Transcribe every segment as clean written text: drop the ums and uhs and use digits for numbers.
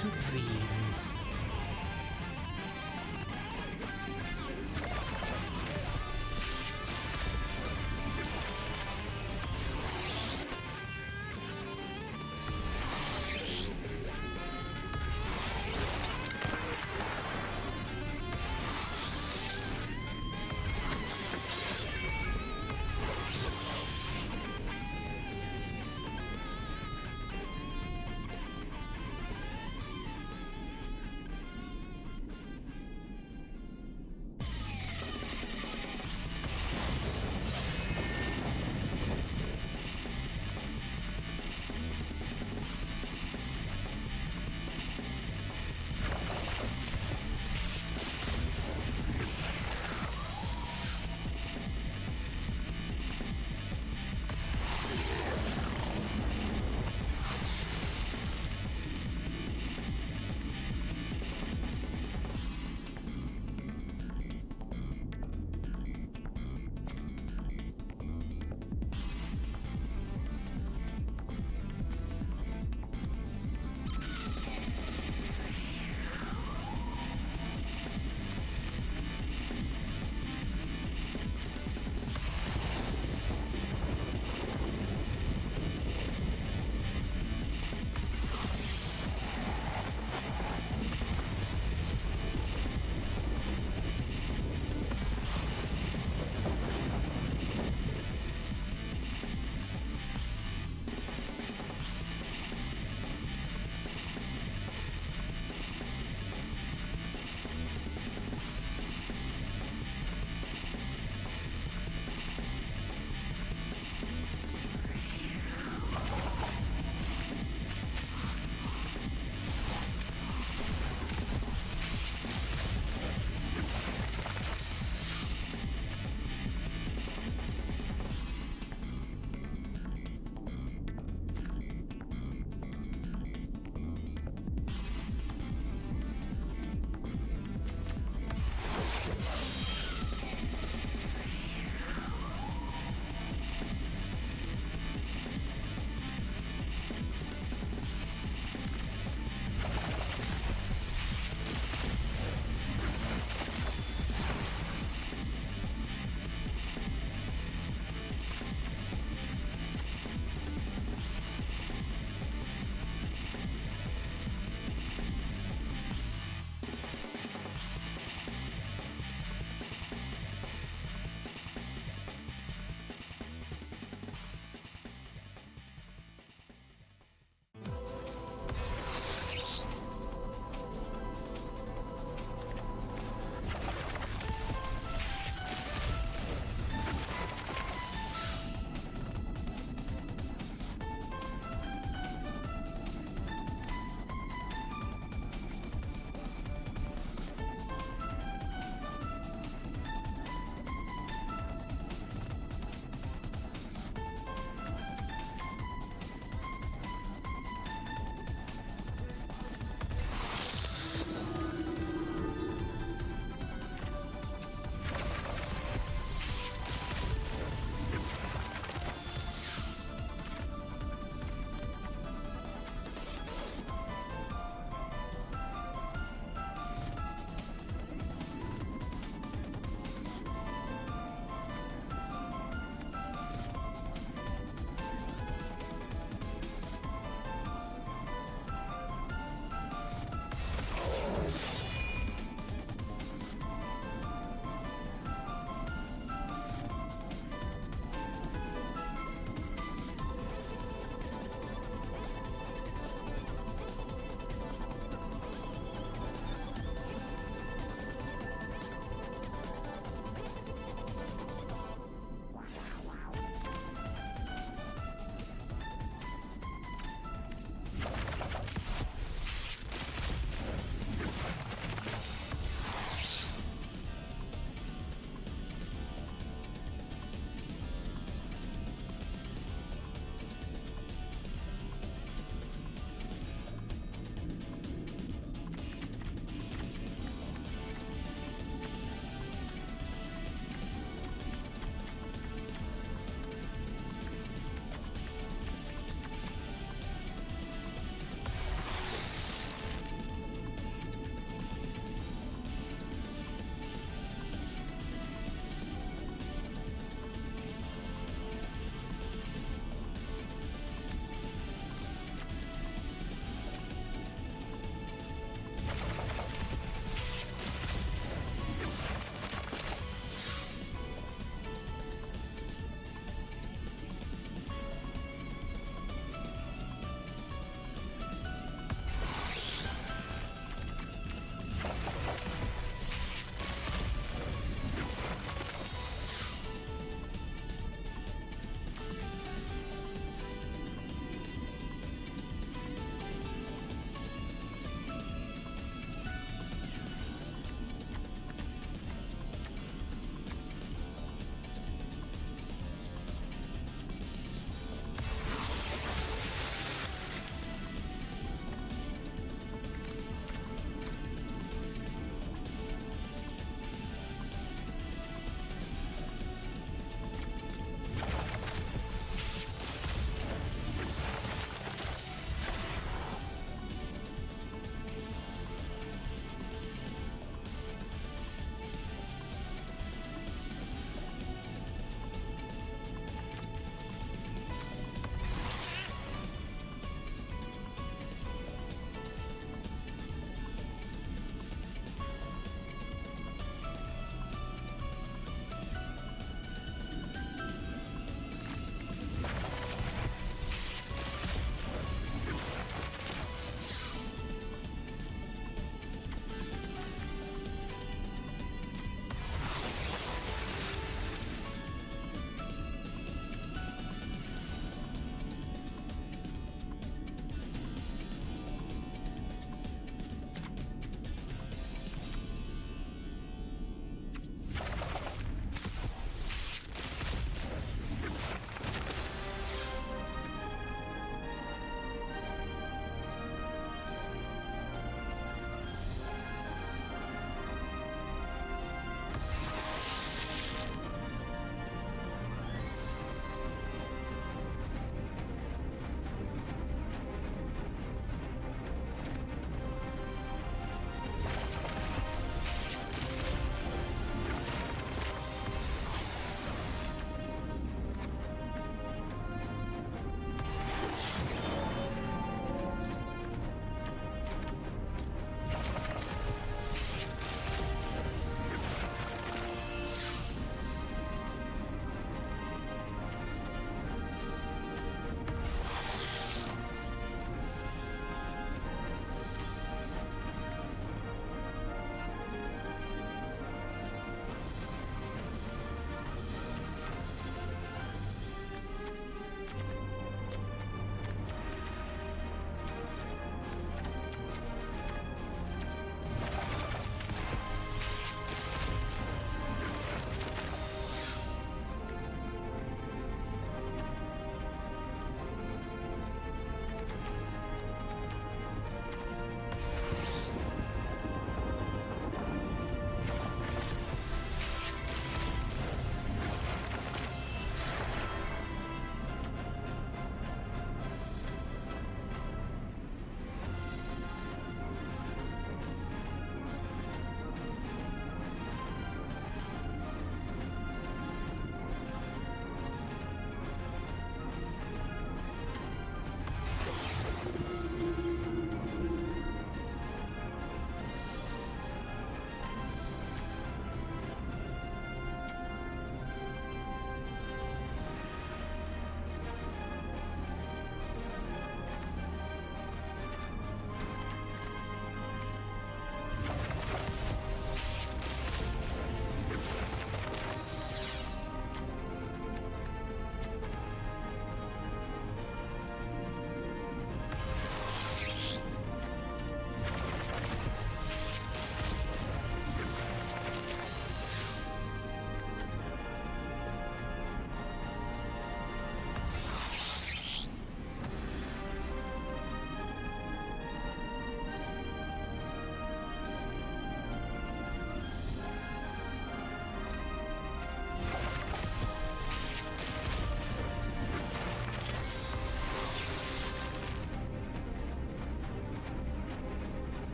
to dreams.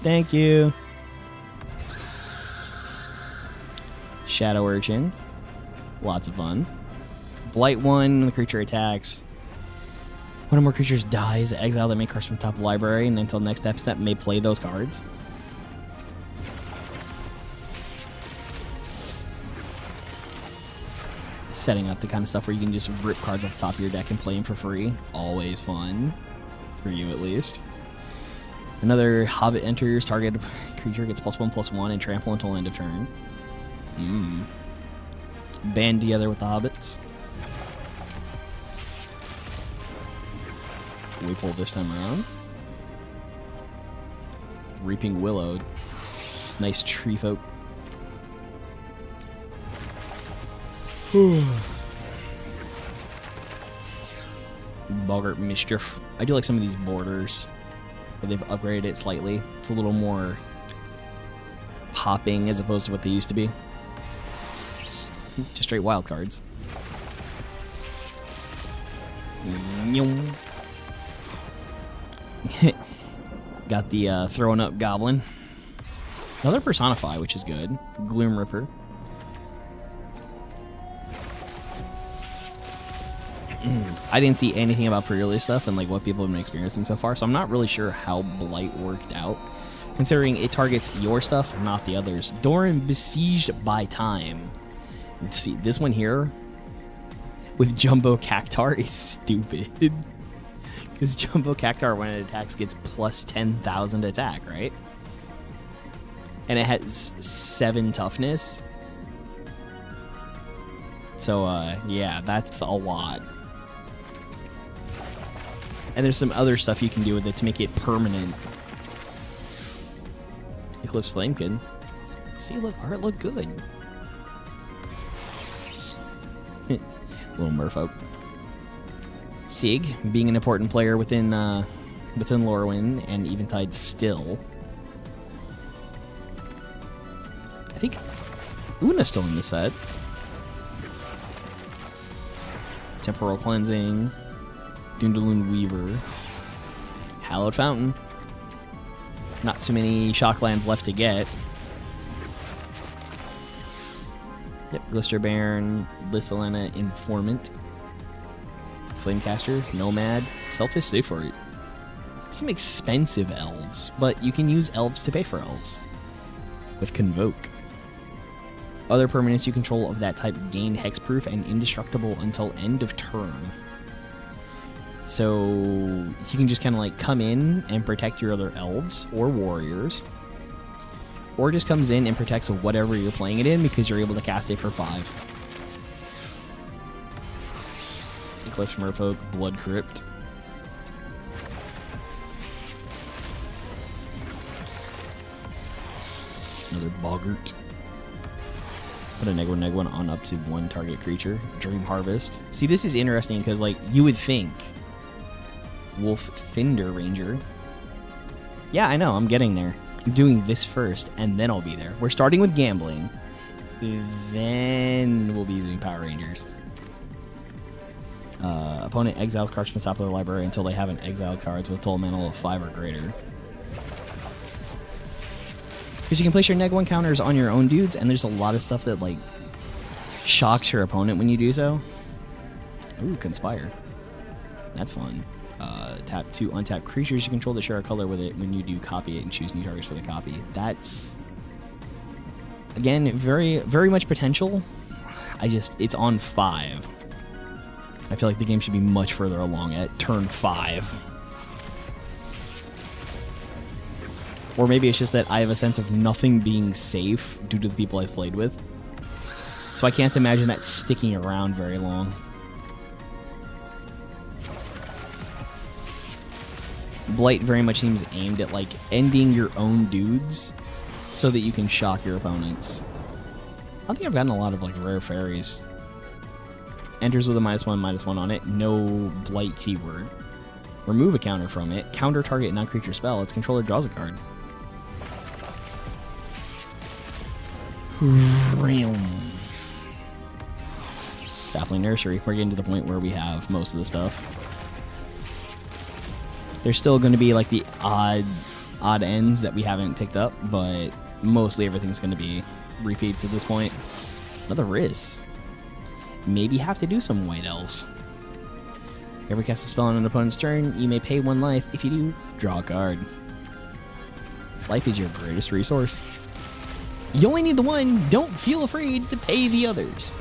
Thank you. Shadow Urchin. Lots of fun. Blight 1, when the creature attacks. One or more creatures dies, exile that may cards from top library, and until next step may play those cards. Setting up the kind of stuff where you can just rip cards off the top of your deck and play them for free. Always fun. For you, at least. Another Hobbit enters. Target creature gets +1/+1 and trample until end of turn. Band together with the Hobbits. We pull this time around. Reaping Willow. Nice tree folk. Boggart Mischief. I do like some of these borders, but they've upgraded it slightly. It's a little more popping as opposed to what they used to be. Just straight wild cards. Got the throwing up goblin. Another personify, which is good. Gloom Ripper. I didn't see anything about pre-release stuff and like what people have been experiencing so far, so I'm not really sure how Blight worked out, considering it targets your stuff, not the others. Doran Besieged by Time. Let's see, this one here with Jumbo Cactar is stupid. Because Jumbo Cactar, when it attacks, gets plus 10,000 attack, right? And it has 7 toughness. So, yeah, that's a lot. And there's some other stuff you can do with it to make it permanent. Eclipse Flamekin. See, look, art look good. Little merfolk. Sig, being an important player within Lorwyn and Eventide still. I think Una's still in the set. Temporal Cleansing. Dundaloon Weaver. Hallowed Fountain. Not too many Shocklands left to get. Yep, Glister Baron, Lysilena Informant. Flamecaster, Nomad, Selfish Seafort. Some expensive elves, but you can use elves to pay for elves. With Convoke. Other permanents you control of that type gain hexproof and indestructible until end of turn. So you can just kind of like come in and protect your other elves or warriors. Or just comes in and protects whatever you're playing it in because you're able to cast it for 5. Eclipse Merfolk, Blood Crypt. Another Boggart. Put a neg one on up to 1 target creature. Dream Harvest. See, this is interesting because, like, you would think Wolf Finder Ranger. Yeah, I know, I'm getting there. I'm doing this first, and then I'll be there. We're starting with gambling. Then we'll be using Power Rangers. Opponent exiles cards from the top of the library until they have an exiled cards with total mana of 5 or greater. Because you can place your neg 1 counters on your own dudes, and there's a lot of stuff that, like, shocks your opponent when you do so. Ooh, Conspire. That's fun. Tap 2 untapped creatures you control that share a color with it when you do copy it and choose new targets for the copy. That's, again, very, very much potential. It's on 5. I feel like the game should be much further along at turn 5. Or maybe it's just that I have a sense of nothing being safe due to the people I've played with. So I can't imagine that sticking around very long. Blight very much seems aimed at, like, ending your own dudes so that you can shock your opponents. I don't think I've gotten a lot of, like, rare fairies. Enters with a -1/-1 on it. No Blight keyword. Remove a counter from it. Counter target non-creature spell. Its controller draws a card. Sapling Nursery. We're getting to the point where we have most of the stuff. There's still going to be like the odd odd ends that we haven't picked up, but mostly everything's going to be repeats at this point. Another Riss. Maybe have to do some White Elves. If you ever cast a spell on an opponent's turn, you may pay 1 life. If you do, draw a card. Life is your greatest resource. You only need the one. Don't feel afraid to pay the others.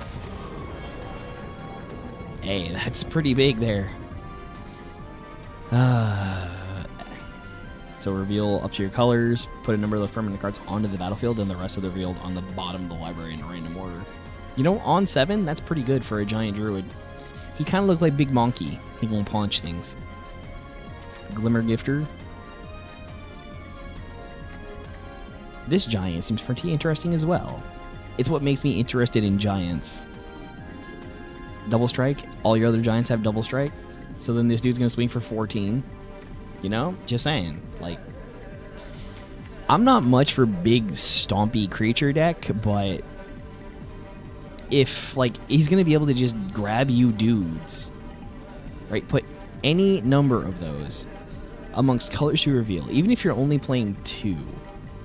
Hey, that's pretty big there. So reveal up to your colors, put a number of those permanent cards onto the battlefield, and the rest of the revealed on the bottom of the library in a random order. You know, on 7, that's pretty good for a giant druid. He kind of looked like Big Monkey. He gonna punch things. Glimmer Gifter. This giant seems pretty interesting as well. It's what makes me interested in giants. Double strike. All your other giants have double strike. So then this dude's gonna swing for 14. You know? Just saying. Like, I'm not much for big stompy creature deck, but if, like, he's gonna be able to just grab you dudes, right? Put any number of those amongst colors you reveal, even if you're only playing 2.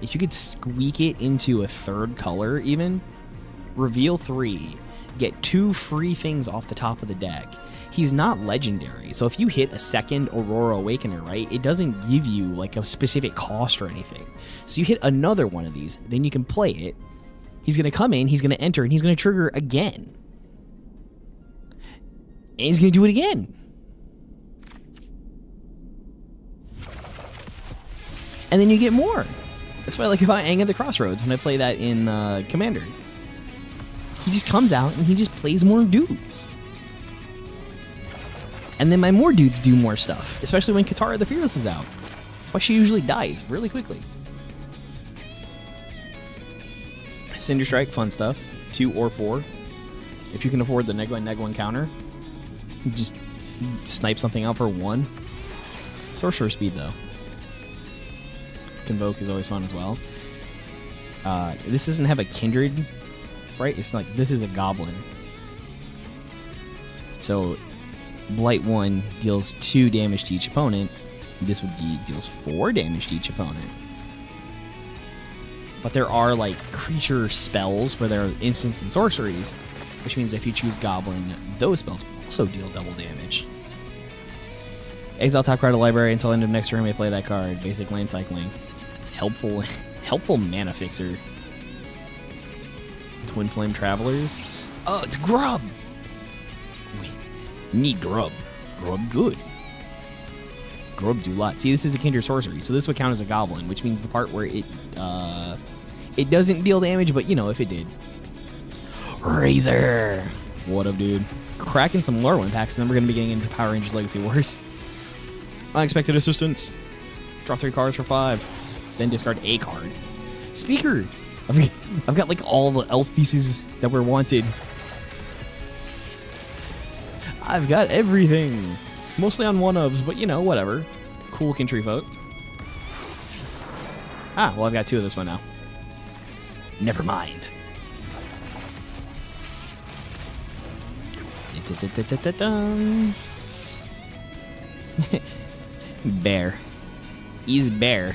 If you could squeak it into a 3rd color even, reveal 3, get 2 free things off the top of the deck. He's not legendary, so if you hit a 2nd Aurora Awakener, right, it doesn't give you like a specific cost or anything. So you hit another one of these, then you can play it. He's going to come in, he's going to enter, and he's going to trigger again. And he's going to do it again. And then you get more. That's why I like about Aang at the Crossroads when I play that in Commander. He just comes out and he just plays more dudes. And then my more dudes do more stuff, especially when Katara the Fearless is out. That's why she usually dies really quickly. Cinder Strike, fun stuff. 2 or 4. If you can afford the neg 1 counter, just snipe something out for 1. Sorcerer Speed, though. Convoke is always fun as well. This doesn't have a kindred, right? It's like, this is a goblin. So Blight 1 deals 2 damage to each opponent. This would be deals 4 damage to each opponent. But there are like creature spells where there are instants and sorceries, which means if you choose Goblin, those spells also deal double damage. Exile top card of the library until end of next turn. May play that card. Basic land cycling. Helpful mana fixer. Twin Flame Travelers. Oh, it's Grub. We need Grub. Grub good. Grub do a lot. See, this is a Kindred Sorcery, so this would count as a Goblin, which means the part where it doesn't deal damage, but you know, if it did. Razor. What up, dude? Cracking some Lorwyn packs, and then we're going to be getting into Power Rangers Legacy Wars. Unexpected Assistance. Draw 3 cards for 5. Then discard a card. Speaker. I've got like all the elf pieces that were wanted. I've got everything. Mostly on one-ofs, but you know, whatever. Cool country vote. Ah, well, I've got 2 of this one now. Never mind. Bear. He's bear.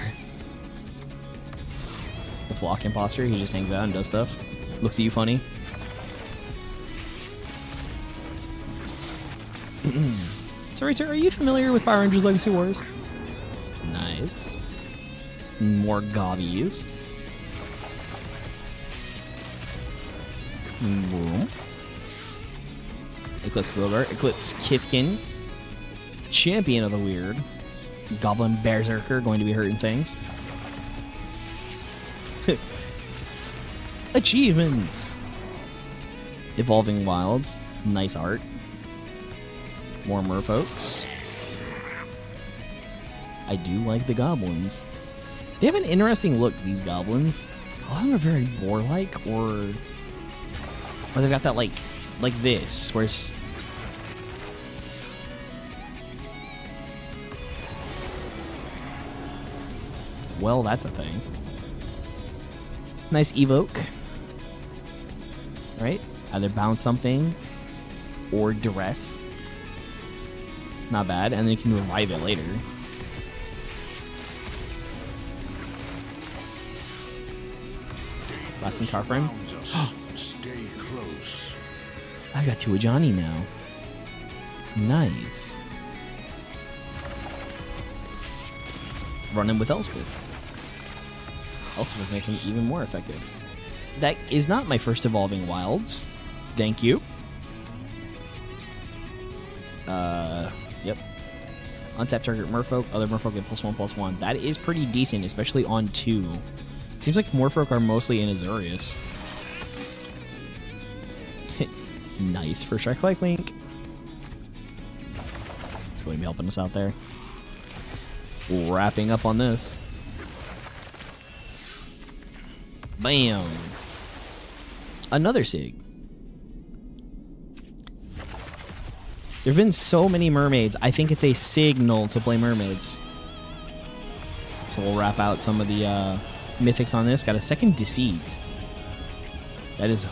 The Flock Imposter, he just hangs out and does stuff. Looks at you funny. Sorry, sir, are you familiar with Power Rangers Legacy Wars? Nice. More gobbies. Boom. Eclipse Bogart, Eclipse Kithkin, Champion of the Weird, Goblin Berserker, going to be hurting things. Achievements! Evolving Wilds, nice art. More merfolks. I do like the goblins. They have an interesting look, these goblins. A lot of them are very boar-like, or they've got that like this, where it's... Well, that's a thing. Nice evoke. Right? Either bounce something or duress. Not bad, and then you can revive it later. Last entire frame. Stay close. I got two Ajani now. Nice. Running with Elspeth. Elspeth making it even more effective. That is not my first evolving wilds. Thank you. Yep. Untap target Merfolk, other Merfolk get +1/+1. That is pretty decent, especially on 2. Seems like Merfolk are mostly in Azorius. Nice for Strike Life Link. It's going to be helping us out there. Wrapping up on this. Bam. Another Sig. There have been so many mermaids. I think it's a signal to play mermaids. So we'll wrap out some of the mythics on this. Got a second Deceit. That is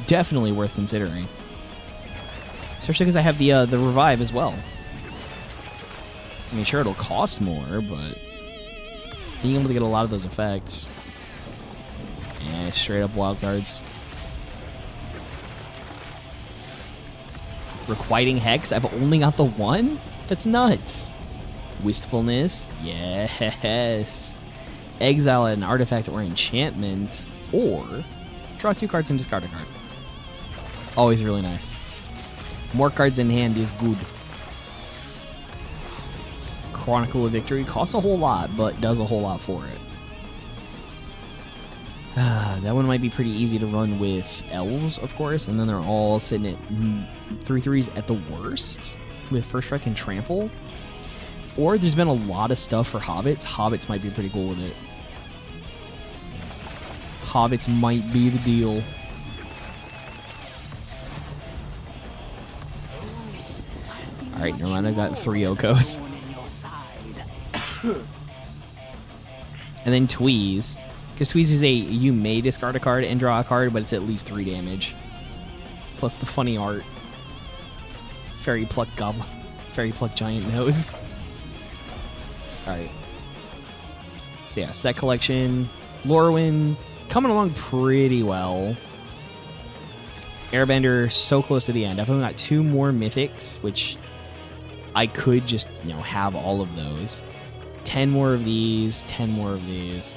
definitely worth considering. Especially because I have the revive as well. I mean, sure, it'll cost more, but being able to get a lot of those effects. And straight up wild cards. Requiting Hex? I've only got the one? That's nuts. Wistfulness? Yes. Exile an artifact or enchantment. Or draw 2 cards and discard a card. Always really nice. More cards in hand is good. Chronicle of Victory costs a whole lot, but does a whole lot for it. That one might be pretty easy to run with elves, of course, and then they're all sitting at 3/3s at the worst with First Strike and Trample. Or there's been a lot of stuff for Hobbits. Hobbits might be pretty cool with it. Hobbits might be the deal. Alright, never mind, I've got 3 Okos. And then Tweeze. Because Tweeze is you may discard a card and draw a card, but it's at least 3 damage. Plus the funny art. Fairy Pluck Goblin. Fairy Pluck Giant Nose. Alright. So yeah, set collection. Lorwyn coming along pretty well. Airbender so close to the end. I've only got 2 more mythics, which I could just, have all of those. 10 more of these, 10 more of these.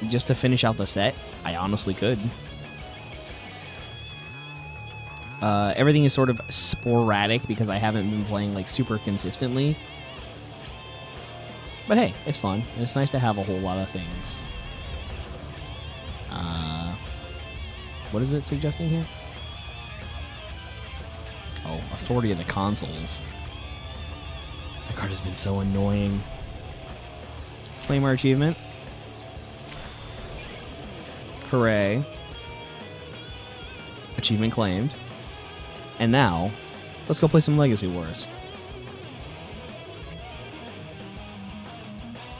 Just to finish out the set, I honestly could. Everything is sort of sporadic because I haven't been playing like super consistently. But hey, it's fun. And it's nice to have a whole lot of things. What is it suggesting here? Oh, Authority of the Consoles. That card has been so annoying. Let's claim our achievement. Hooray. Achievement claimed. And now, let's go play some Legacy Wars.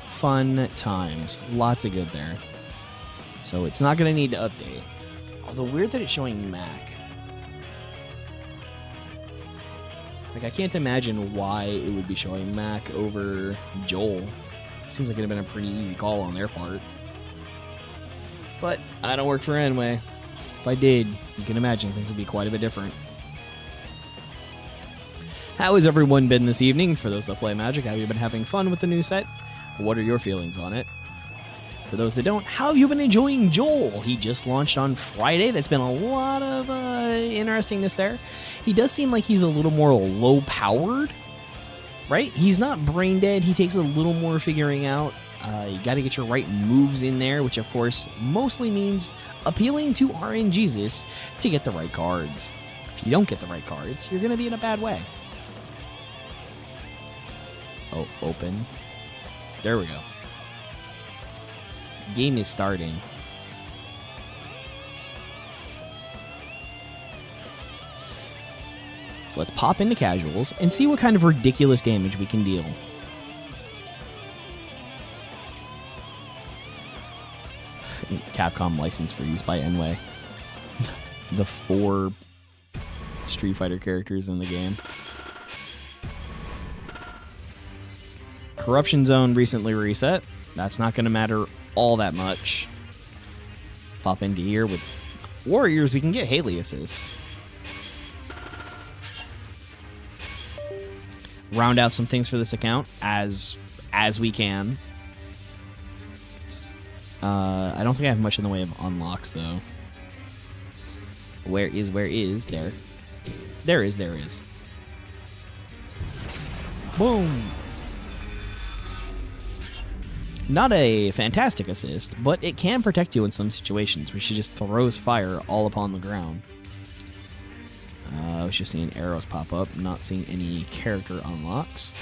Fun times. Lots of good there. So it's not going to need to update. Although weird that it's showing Mac. Like, I can't imagine why it would be showing Mac over Joel. Seems like it would have been a pretty easy call on their part. But I don't work for Enway. If I did, you can imagine things would be quite a bit different. How has everyone been this evening? For those that play Magic, have you been having fun with the new set? What are your feelings on it? For those that don't, how have you been enjoying Joel? He just launched on Friday. That's been a lot of interestingness there. He does seem like he's a little more low-powered, right? He's not brain dead. He takes a little more figuring out. You got to get your right moves in there, which of course mostly means appealing to RNGesus to get the right cards. If you don't get the right cards, you're going to be in a bad way. Oh, open. There we go. Game is starting. So let's pop into casuals and see what kind of ridiculous damage we can deal. Capcom license for use by Enway. The 4 Street Fighter characters in the game. Corruption Zone recently reset. That's not going to matter all that much. Pop into here with warriors. We can get Haley assist. Round out some things for this account as we can. I don't think I have much in the way of unlocks though. Where is there? There is. Boom. Not a fantastic assist, but it can protect you in some situations where she just throws fire all upon the ground. I was just seeing arrows pop up, not seeing any character unlocks.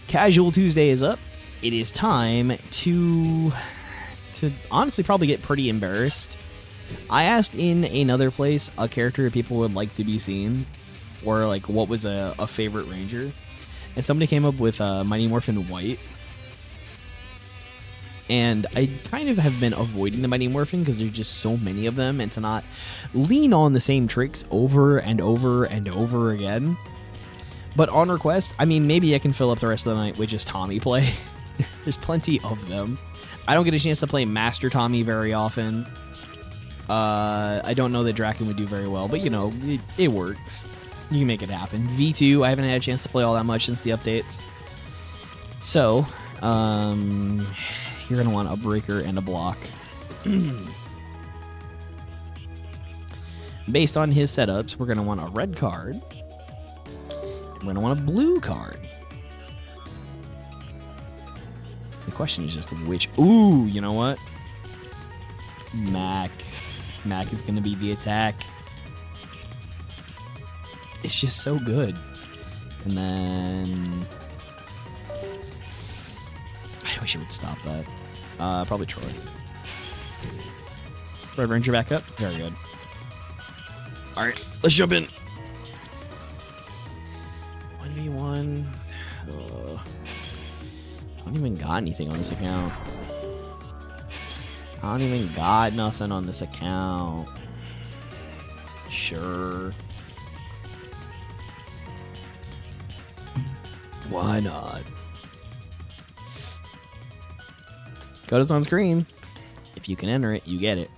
Casual Tuesday is up. It is time to honestly probably get pretty embarrassed. I asked in another place a character people would like to be seen, or like what was a favorite ranger, and somebody came up with Mighty Morphin White. And I kind of have been avoiding the Mighty Morphin because there's just so many of them, and to not lean on the same tricks over and over and over again. But on request, I mean, maybe I can fill up the rest of the night with just Tommy play. There's plenty of them. I don't get a chance to play Master Tommy very often. I don't know that Draken would do very well, but you know, it works. You can make it happen. V2, I haven't had a chance to play all that much since the updates. So, you're going to want a breaker and a block. Based on his setups, we're going to want a red card. We're going to want a blue card. The question is just which... Ooh, you know what? Mac is going to be the attack. It's just so good. And then... I wish it would stop that. Probably Troy. Red Ranger back up. Very good. All right, let's jump in. 1v1. I don't even got anything on this account. I don't even got nothing on this account. Sure. Why not? Code is on screen. If you can enter it, you get it.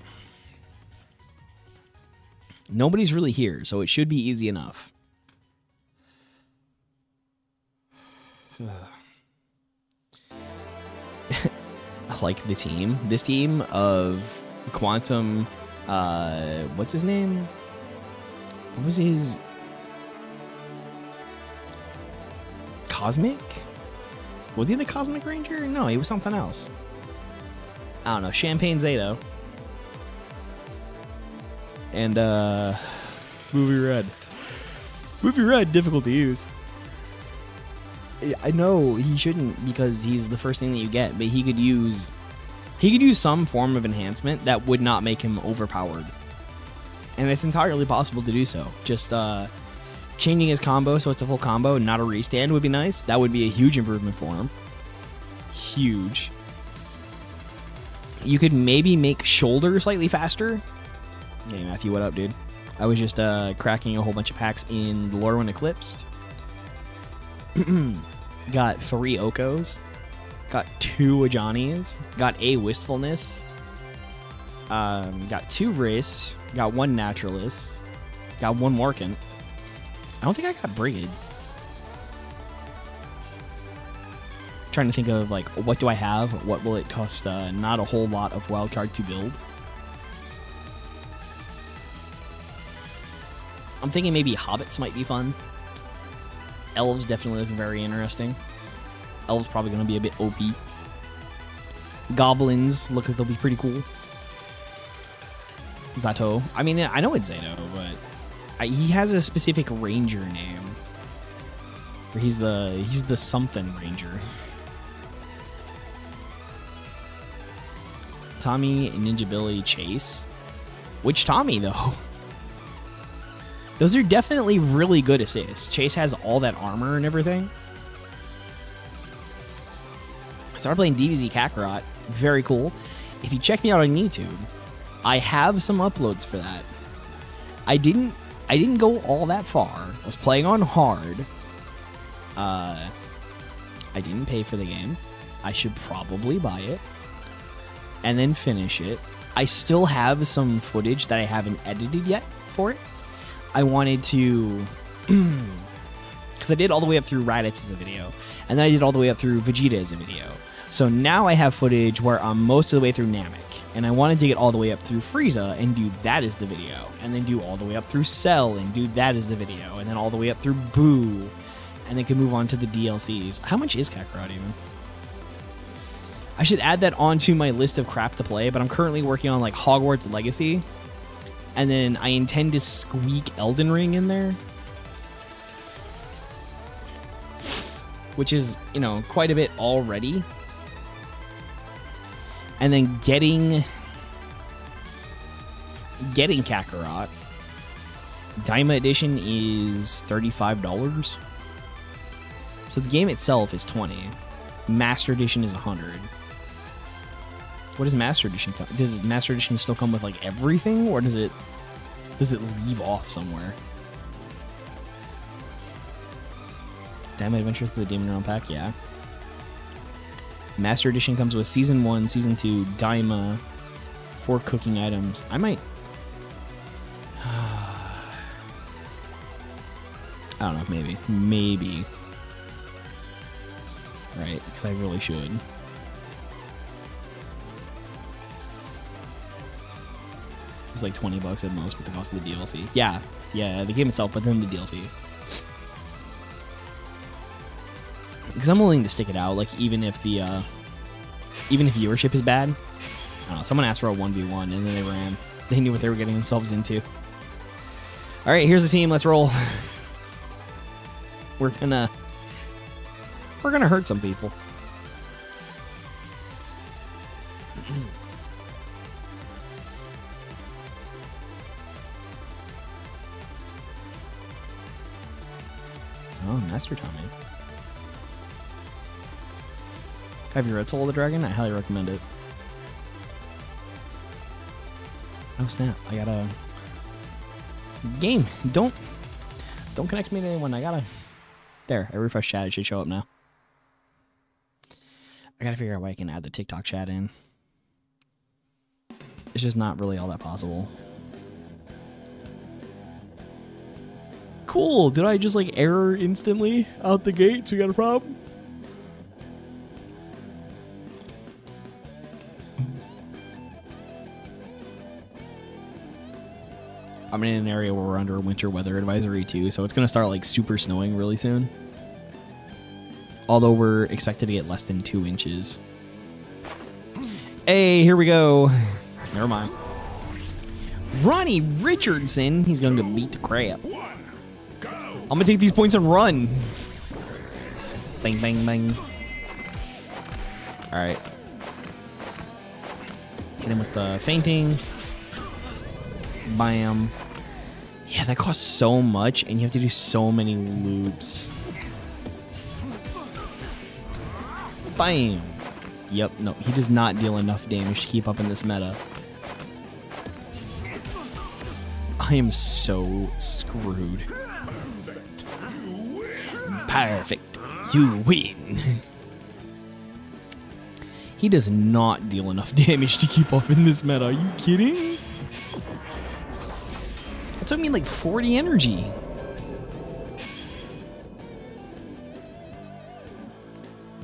Nobody's really here, so it should be easy enough. I like the team. This team of Quantum... what's his name? What was his... Cosmic? Was he the Cosmic Ranger? No, he was something else. I don't know. Champagne Zato. And, Movie Red. Movie Red, difficult to use. I know he shouldn't because he's the first thing that you get, but he could use some form of enhancement that would not make him overpowered. And it's entirely possible to do so. Just, changing his combo so it's a full combo, not a restand would be nice. That would be a huge improvement for him. Huge. You could maybe make shoulder slightly faster. Hey, Matthew, what up, dude? I was just cracking a whole bunch of packs in the lore when Eclipsed. Got 3 Okos. Got 2 Ajanis. Got a Wistfulness. Got 2 Wrists. Got 1 Naturalist. Got 1 Morkan. I don't think I got Brigade. Trying to think of, like, what do I have? What will it cost? Not a whole lot of wildcard to build. I'm thinking maybe Hobbits might be fun. Elves definitely looking very interesting. Elves probably going to be a bit OP. Goblins look like they'll be pretty cool. Zato. I mean, I know it's Zato, but he has a specific ranger name. Or he's the something ranger. Tommy, Ninja Billy, Chase. Which Tommy, though? Those are definitely really good assists. Chase has all that armor and everything. I started playing DBZ Kakarot. Very cool. If you check me out on YouTube, I have some uploads for that. I didn't go all that far. I was playing on hard. I didn't pay for the game. I should probably buy it and then finish it. I still have some footage that I haven't edited yet for it. I wanted to, because I did all the way up through Raditz as a video, and then I did all the way up through Vegeta as a video. So now I have footage where I'm most of the way through Namek, and I wanted to get all the way up through Frieza and do that as the video, and then do all the way up through Cell and do that as the video, and then all the way up through Boo, and then can move on to the DLCs. How much is Kakarot even? I should add that onto my list of crap to play, but I'm currently working on like Hogwarts Legacy, and then I intend to squeak Elden Ring in there, which is, you know, quite a bit already. And then getting Kakarot. Daima Edition is $35. So the game itself is $20. Master Edition is $100. What does Master Edition come? Does Master Edition still come with like everything, or does it leave off somewhere? Daima Adventures to the Demon Realm pack, yeah. Master Edition comes with Season 1, Season 2, Daima, 4 cooking items. I might... I don't know, maybe. Maybe. Right, because I really should. It was like $20 at most with the cost of the DLC. Yeah, the game itself, but then the DLC. Because I'm willing to stick it out, like even if viewership is bad. I don't know. Someone asked for a 1v1 and then they ran. They knew what they were getting themselves into. All right, here's the team. Let's roll. We're gonna hurt some people. Oh, Master Tommy. Have you read Soul of the Dragon? I highly recommend it. Oh snap! I gotta game. Don't connect me to anyone. I gotta. There, I refresh chat. It should show up now. I gotta figure out why I can add the TikTok chat in. It's just not really all that possible. Cool. Did I just like error instantly out the gate? So you got a problem? I'm in an area where we're under a winter weather advisory too, so it's gonna start like super snowing really soon. Although we're expected to get less than 2 inches. Hey, here we go. Never mind. Ronnie Richardson, he's gonna beat the crap. I'm gonna take these points and run. Bang, bang, bang. All right. Hit him with the fainting. Bam. Yeah, that costs so much, and you have to do so many loops. Bam. Yep, no, he does not deal enough damage to keep up in this meta. I am so screwed. Perfect. You win. He does not deal enough damage to keep up in this meta. Are you kidding? It took me like 40 energy.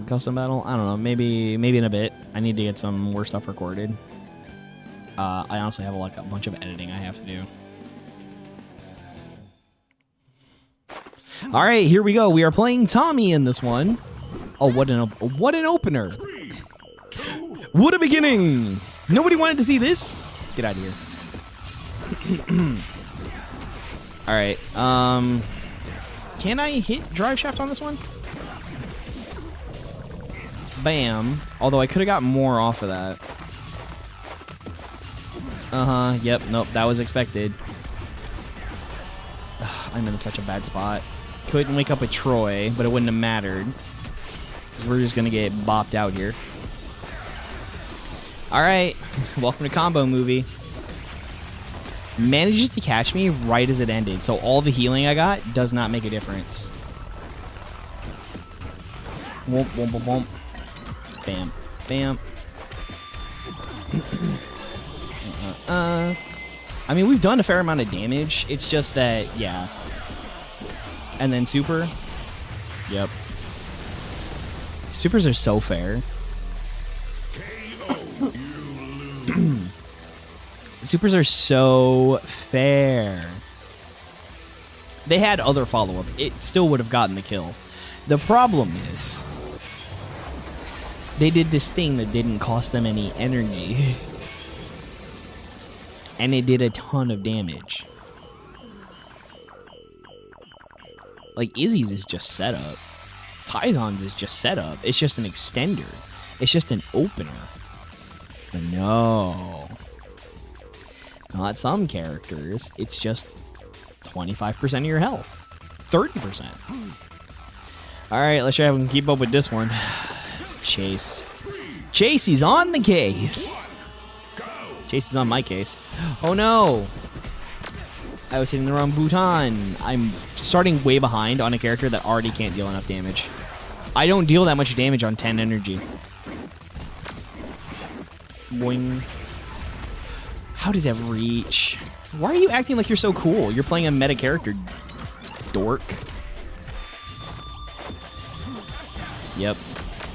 Custom battle? I don't know. Maybe in a bit. I need to get some more stuff recorded. I honestly have like a bunch of editing I have to do. All right, here we go. We are playing Tommy in this one. Oh, what an opener! What a beginning! Nobody wanted to see this. Get out of here. All right. Can I hit drive shaft on this one? Bam. Although I could have got more off of that. Yep. Nope. That was expected. Ugh, I'm in such a bad spot. Couldn't wake up with Troy, but it wouldn't have mattered. Because we're just going to get bopped out here. Alright. Welcome to Combo Movie. Manages to catch me right as it ended. So all the healing I got does not make a difference. Womp, womp, womp, womp. Bam. Bam. I mean, we've done a fair amount of damage. It's just that, yeah. And then super. Yep. Supers are so fair. Supers are so fair. They had other follow-up. It still would have gotten the kill. The problem is, they did this thing that didn't cost them any energy. And it did a ton of damage. Like, Izzy's is just setup. Tyzon's is just setup. It's just an extender. It's just an opener. But no. Not some characters. It's just 25% of your health. 30%. Alright, let's try if we can keep up with this one. Chase. Chase, he's on the case. Chase is on my case. Oh no! I was hitting the wrong button. I'm starting way behind on a character that already can't deal enough damage. I don't deal that much damage on 10 energy. Boing. How did that reach? Why are you acting like you're so cool? You're playing a meta character, dork. Yep.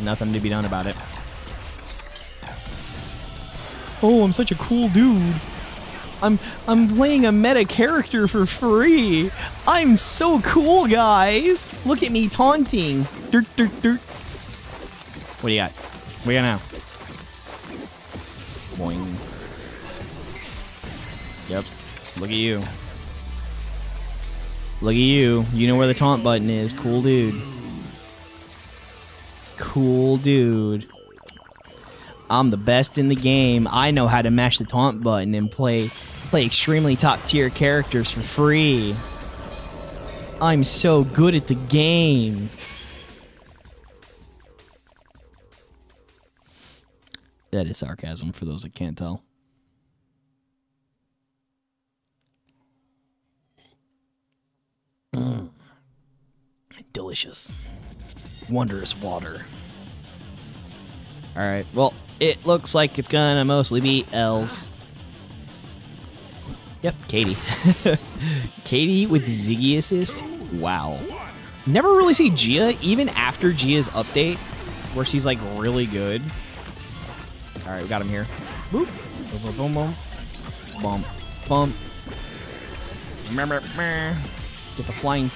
Nothing to be done about it. Oh, I'm such a cool dude. I'm playing a meta character for free. I'm so cool, guys. Look at me taunting. Dirt, dirt, dirt. What do you got? What do you got now? Boing. Yep. Look at you. Look at you. You know where the taunt button is. Cool dude. Cool dude. I'm the best in the game. I know how to mash the taunt button and play extremely top tier characters for free. I'm so good at the game. That is sarcasm for those that can't tell. Delicious. Wondrous water. Alright, well, it looks like it's gonna mostly be L's. Yep, Katie. Katie with Ziggy assist? Wow. Never really see Gia, even after Gia's update, where she's like really good. Alright, we got him here. Boop. Boom, boom, boom. Bump. Bump. Get the flying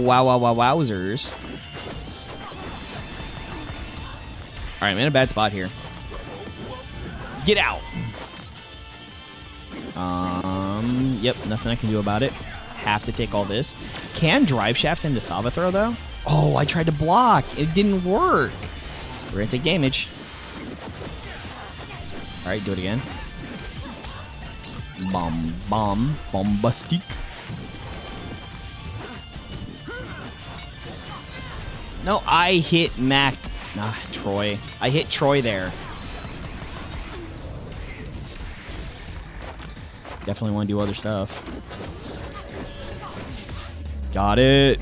wow, wow, wow, wowzers. Alright, I'm in a bad spot here. Get out! Yep, nothing I can do about it. Have to take all this. Can drive shaft into Sava throw, though? Oh, I tried to block. It didn't work. We're gonna take damage. Alright, do it again. Bomb, bomb, bombastic. No, I hit Troy. I hit Troy there. Definitely want to do other stuff. Got it.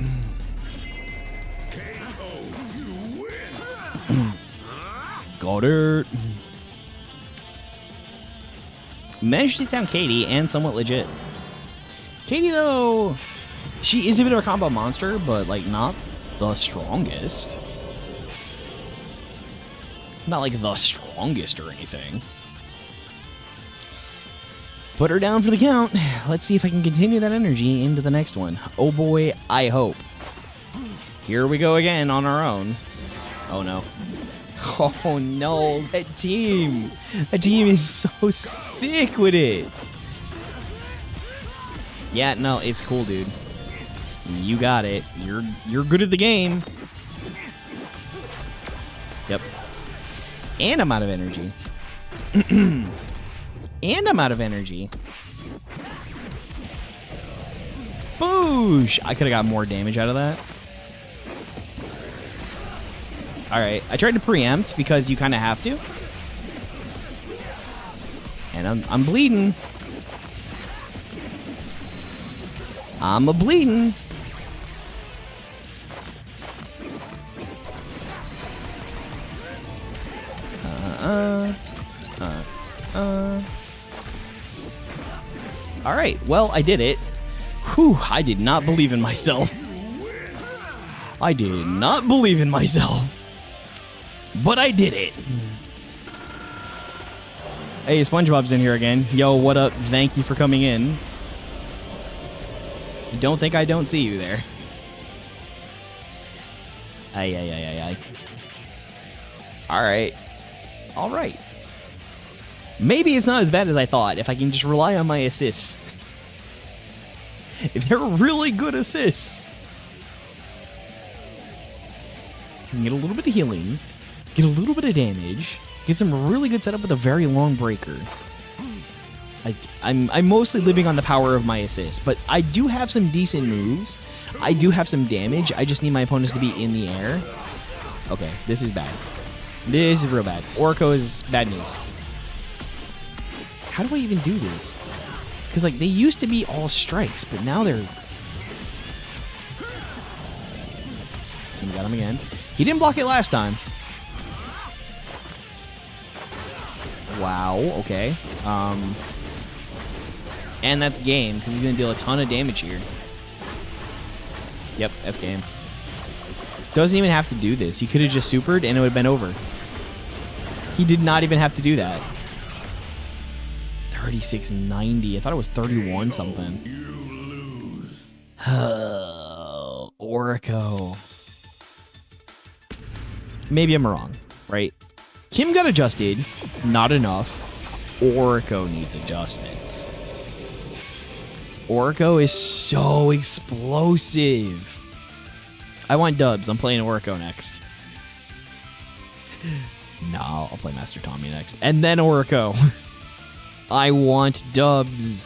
Got it. Managed to take down Katie and somewhat legit. Katie, though, she is a bit of a combo monster, but like not the strongest. Not like the strongest or anything. Put her down for the count. Let's see if I can continue that energy into the next one. Oh boy, I hope. Here we go again on our own. Oh no. Oh no, that team. That team is so sick with it. Yeah, no, it's cool, dude. You got it. You're good at the game. Yep. And I'm out of energy. And I'm out of energy. Boosh! I could have got more damage out of that. Alright, I tried to preempt because you kind of have to. And I'm bleeding. I'm a bleeding. right. Well, I did it. Whew, I did not believe in myself. I did not believe in myself. But I did it. Hey, SpongeBob's in here again. Yo, what up? Thank you for coming in. Don't think I don't see you there. Ay, ay, ay, ay, ay. Alright. Alright. Maybe it's not as bad as I thought if I can just rely on my assists. If they're really good assists. Get a little bit of healing. Get a little bit of damage. Get some really good setup with a very long breaker. I'm mostly living on the power of my assist, but I do have some decent moves. I do have some damage. I just need my opponents to be in the air. Okay, this is bad. This is real bad. Orko is bad news. How do I even do this? Because, like, they used to be all strikes, but now they're... We got him again. He didn't block it last time. Wow, okay. And that's game, because he's going to deal a ton of damage here. Yep, that's game. Doesn't even have to do this. He could have just supered, and it would have been over. He did not even have to do that. 3690. I thought it was 31 something. You lose. Orko. Maybe I'm wrong, right? Kim got adjusted. Not enough. Orko needs adjustments. Orko is so explosive. I want dubs. I'm playing Orko next. No, I'll play Master Tommy next. And then Orko. I want dubs.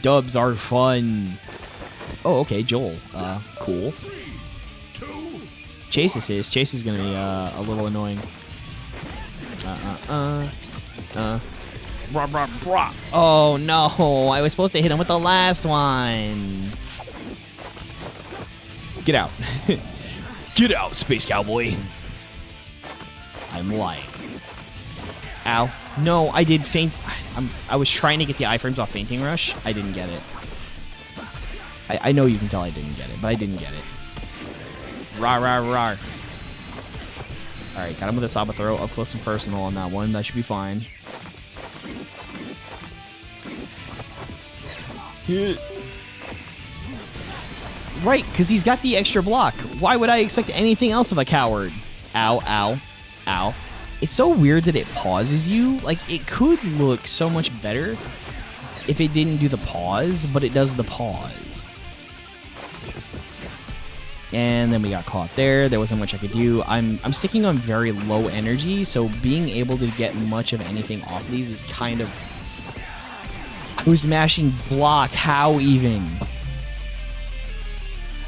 Dubs are fun. Oh, okay, Joel. Cool. Chase assist. Chase is gonna be a little annoying. Oh no! I was supposed to hit him with the last one. Get out! Get out, Space Cowboy! I'm lying. Ow! No, I did faint. I was trying to get the iframes off Fainting Rush. I didn't get it. I know you can tell I didn't get it, but I didn't get it. Rawr, rawr, rawr. Alright, got him with a Saba throw, up close and personal on that one. That should be fine. Right, because he's got the extra block. Why would I expect anything else of a coward? Ow, ow, ow. It's so weird that it pauses you. Like, it could look so much better if it didn't do the pause, but it does the pause. And then we got caught there. There wasn't much I could do. I'm sticking on very low energy, so being able to get much of anything off of these is kind of... I was mashing block. How even?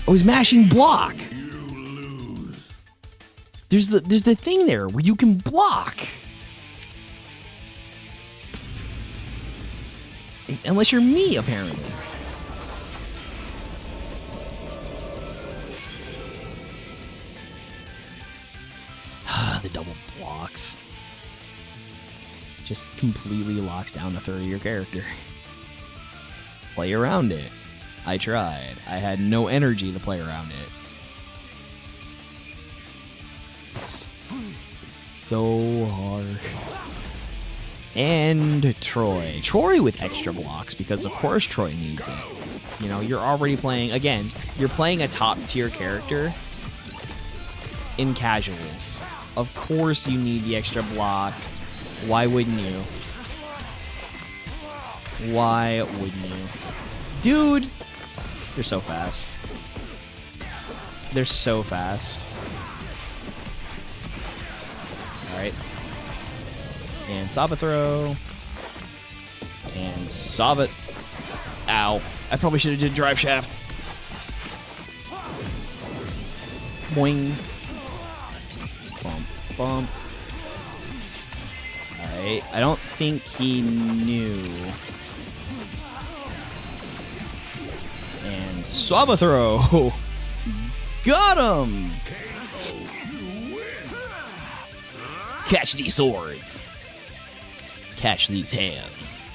I was mashing block. There's the thing there where you can block. Unless you're me, apparently. The double blocks. Just completely locks down the third of your character. Play around it. I tried. I had no energy to play around it. It's so hard. And Troy. Troy with extra blocks, because of course Troy needs it. You know, you're already playing, again, you're playing a top tier character in casuals. Of course you need the extra block. Why wouldn't you? Why wouldn't you? Dude! They're so fast. They're so fast. Alright. And Saba throw. And Saba. Ow. I probably should have did drive shaft. Boing. Bump, bump. Alright. I don't think he knew. And Saba throw. Got him! Catch these swords. Catch these hands.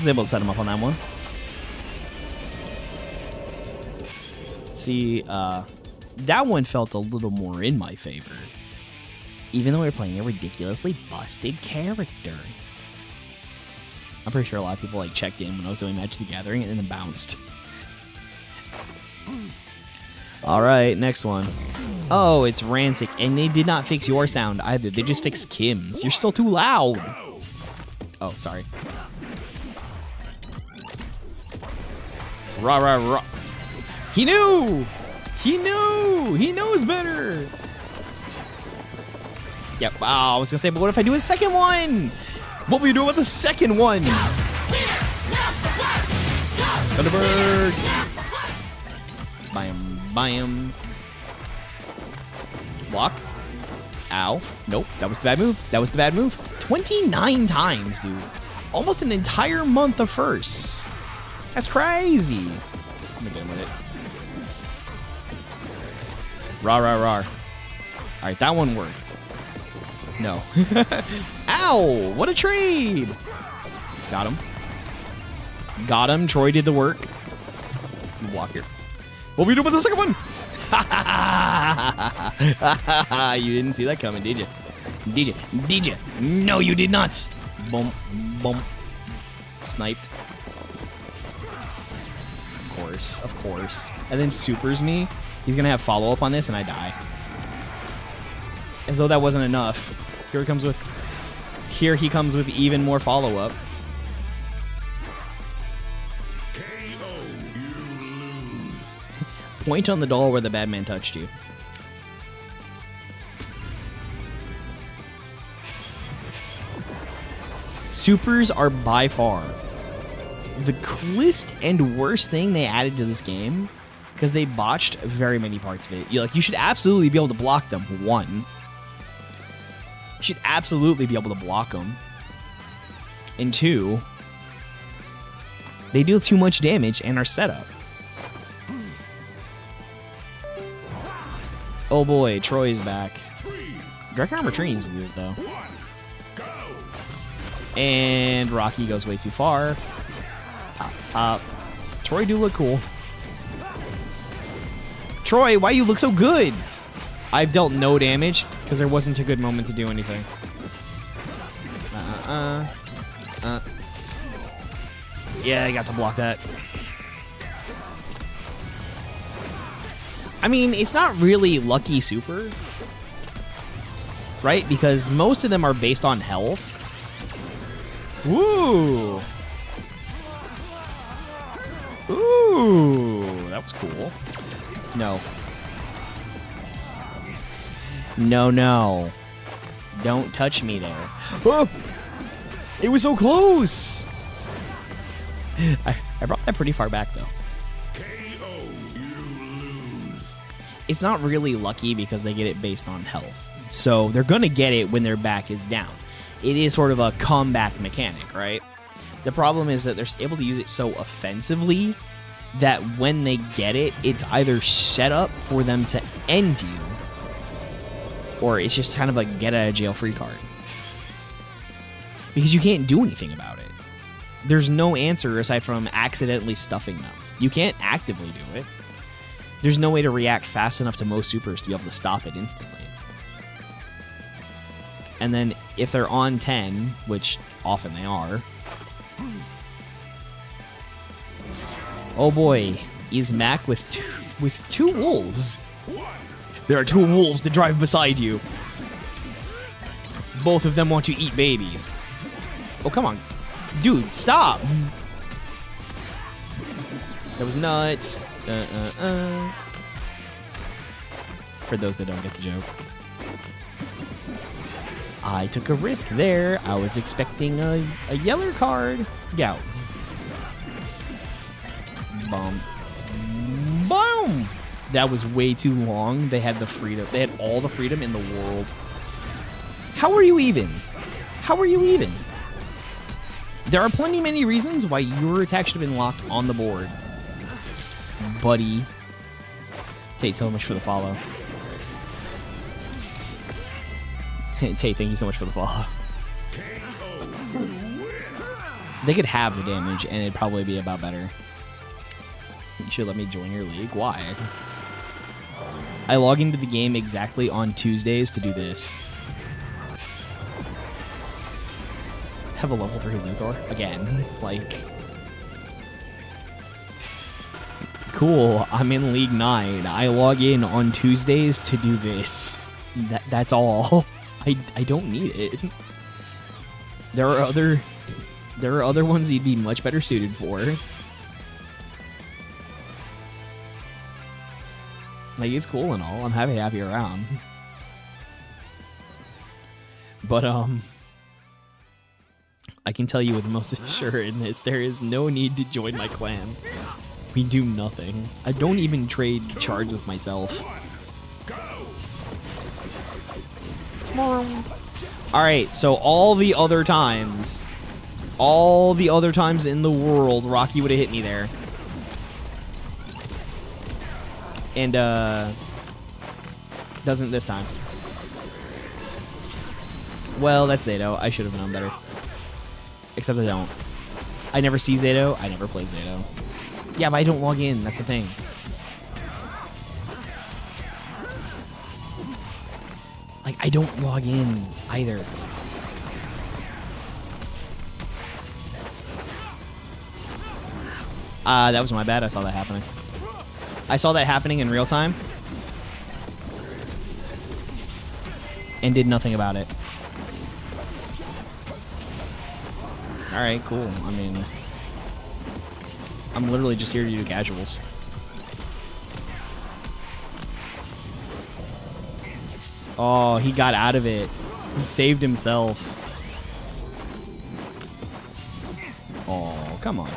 was able to set him up on that one. See, that one felt a little more in my favor. Even though we were playing a ridiculously busted character. I'm pretty sure a lot of people like checked in when I was doing Magic the Gathering and then bounced. Alright, next one. Oh, it's Rancic, and they did not fix your sound either. They just fixed Kim's. You're still too loud. Oh, sorry. Rah, rah, rah. He knew! He knew! He knows better! Yep, wow, I was gonna say, but what if I do a second one? What will you do with the second one? Thunderbird! Bam, bam. Block. Ow. Nope, that was the bad move. That was the bad move. 29 times, dude. Almost an entire month of firsts. That's crazy. I'm gonna get him with it. Rah, rah, rah. Alright, that one worked. No. Ow! What a trade! Got him. Got him. Troy did the work. Block here. What will we do with the second one? You didn't see that coming, did you? Did you? Did you? No, you did not. Boom. Boom. Sniped. Of course. Of course. And then supers me. He's going to have follow-up on this, and I die. As though that wasn't enough. Here he comes with even more follow-up. Point on the doll where the bad man touched you. Supers are by far the coolest and worst thing they added to this game, because they botched very many parts of it. You should absolutely be able to block them. One. You should absolutely be able to block them. And two, they deal too much damage and are set up. Oh boy, Troy's back. Dragon Armor Training is weird though. And Rocky goes way too far. Troy do look cool. Troy, why you look so good? I've dealt no damage because there wasn't a good moment to do anything. Yeah, I got to block that. I mean, it's not really lucky super, right? Because most of them are based on health. Ooh. Ooh, that was cool. No. No, no. Don't touch me there. Oh! It was so close! I brought that pretty far back, though. It's not really lucky because they get it based on health. So they're going to get it when their back is down. It is sort of a comeback mechanic, right? The problem is that they're able to use it so offensively that when they get it, it's either set up for them to end you, or it's just kind of a get out of jail free card. Because you can't do anything about it. There's no answer aside from accidentally stuffing them. You can't actively do it. There's no way to react fast enough to most supers to be able to stop it instantly. And then if they're on 10, which often they are, oh boy, is Mac with two wolves. There are two wolves to drive beside you. Both of them want to eat babies. Oh, come on. Dude, stop. That was nuts. For those that don't get the joke. I took a risk there. I was expecting a yellow card. Gout. Boom. Boom! That was way too long. They had the freedom. They had all the freedom in the world. How are you even? How are you even? There are plenty many reasons why your attack should have been locked on the board. Buddy. Tate, so much for the follow. Tate, thank you so much for the follow. They could have the damage, and it'd probably be about better. You should let me join your league. Why? I log into the game exactly on Tuesdays to do this. Have a level 3 Luthor again. Like, cool. I'm in League 9. I log in on Tuesdays to do this. That's all. I don't need it. There are other ones you'd be much better suited for. Like, it's cool and all. I'm happy to have you around. But, I can tell you with most assurance, there is no need to join my clan. We do nothing. I don't even trade charge with myself. Alright, so all the other times in the world, Rocky would have hit me there. And, doesn't this time. Well, that's Zato. I should have known better. Except I don't. I never see Zato. I never play Zato. Yeah, but I don't log in. That's the thing. Like, I don't log in either. That was my bad. I saw that happening. I saw that happening in real time. And did nothing about it. Alright, cool. I mean, I'm literally just here to do casuals. Oh, he got out of it. He saved himself. Oh, come on.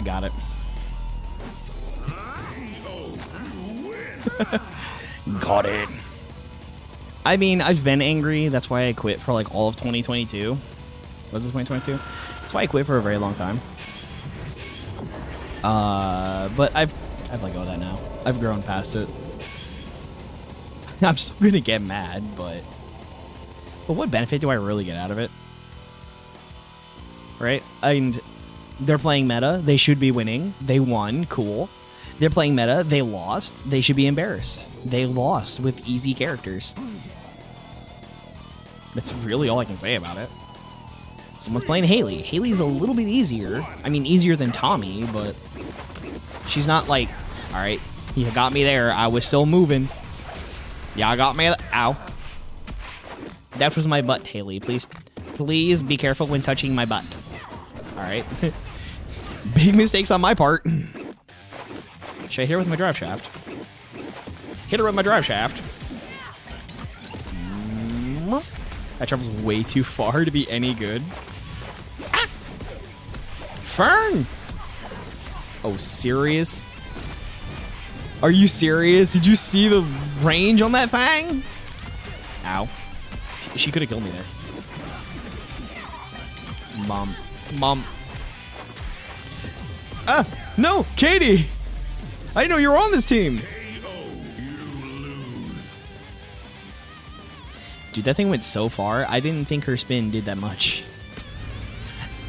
Got it. Got it. I mean, I've been angry. That's why I quit for like all of 2022. Was it 2022? That's why I quit for a very long time. But I've let go of that now. I've grown past it. I'm still gonna get mad, but what benefit do I really get out of it? Right? And they're playing meta. They should be winning. They won. Cool. They're playing meta. They lost. They should be embarrassed. They lost with easy characters. That's really all I can say about it. Someone's playing Haley. Haley's a little bit easier. I mean, easier than Tommy, but she's not like, all right, you got me there. I was still moving. Yeah, I got me. Ow. That was my butt, Haley. Please be careful when touching my butt. All right. Big mistakes on my part. Should I hit her with my drive shaft? Hit her with my drive shaft. That travels way too far to be any good. Ah! Fern! Oh, serious? Are you serious? Did you see the range on that thing? Ow. She could have killed me there. Mom. Ah! No! Katie! I didn't know you were on this team! Dude, that thing went so far. I didn't think her spin did that much.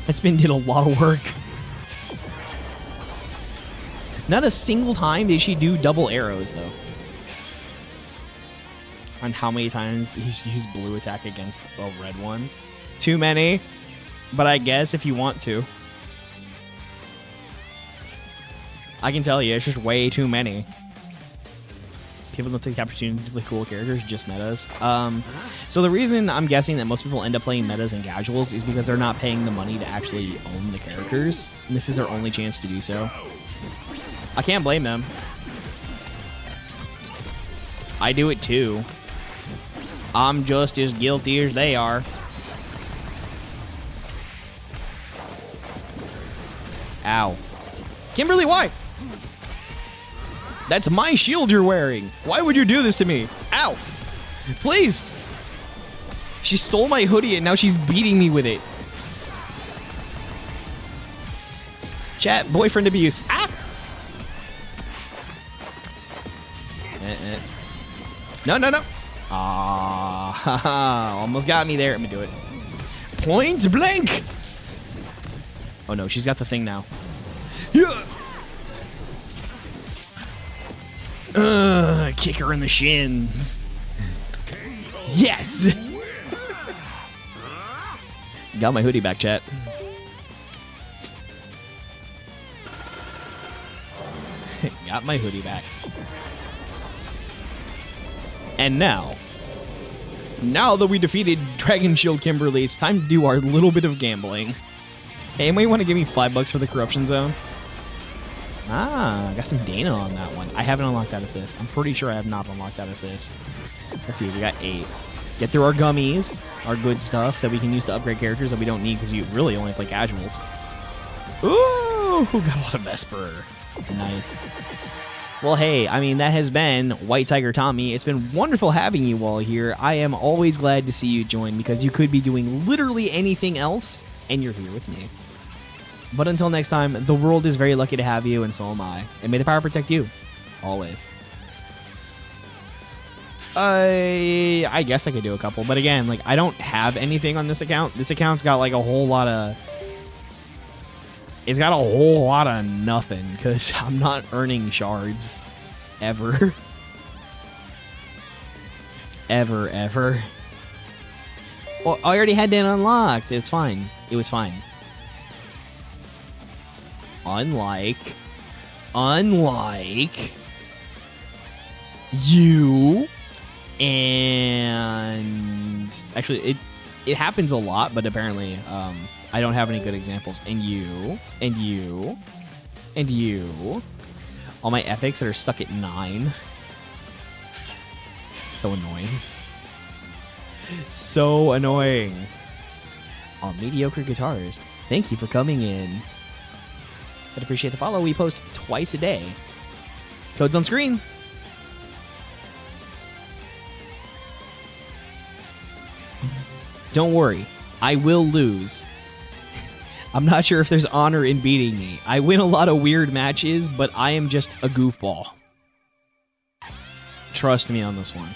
That spin did a lot of work. Not a single time did she do double arrows, though. On how many times he's used blue attack against a red one. Too many. But I guess if you want to. I can tell you, it's just way too many. People don't take the opportunity to play cool characters, just metas. So the reason I'm guessing that most people end up playing metas and casuals is because they're not paying the money to actually own the characters. And this is their only chance to do so. I can't blame them. I do it too. I'm just as guilty as they are. Ow. Kimberly, why? That's my shield you're wearing. Why would you do this to me? Ow. Please. She stole my hoodie and now she's beating me with it. Chat, boyfriend abuse. Ah. No. Ah, almost got me there. Let me do it. Point blank! Oh no, she's got the thing now. Yeah. Kick her in the shins. Yes! Got my hoodie back, chat. Got my hoodie back. And now that we defeated Dragon Shield Kimberly, it's time to do our little bit of gambling. Hey, anybody want to give me $5 for the corruption zone? Ah, I got some Dana on that one. I haven't unlocked that assist. I'm pretty sure I have not unlocked that assist. Let's see, we got 8. Get through our gummies, our good stuff that we can use to upgrade characters that we don't need because we really only play casuals. Ooh, got a lot of Vesper. Nice. Well, hey, I mean, that has been White Tiger Tommy. It's been wonderful having you all here. I am always glad to see you join because you could be doing literally anything else, and you're here with me. But until next time, the world is very lucky to have you, and so am I. And may the power protect you. Always. I guess I could do a couple, but again, like, I don't have anything on this account. This account's got, like, a whole lot of... It's got a whole lot of nothing, because I'm not earning shards. Ever. Ever. Well, I already had that unlocked. It's fine. It was fine. Unlike you, and actually it happens a lot, but apparently I don't have any good examples. And you. All my epics that are stuck at 9. So annoying. So annoying. All mediocre guitars. Thank you for coming in. I'd appreciate the follow. We post twice a day. Code's on screen. Don't worry. I will lose. I'm not sure if there's honor in beating me. I win a lot of weird matches, but I am just a goofball. Trust me on this one.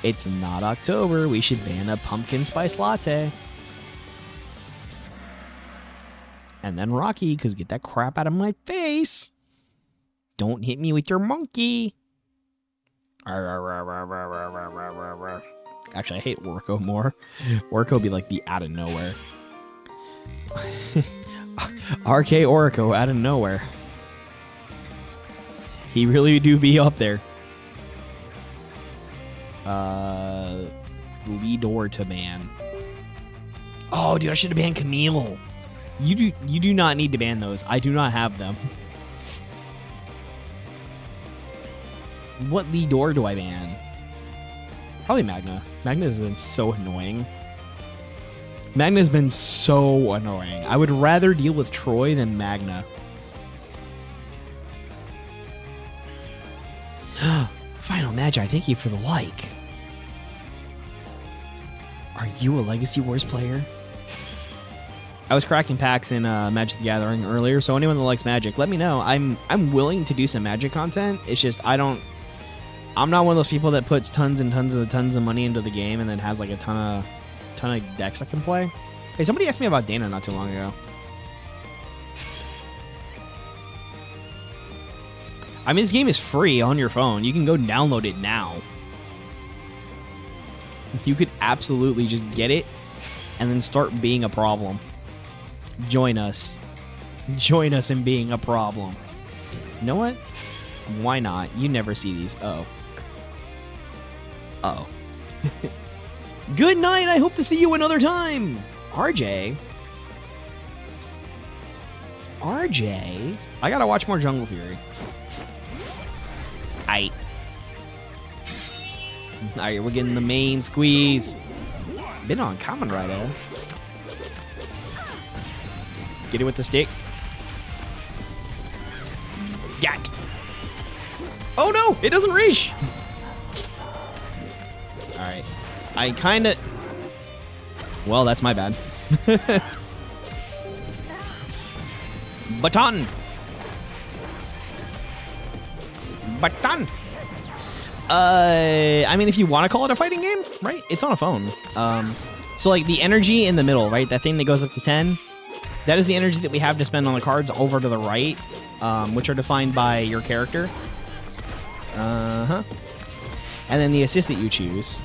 It's not October. We should ban a pumpkin spice latte. And then Rocky, because get that crap out of my face. Don't hit me with your monkey. Actually, I hate Orko more. Orko be like the out of nowhere. RK Orko out of nowhere. He really do be up there. Lidor to ban. Oh, dude, I should have banned Camille. You do not need to ban those. I do not have them. What Lidor do I ban? Probably Magna. Magna has been so annoying. Magna's been so annoying. I would rather deal with Troy than Magna. Final Magi, thank you for the like. Are you a Legacy Wars player? I was cracking packs in Magic the Gathering earlier, so anyone that likes Magic, let me know. I'm willing to do some Magic content. It's just I'm not one of those people that puts tons of money into the game and then has like a ton of decks I can play. Hey, somebody asked me about Dana not too long ago. I mean, this game is free on your phone. You can go download it now. You could absolutely just get it and then start being a problem. Join us. Join us in being a problem. You know what? Why not? You never see these. Uh-oh. Uh-oh. Good night. I hope to see you another time. RJ. I gotta watch more Jungle Fury. Alright, we're getting the main squeeze. Been on Kamen Rider. Get it with the stick. Gat. Oh no, it doesn't reach. Alright. I kinda... Well, that's my bad. Baton. I mean, if you want to call it a fighting game, right? It's on a phone. So, like, the energy in the middle, right? That thing that goes up to 10, that is the energy that we have to spend on the cards over to the right, which are defined by your character. Uh-huh. And then the assist that you choose.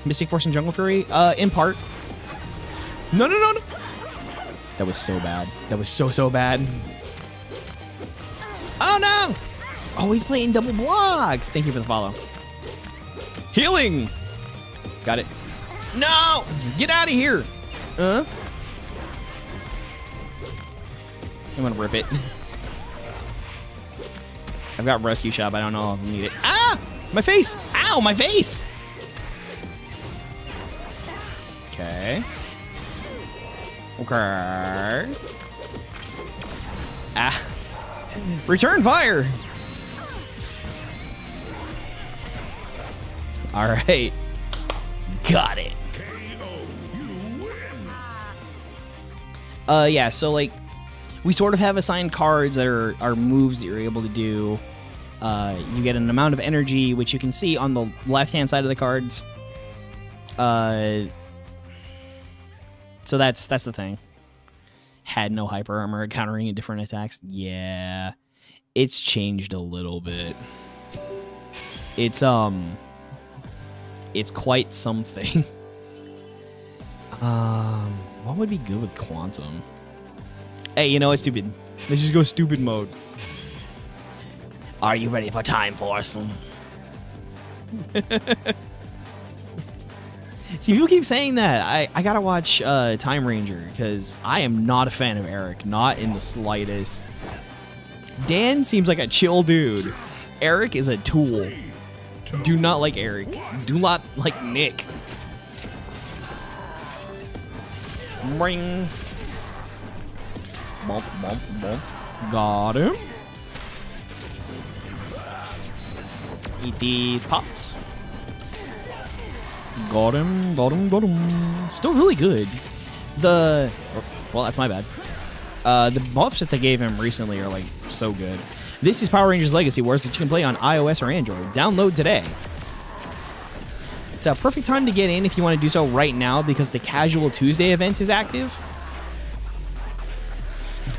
Mystic Force and Jungle Fury? In part. No, no, no, no! That was so bad. That was so, so bad. Oh, no! Oh, he's playing double blocks! Thank you for the follow. Healing! Got it. No! Get out of here! I'm gonna rip it. I've got rescue shot, but I don't know if I need it. Ah! My face! Ow, my face! Okay. Okay. Ah. Return fire! Alright. Got it. Yeah, so, like, we sort of have assigned cards that are moves that you're able to do. You get an amount of energy, which you can see on the left-hand side of the cards. So that's the thing. Had no hyper armor, countering different attacks. Yeah, it's changed a little bit. It's quite something. What would be good with Quantum? Hey, you know what's stupid? Let's just go stupid mode. Are you ready for Time Force? See, people keep saying that. I gotta watch Time Ranger because I am not a fan of Eric, not in the slightest. Dan seems like a chill dude. Eric is a tool. Do not like Eric. Do not like Nick. Ring. Bump, bump, bump. Got him. Eat these pops. Got him, got him, got him. Still really good. Well, that's my bad. The buffs that they gave him recently are, like, so good. This is Power Rangers Legacy Wars, which you can play on iOS or Android. Download today. It's a perfect time to get in if you want to do so right now because the Casual Tuesday event is active.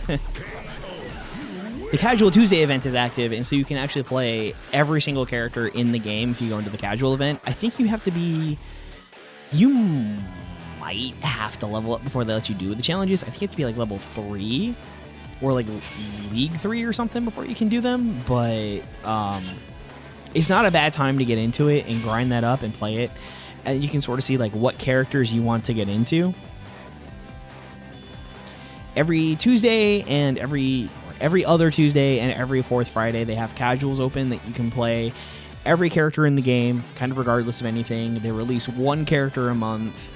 The Casual Tuesday event is active, and so you can actually play every single character in the game if you go into the casual event. I think you have to be... You might have to level up before they let you do the challenges. I think you have to be like level 3 or like League 3 or something before you can do them, but it's not a bad time to get into it and grind that up and play it. And you can sort of see like what characters you want to get into. Every Tuesday and every other Tuesday and every fourth Friday, they have casuals open that you can play every character in the game, kind of regardless of anything. They release one character a month.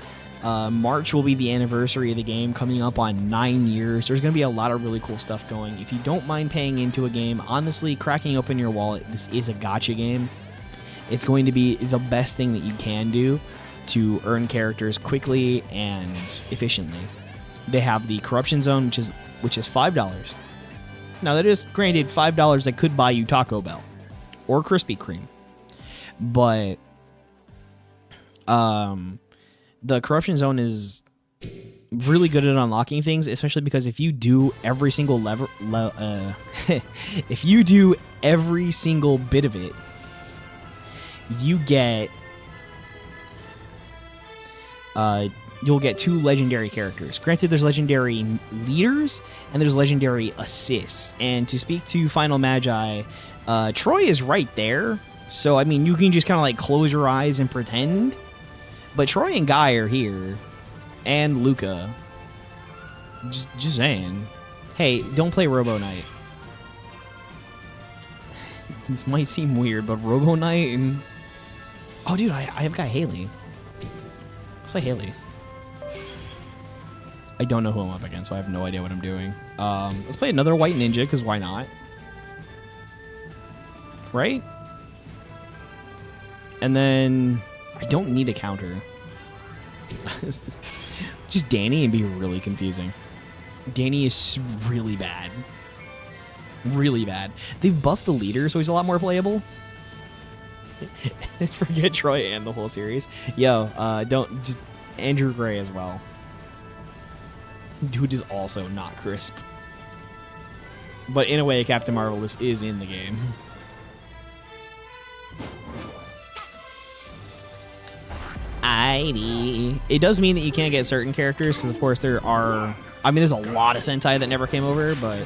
March will be the anniversary of the game, coming up on 9 years. There's going to be a lot of really cool stuff going. If you don't mind paying into a game, honestly, cracking open your wallet, this is a gacha game. It's going to be the best thing that you can do to earn characters quickly and efficiently. They have the Corruption Zone, which is $5. Now, that is, granted, $5 that could buy you Taco Bell or Krispy Kreme. But the Corruption Zone is really good at unlocking things, especially because if you do every single if you do every single bit of it, you get you'll get 2 legendary characters. Granted, there's legendary leaders and there's legendary assists. And to speak to Final Magi, Troy is right there. So, I mean, you can just kind of like close your eyes and pretend. But Troy and Guy are here. And Luca. Just saying. Hey, don't play Robo Knight. This might seem weird, but Robo Knight and... Oh, dude, I've got Haley. Let's play Haley. I don't know who I'm up against, so I have no idea what I'm doing. Let's play another White Ninja, because why not? Right? And then... I don't need a counter. Just Danny and be really confusing. Danny is really bad. Really bad. They've buffed the leader, so he's a lot more playable. Forget Troy and the whole series. Yo, don't... Just, Andrew Gray as well. Dude is also not crisp. But in a way, Captain Marvel is in the game. It does mean that you can't get certain characters, because of course there are... I mean, there's a lot of Sentai that never came over, but...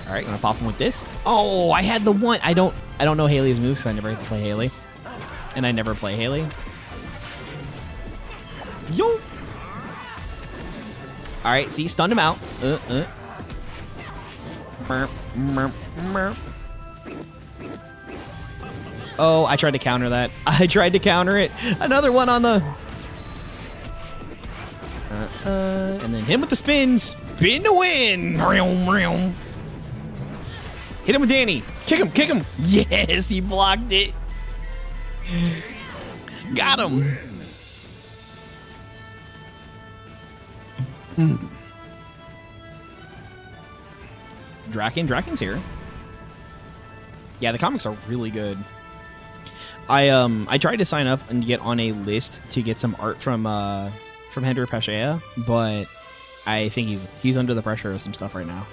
Alright, gonna pop him with this. Oh, I had the one... I don't know Haley's moves, so I never get to play Haley. And I never play Haley. Yo! Alright, see, stunned him out. Oh, I tried to counter that. I tried to counter it. Another one on the... and then him with the spin. Spin to win. Hit him with Danny. Kick him, kick him. Yes, he blocked it. Got him. Draken's here. Yeah, the comics are really good. I tried to sign up and get on a list to get some art from Hendrik Pashea, but I think he's under the pressure of some stuff right now.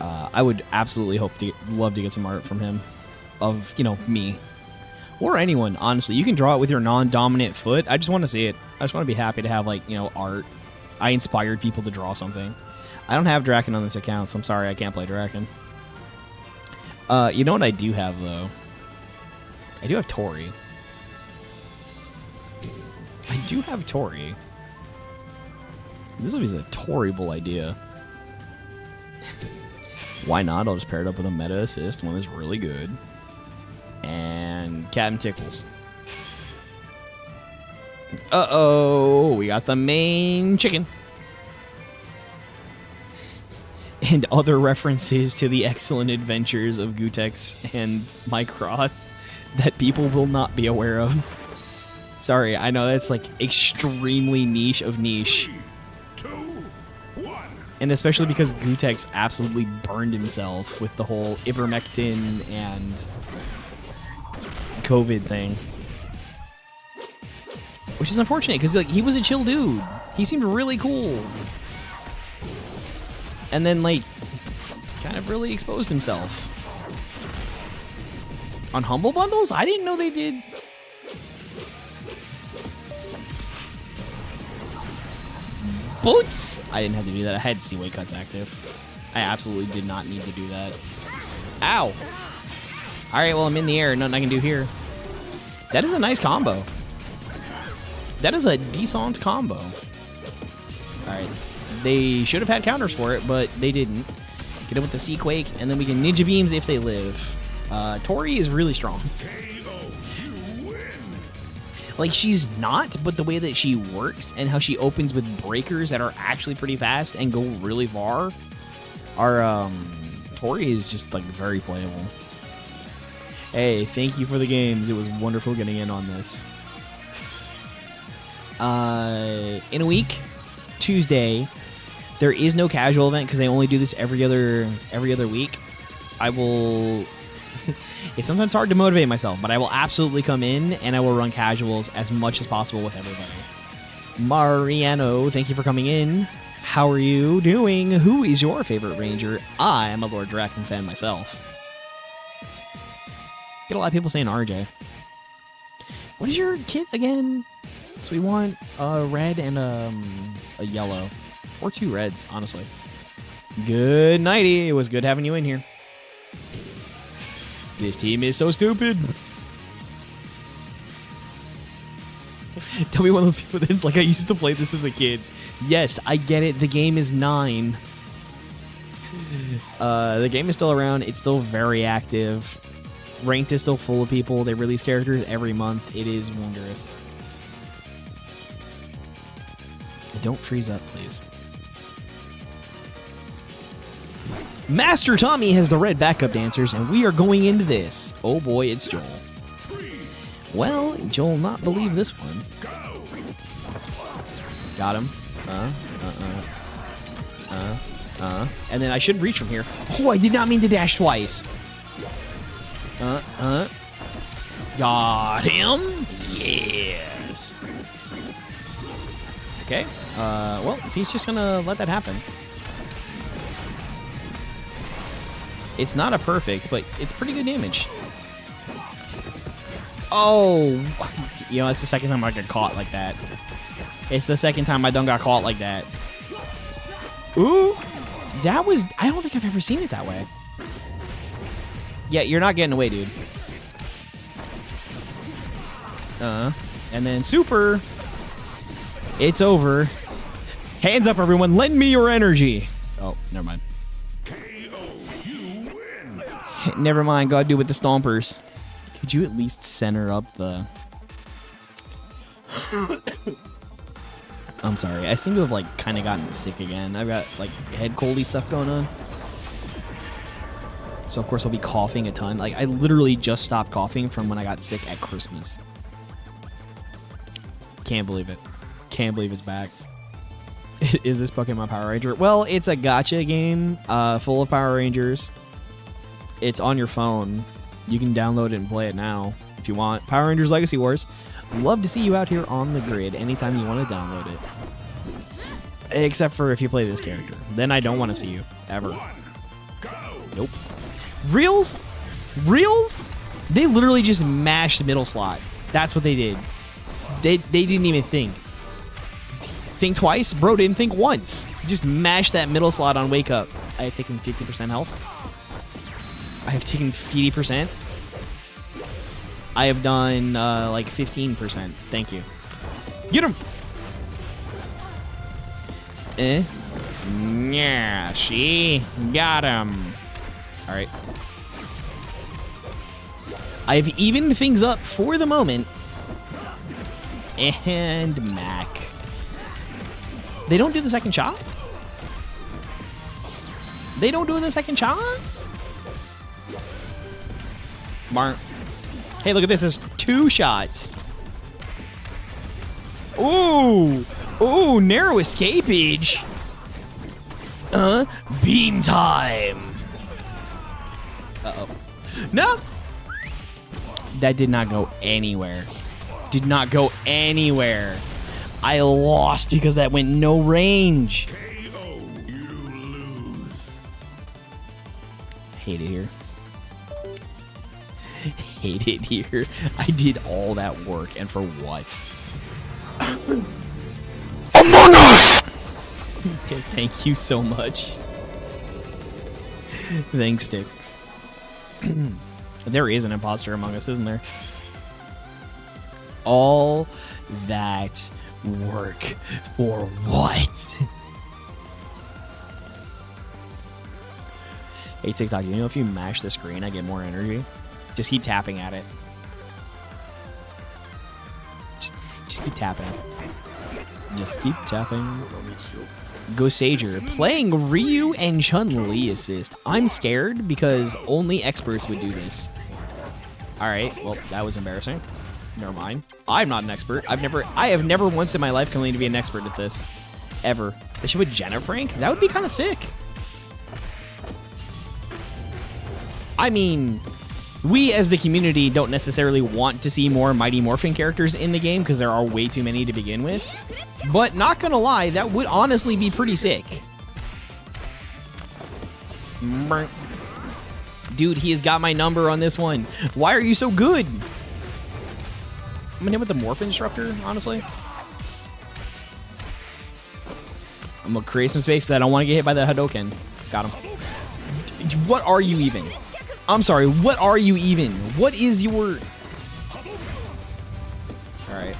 I would absolutely love to get some art from him, of, you know, me or anyone. Honestly, you can draw it with your non-dominant foot. I just want to see it. I just want to be happy to have, like, you know, art. I inspired people to draw something. I don't have Draken on this account, so I'm sorry I can't play Draken. You know what I do have, though? I do have Tori. I do have Tori. This is a Toriable idea. Why not? I'll just pair it up with a meta assist, one that's really good. And Captain Tickles. Uh-oh, we got the main chicken. And other references to the excellent adventures of Gutex and Micross that people will not be aware of. Sorry, I know that's like extremely niche of niche. 3, 2, 1. And especially because Gutex absolutely burned himself with the whole ivermectin and COVID thing. Which is unfortunate, because like, he was a chill dude. He seemed really cool. And then, like, kind of really exposed himself. On Humble Bundles? I didn't know they did. Boots! I didn't have to do that. I had to see weight cuts active. I absolutely did not need to do that. Ow! Alright, well, I'm in the air. Nothing I can do here. That is a nice combo. That is a decent combo. Alright. They should have had counters for it, but they didn't. Get it with the Sea Quake, and then we can Ninja Beams if they live. Tori is really strong. Like, she's not, but the way that she works and how she opens with breakers that are actually pretty fast and go really far are, Tori is just, like, very playable. Hey, thank you for the games. It was wonderful getting in on this. In a week, Tuesday, there is no casual event because they only do this every other week. I will... It's sometimes hard to motivate myself, but I will absolutely come in and I will run casuals as much as possible with everybody. Mariano, thank you for coming in. How are you doing? Who is your favorite ranger? I am a Lord Draken fan myself. Get a lot of people saying RJ. What is your kit again? So we want a red and a yellow. Or 2 reds, honestly. Good nighty. It was good having you in here. This team is so stupid. Tell me one of those people that's like, I used to play this as a kid. Yes, I get it. The game is 9. The game is still around. It's still very active. Ranked is still full of people. They release characters every month. It is wondrous. Don't freeze up, please. Master Tommy has the red backup dancers, and we are going into this. Oh boy, it's Joel. Well, Joel not believe this one. Got him. And then I should reach from here. Oh, I did not mean to dash twice. Got him. Yes. Okay. Well, if he's just gonna let that happen. It's not a perfect, but it's pretty good damage. Oh, you know, it's the second time I got caught like that. It's the second time I done got caught like that. Ooh, that was, I don't think I've ever seen it that way. Yeah, you're not getting away, dude. And then super. It's over. Hands up, everyone. Lend me your energy. Oh, never mind. Never mind. Gotta do with the stompers. Could you at least center up the... I'm sorry. I seem to have, like, kind of gotten sick again. I've got, like, head coldy stuff going on. So, of course, I'll be coughing a ton. Like, I literally just stopped coughing from when I got sick at Christmas. Can't believe it. Can't believe it's back. Is this Pokemon Power Ranger? Well, it's a gacha game full of Power Rangers. It's on your phone. You can download it and play it now if you want. Power Rangers Legacy Wars. Love to see you out here on the grid anytime you want to download it. Except for if you play this character. Then I don't want to see you. Ever. Nope. Reels? Reels? They literally just mashed middle slot. That's what they did. They didn't even think. Think twice? Bro didn't think once. Just mashed that middle slot on Wake Up. I have taken 50% health. I have taken 50%. I have done like 15%. Thank you. Get him! Yeah, she got him. All right. I've evened things up for the moment. And Mac. They don't do the second shot? They don't do the second shot? Mark. Hey, look at this. There's 2 shots. Ooh. Ooh, narrow escapage. Beam time. Uh-oh. No. That did not go anywhere. Did not go anywhere. I lost because that went no range. KO, you lose. Hate it here. Hate it here. I did all that work, and for what? Among Us! Okay, thank you so much. Thanks, Sticks. There is an imposter among us, isn't there? All that work for what? Hey, TikTok, you know if you mash the screen, I get more energy? Just keep tapping at it. Just keep tapping. Just keep tapping. Go Sager. Playing Ryu and Chun-Li assist. I'm scared because only experts would do this. Alright, well, that was embarrassing. Never mind. I'm not an expert. I have never once in my life claimed to be an expert at this. Ever. They should put Jenna Frank? That would be kind of sick. I mean, we as the community don't necessarily want to see more Mighty Morphin characters in the game because there are way too many to begin with. But not gonna lie, that would honestly be pretty sick. Dude, he has got my number on this one. Why are you so good? I'm gonna hit with the Morphin Disruptor, honestly. I'm gonna create some space because I don't want to get hit by that Hadoken. Got him. What are you even? I'm sorry, what are you even? What is your... Alright.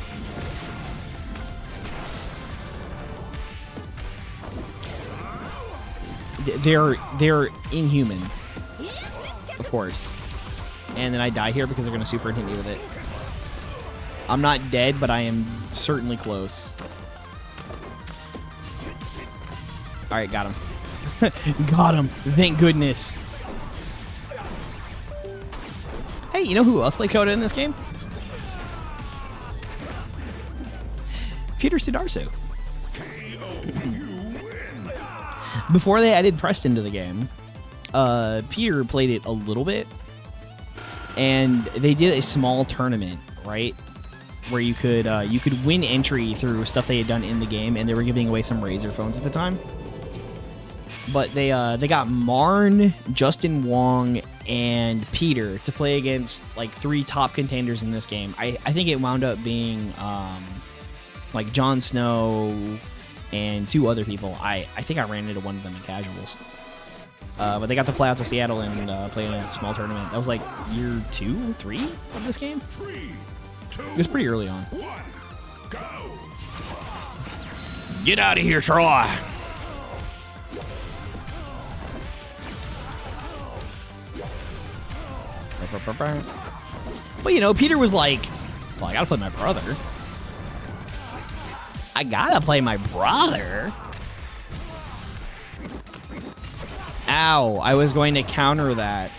They're inhuman. Of course. And then I die here because they're gonna super hit me with it. I'm not dead, but I am certainly close. Alright, got him. Got him. Thank goodness. Hey, you know who else played Coda in this game? Peter Sudarso. Before they added Preston to the game, Peter played it a little bit. and they did a small tournament, right, where you could win entry through stuff they had done in the game, and they were giving away some Razer phones at the time. But they got Marn, Justin Wong, and Peter to play against like 3 top contenders in this game. I think it wound up being like Jon Snow and 2 other people. I think I ran into one of them in casuals. But they got to fly out to Seattle and play in a small tournament. That was like year 2, 3 of this game. 3, 2, It was pretty early on. 1, go! Get out of here, Troy! But, you know, Peter was like, well, I gotta play my brother. I gotta play my brother. Ow, I was going to counter that.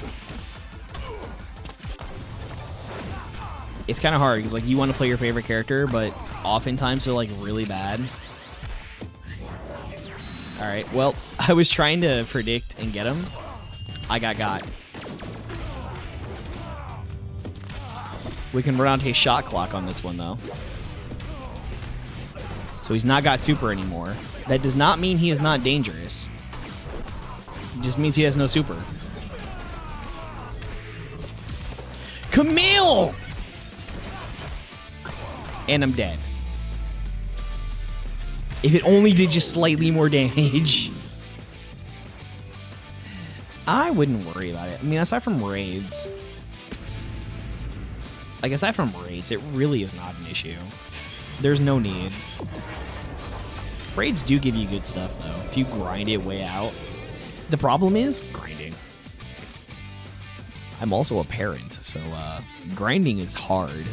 It's kind of hard, because, like, you want to play your favorite character, but oftentimes they're, like, really bad. Alright, well, I was trying to predict and get him. I got. We can run out his shot clock on this one, though. So he's not got super anymore. That does not mean he is not dangerous. It just means he has no super. Camille! And I'm dead. If it only did just slightly more damage. I wouldn't worry about it. I mean, aside from raids. Like, aside from raids, it really is not an issue. There's no need. Raids do give you good stuff, though, if you grind it way out. The problem is grinding. I'm also a parent, so grinding is hard.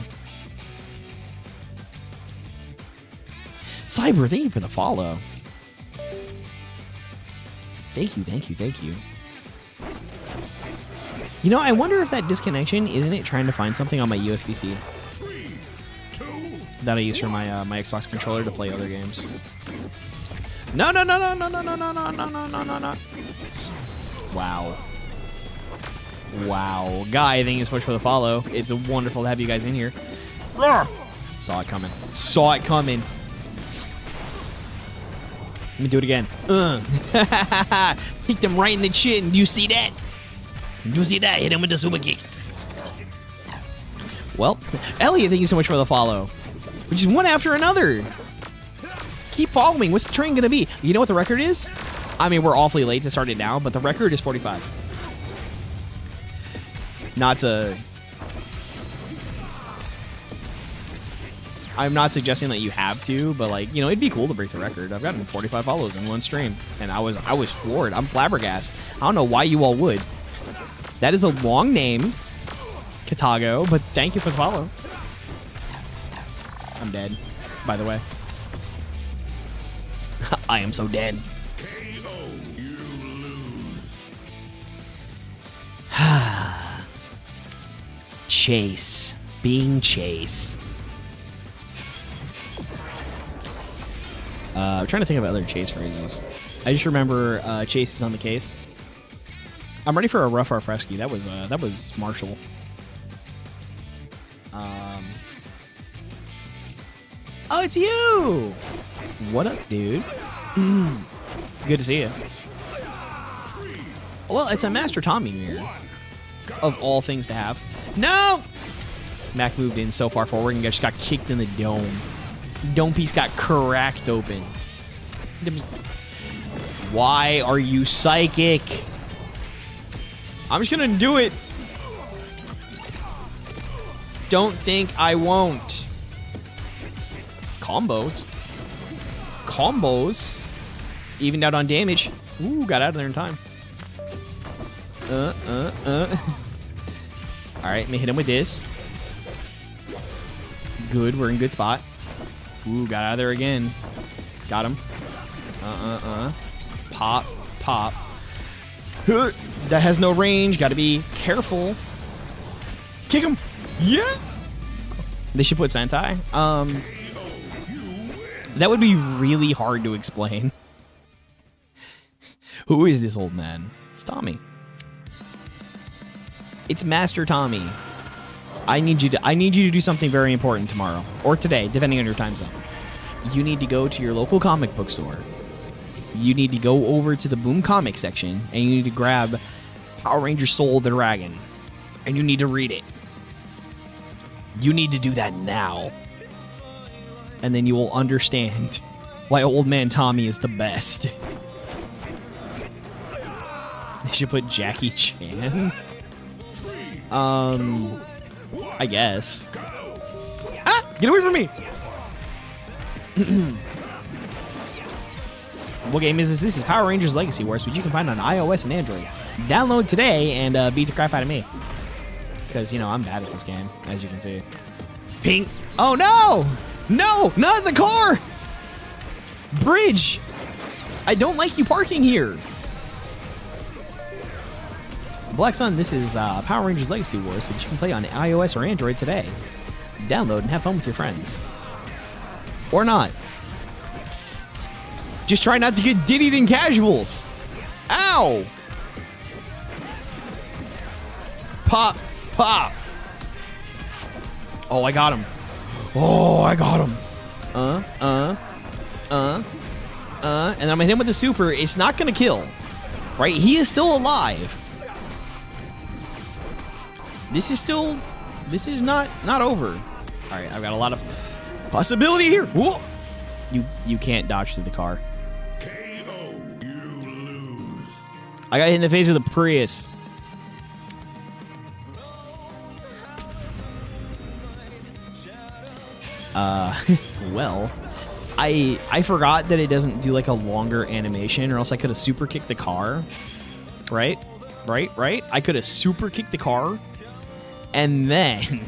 Cyber, thank you for the follow. Thank you. You know, I wonder if that disconnection, isn't it trying to find something on my USB-C 3, 2, that I use for my my Xbox controller to play other games? No. Wow. Guy, thank you so much for the follow. It's wonderful to have you guys in here. Roar! Saw it coming. Let me do it again. Kicked him right in the chin. Do you see that? Hit him with the super kick. Well, Elliot, thank you so much for the follow. Which is one after another. Keep following. What's the train going to be? You know what the record is? I mean, we're awfully late to start it now, but the record is 45. I'm not suggesting that you have to, but, like, you know, it'd be cool to break the record. I've gotten 45 follows in one stream, and I was floored. I'm flabbergasted. I don't know why you all would. That is a long name, Katago, but thank you for the follow. I'm dead, by the way. I am so dead. KO, you lose. Chase. Being Chase. I'm trying to think of other Chase phrases. I just remember Chase is on the case. I'm ready for a rough rescue. That was Marshall. Oh, it's you! What up, dude? Good to see you. Well, it's a Master Tommy mirror. Of all things to have. No! Mac moved in so far forward and just got kicked in the dome. Dome piece got cracked open. Why are you psychic? I'm just gonna do it. Don't think I won't. Combos. Evened out on damage. Ooh, got out of there in time. Alright, let me hit him with this. Good, we're in good spot. Ooh, got out of there again. Got him. Pop. That has no range. Gotta be careful. Kick him. Yeah. They should put Sentai. That would be really hard to explain. Who is this old man? It's Tommy. It's Master Tommy. I need you to do something very important tomorrow or today, depending on your time zone. You need to go to your local comic book store. You need to go over to the Boom Comic section, and you need to grab Power Rangers Soul of the Dragon, and you need to read it. You need to do that now. And then you will understand why Old Man Tommy is the best. They should put Jackie Chan. I guess. Ah! Get away from me! What game is this? This is Power Rangers Legacy Wars, which you can find on iOS and Android. Download today and beat the crap out of me. Because, you know, I'm bad at this game, as you can see. Pink. Oh, no! No! Not the car! Bridge! I don't like you parking here. Black Sun, this is Power Rangers Legacy Wars, which you can play on iOS or Android today. Download and have fun with your friends. Or not. Just try not to get diddied in casuals. Ow! Pop, pop. Oh, I got him. Oh, I got him. And then I'm gonna hit him with the super. It's not gonna kill. Right? He is still alive. This is not over. All right, I've got a lot of possibility here. Whoa! You can't dodge through the car. KO. You lose. I got hit in the face with a Prius. Well, I forgot that it doesn't do like a longer animation, or else I could have super kicked the car. Right? I could have super kicked the car, and then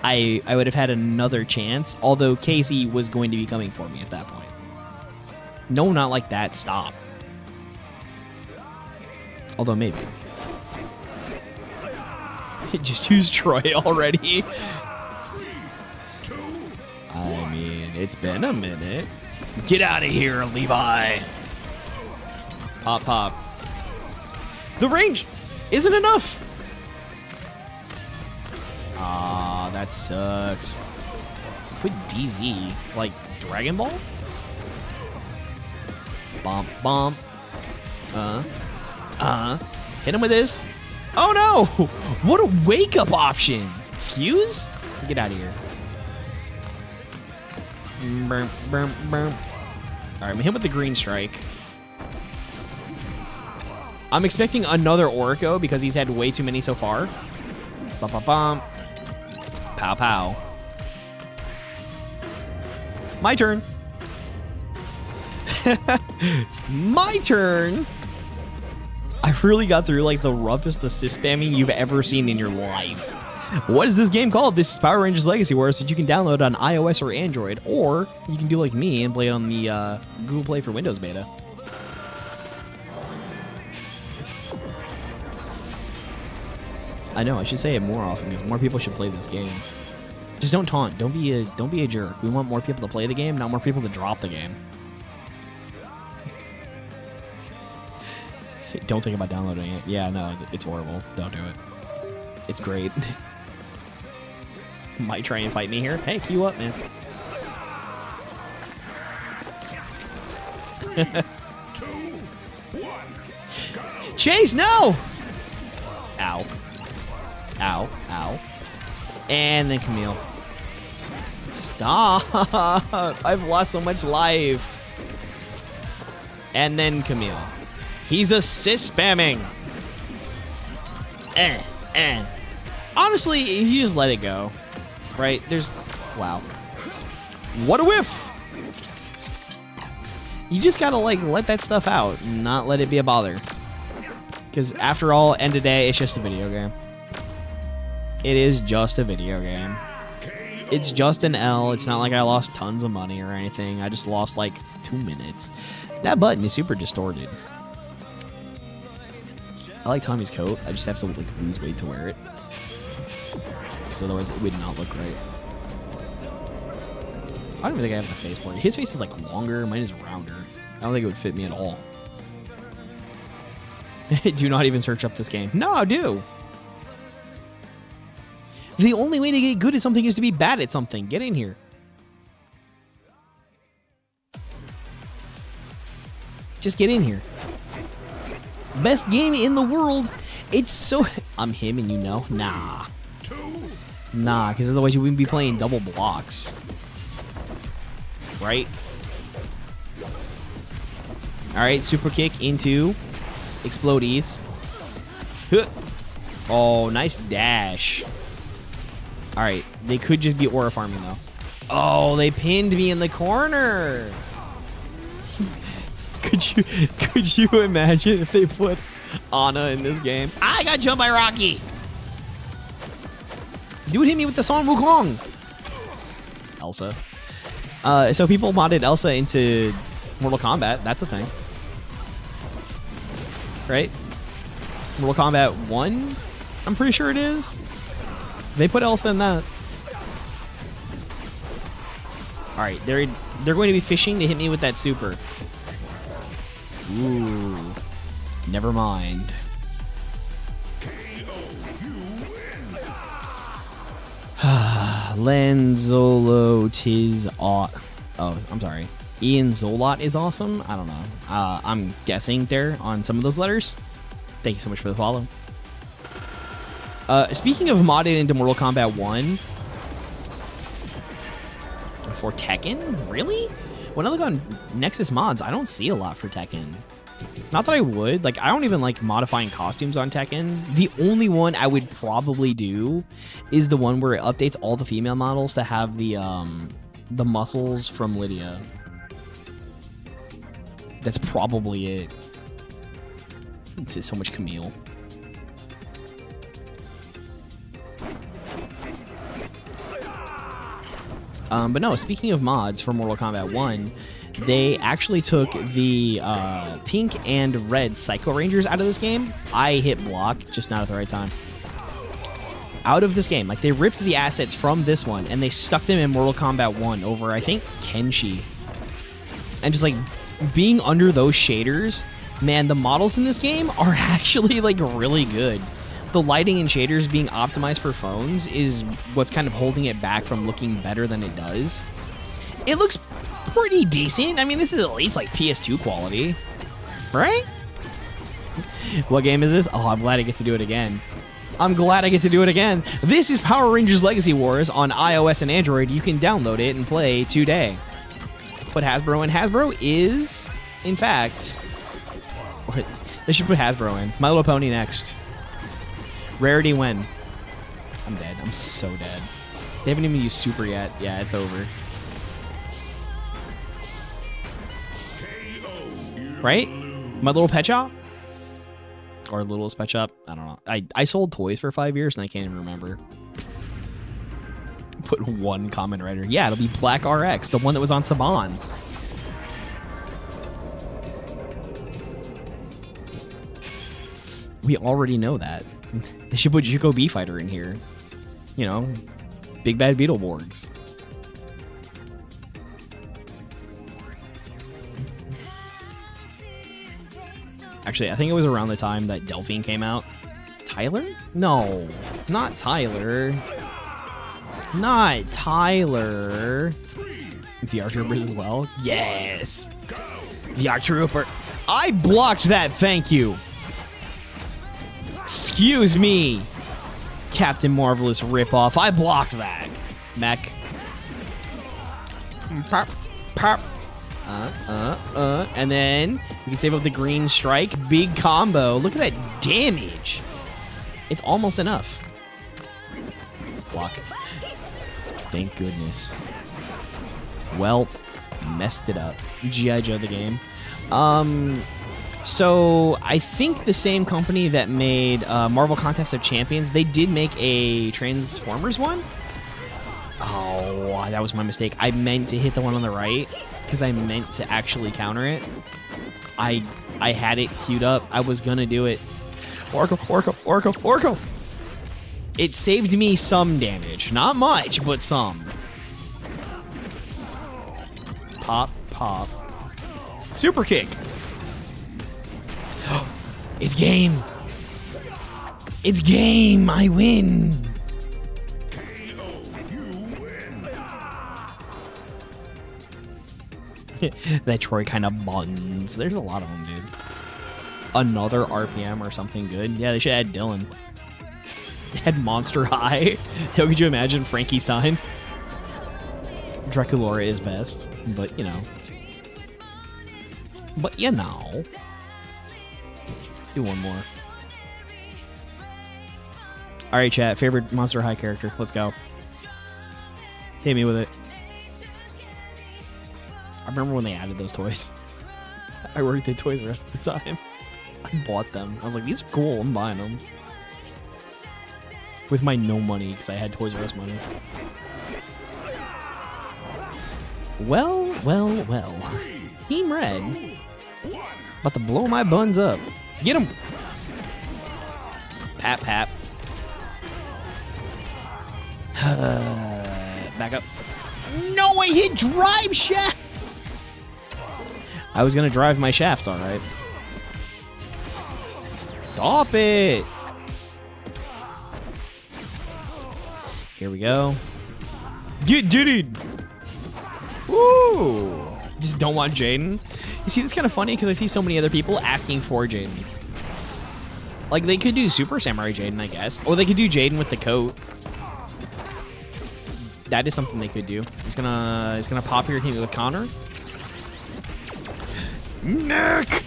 I would have had another chance, although Casey was going to be coming for me at that point. No, not like that. Stop. Although maybe. Just use Troy already. I mean, it's been a minute. Get out of here, Levi. Pop, pop. The range isn't enough. Ah, that sucks. Put DZ, like Dragon Ball? Bomp, bomp. Hit him with this. Oh no! What a wake-up option. Excuse? Get out of here. Burm, burm, burm. Alright, I'm gonna hit him with the green strike. I'm expecting another Orko because he's had way too many so far. Bum, bum, bum. Pow, pow. My turn. My turn. I really got through like the roughest assist spamming you've ever seen in your life. What is this game called? This is Power Rangers Legacy Wars, which you can download on iOS or Android, or you can do like me and play it on the Google Play for Windows beta. I know, I should say it more often because more people should play this game. Just don't taunt. Don't be a jerk. We want more people to play the game, not more people to drop the game. Don't think about downloading it. Yeah, no, it's horrible. Don't do it. It's great. Might try and fight me here. Hey, queue up, man. 3, 2, 1, go. Chase, no! Ow. Ow, ow. And then Camille. Stop! I've lost so much life. And then Camille. He's assist spamming. Honestly, if you just let it go, right? Wow. What a whiff! You just gotta, like, let that stuff out and not let it be a bother. Because after all, end of day, it's just a video game. It is just a video game. It's just an L. It's not like I lost tons of money or anything. I just lost, like, 2 minutes. That button is super distorted. I like Tommy's coat. I just have to, like, lose weight to wear it. Because otherwise it would not look right. I don't even think I have the face for it. His face is, like, longer. Mine is rounder. I don't think it would fit me at all. Do not even search up this game. No, do. The only way to get good at something is to be bad at something. Get in here. Just get in here. Best game in the world. It's so... I'm him and you know? Nah. Nah, because otherwise you wouldn't be playing double blocks. Right? Alright, super kick into explodies. Huh. Oh, nice dash. Alright, they could just be aura farming though. Oh, they pinned me in the corner. Could you imagine if they put Anna in this game? I got jumped by Rocky. Dude hit me with the Son Wukong. Elsa. So people modded Elsa into Mortal Kombat. That's a thing. Right? Mortal Kombat 1? I'm pretty sure it is. They put Elsa in that. Alright, they're going to be fishing to hit me with that super. Ooh. Never mind. Lenzolo tis oh, I'm sorry. Ian Zolot is awesome. I don't know. I'm guessing there on some of those letters. Thank you so much for the follow. Speaking of modded into Mortal Kombat 1 for Tekken, really? When I look on Nexus mods, I don't see a lot for Tekken. Not that I would. Like, I don't even like modifying costumes on Tekken. The only one I would probably do is the one where it updates all the female models to have the muscles from Lydia. That's probably it. It's so much Camille. But no, speaking of mods for Mortal Kombat 1, they actually took the pink and red Psycho Rangers out of this game. I hit block, just not at the right time. Out of this game. Like, they ripped the assets from this one, and they stuck them in Mortal Kombat 1 over, I think, Kenshi. And just, like, being under those shaders, man, the models in this game are actually, like, really good. The lighting and shaders being optimized for phones is what's kind of holding it back from looking better than it does. It looks pretty decent. I mean, this is at least like PS2 quality, right? What game is this? Oh, I'm glad I get to do it again. I'm glad I get to do it again. This is Power Rangers Legacy Wars on iOS and Android. You can download it and play today. Put Hasbro in. Hasbro is, in fact, they should put Hasbro in. My Little Pony next. Rarity when? I'm dead. I'm so dead. They haven't even used super yet. Yeah, it's over. Right? My Little Pet Shop? Or Littlest Pet Shop? I don't know. I sold toys for 5 years and I can't even remember. Put one Kamen Rider. Yeah, it'll be Black RX, the one that was on Saban. We already know that. They should put Juko B-Fighter in here. You know, Big Bad Beetleborgs. Actually, I think it was around the time that Delphine came out. Tyler? No, not Tyler. Not Tyler. VR Troopers as well? Yes. VR Trooper. I blocked that, thank you. Excuse me, Captain Marvelous ripoff. I blocked that. Mech. Pop, pop. And then we can save up the green strike. Big combo. Look at that damage. It's almost enough. Block. Thank goodness. Well, messed it up. G.I. Joe the game. So I think the same company that made Marvel Contest of Champions, they did make a Transformers one. Oh, that was my mistake. I meant to hit the one on the right because I meant to actually counter it. I had it queued up. I was gonna do it. Orko. It saved me some damage. Not much, but some. Pop, pop. Super kick. It's game. It's game. I win. that Troy kind of buns. There's a lot of them, dude. Another RPM or something good. Yeah, they should add Dylan. Add Monster High. How could you imagine Frankie Stein? Draculaura is best, but you know. But you know. Let's do one more. Alright, chat. Favorite Monster High character. Let's go. Hit me with it. I remember when they added those toys. I worked at Toys R Us at the time. I bought them. I was like, these are cool. I'm buying them. With my no money, because I had Toys R Us money. Well, well, well. Team Red. About to blow my buns up. Get him! Pap, pap. Back up. No, I hit drive shaft! I was gonna drive my shaft, alright. Stop it! Here we go. Get diddied! Woo! Just don't want Jaden. You see, it's kind of funny because I see so many other people asking for Jaden. Like, they could do Super Samurai Jaden, I guess. Or they could do Jaden with the coat. That is something they could do. He's gonna pop here and hit me with Connor. Nick!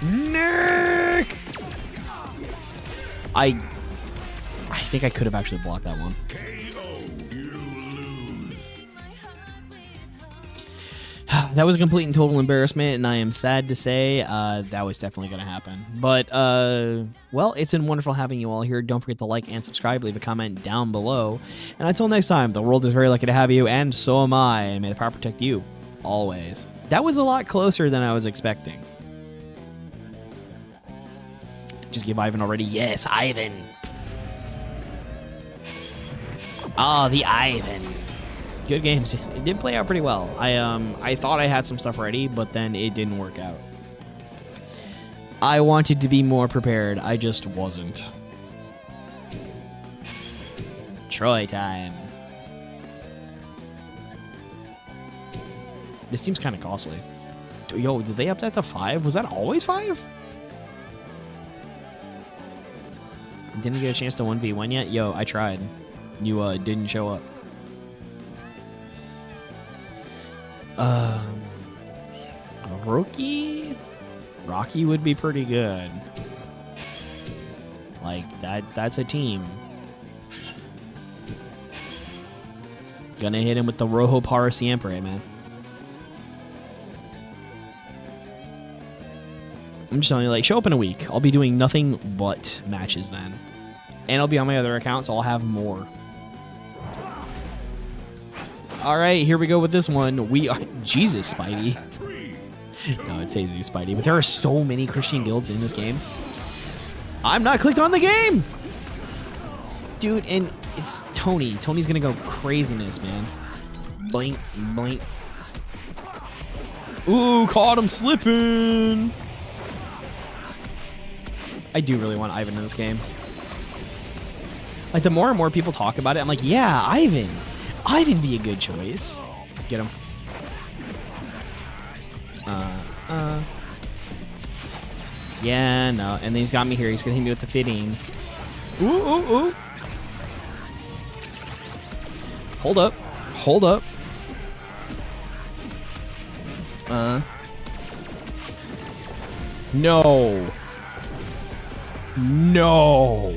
Nick! I think I could have actually blocked that one. That was a complete and total embarrassment, and I am sad to say that was definitely going to happen. But, well, it's been wonderful having you all here. Don't forget to like and subscribe, leave a comment down below. And until next time, the world is very lucky to have you, and so am I. And may the power protect you, always. That was a lot closer than I was expecting. Just give Ivan already. Yes, Ivan. Oh, the Ivan. Good games. It did play out pretty well. I thought I had some stuff ready, but then it didn't work out. I wanted to be more prepared. I just wasn't. Troy time. This team's kind of costly. Yo, did they up that to 5? Was that always 5? Didn't get a chance to 1v1 yet? Yo, I tried. You didn't show up. Rocky would be pretty good. Like, that's a team. Gonna hit him with the Rojo Para Siempre, man. I'm just telling you, like, show up in a week. I'll be doing nothing but matches then. And I'll be on my other account, so I'll have more. Alright, here we go with this one. We are... Jesus, Spidey. No, it's Jesus, Spidey. But there are so many Christian guilds in this game. I'm not clicked on the game! Dude, and it's Tony. Tony's gonna go craziness, man. Blink, blink. Ooh, caught him slipping! I do really want Ivan in this game. Like, the more and more people talk about it, I'm like, yeah, Ivan. Ivan be a good choice. Get him. Yeah, no. And then he's got me here. He's gonna hit me with the fitting. Ooh, ooh, ooh. Hold up. Hold up. No. No.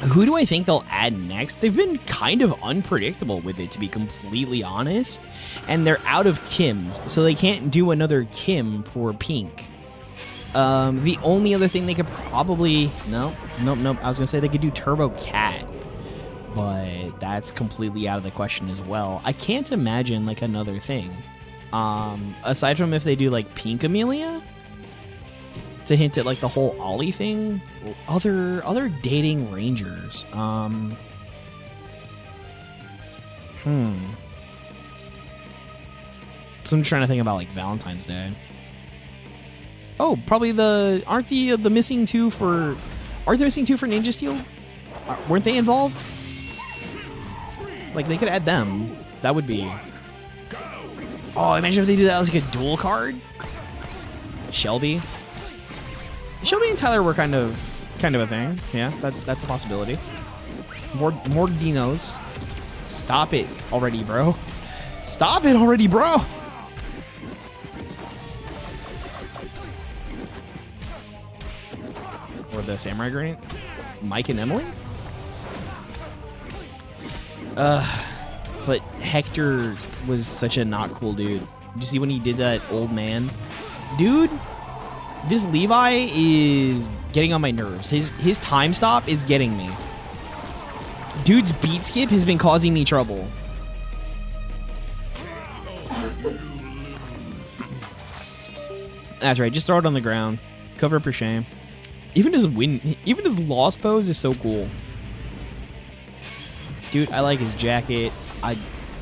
Who do I think they'll add next? They've been kind of unpredictable with it, to be completely honest. And they're out of Kims, so they can't do another Kim for Pink. The only other thing they could probably... Nope. I was going to say they could do Turbo Cat. But that's completely out of the question as well. I can't imagine, like, another thing. Aside from if they do, like, Pink Amelia... To hint at like the whole Ollie thing, other dating rangers. So I'm trying to think about like Valentine's Day. Oh, probably aren't the missing two for Ninja Steel? Weren't they involved? Like, they could add them. That would be... Oh, imagine if they do that as like a dual card. Shelby. Shelby and Tyler were kind of a thing. Yeah, that's a possibility. More dinos. Stop it already, bro. Stop it already, bro. Or the Samurai Grenade. Mike and Emily? But Hector was such a not cool dude. Did you see when he did that old man? Dude, this Levi is getting on my nerves. His time stop is getting me. Dude's beat skip has been causing me trouble. That's right, just throw it on the ground. Cover up your shame. Even his loss pose is so cool. Dude, I like his jacket.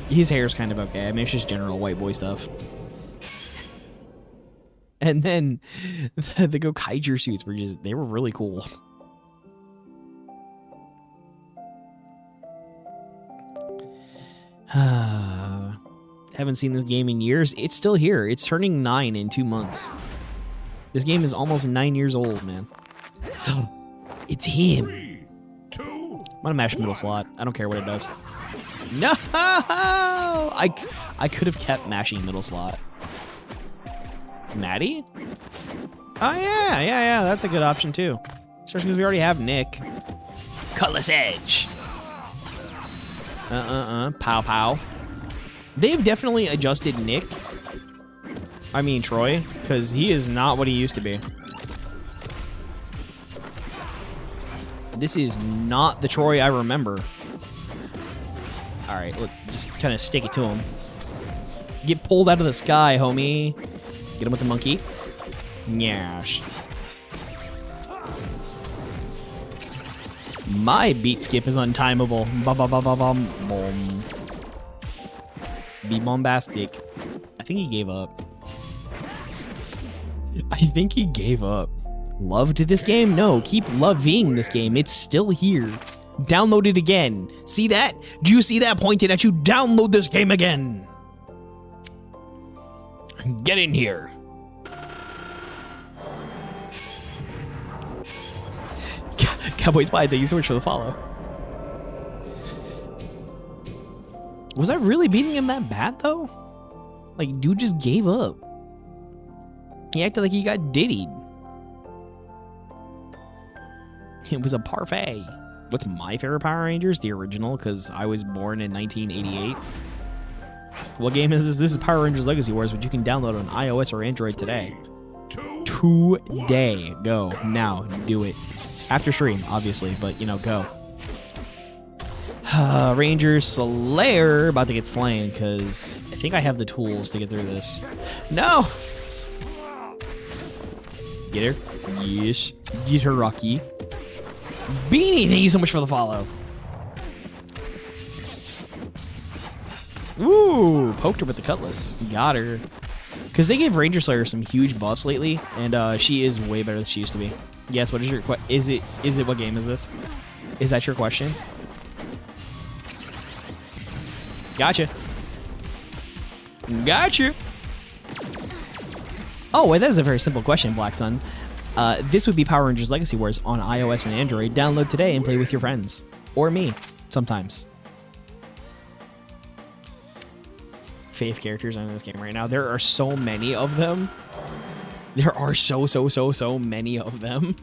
His hair's kind of okay. I mean, it's just general white boy stuff. And then the Dorakaiser suits they were really cool. Haven't seen this game in years. It's still here. It's turning 9 in 2 months. This game is almost 9 years old, man. It's him. 3, 2, I'm gonna mash middle slot. I don't care what it does. No! I could have kept mashing middle slot. Maddie? Oh, yeah. That's a good option, too. Especially because we already have Nick. Cutlass Edge. Pow, pow. They've definitely adjusted Nick. I mean, Troy. Because he is not what he used to be. This is not the Troy I remember. Alright, look, just kind of stick it to him. Get pulled out of the sky, homie. Get him with the monkey. Nyash. My beat skip is untimable. Ba-ba-ba-ba-bum. Be bombastic. I think he gave up. Love to this game? No, keep loving this game. It's still here. Download it again. See that? Do you see that pointed at you? Download this game again. Get in here. Cowboy Spy, thank you so much for the follow. Was I really beating him that bad, though? Like, dude just gave up. He acted like he got diddied. It was a parfait. What's my favorite Power Rangers? The original, because I was born in 1988. What game is this? This is Power Rangers Legacy Wars, which you can download on iOS or Android today. Today. Go. Now. Do it. After stream, obviously, but, you know, go. Ranger Slayer. About to get slain, because I think I have the tools to get through this. No! Get her? Yes. Get her, Rocky. Beanie, thank you so much for the follow. Ooh, poked her with the cutlass. Got her. Because they gave Ranger Slayer some huge buffs lately, and she is way better than she used to be. Yes, what is your is it what game is this? Is that your question? Gotcha. Gotcha. Oh, well, that is a very simple question, Black Sun. This would be Power Rangers Legacy Wars on iOS and Android. Download today and play with your friends. Or me, sometimes. Faith characters in this game right now. There are so many of them. There are so many of them.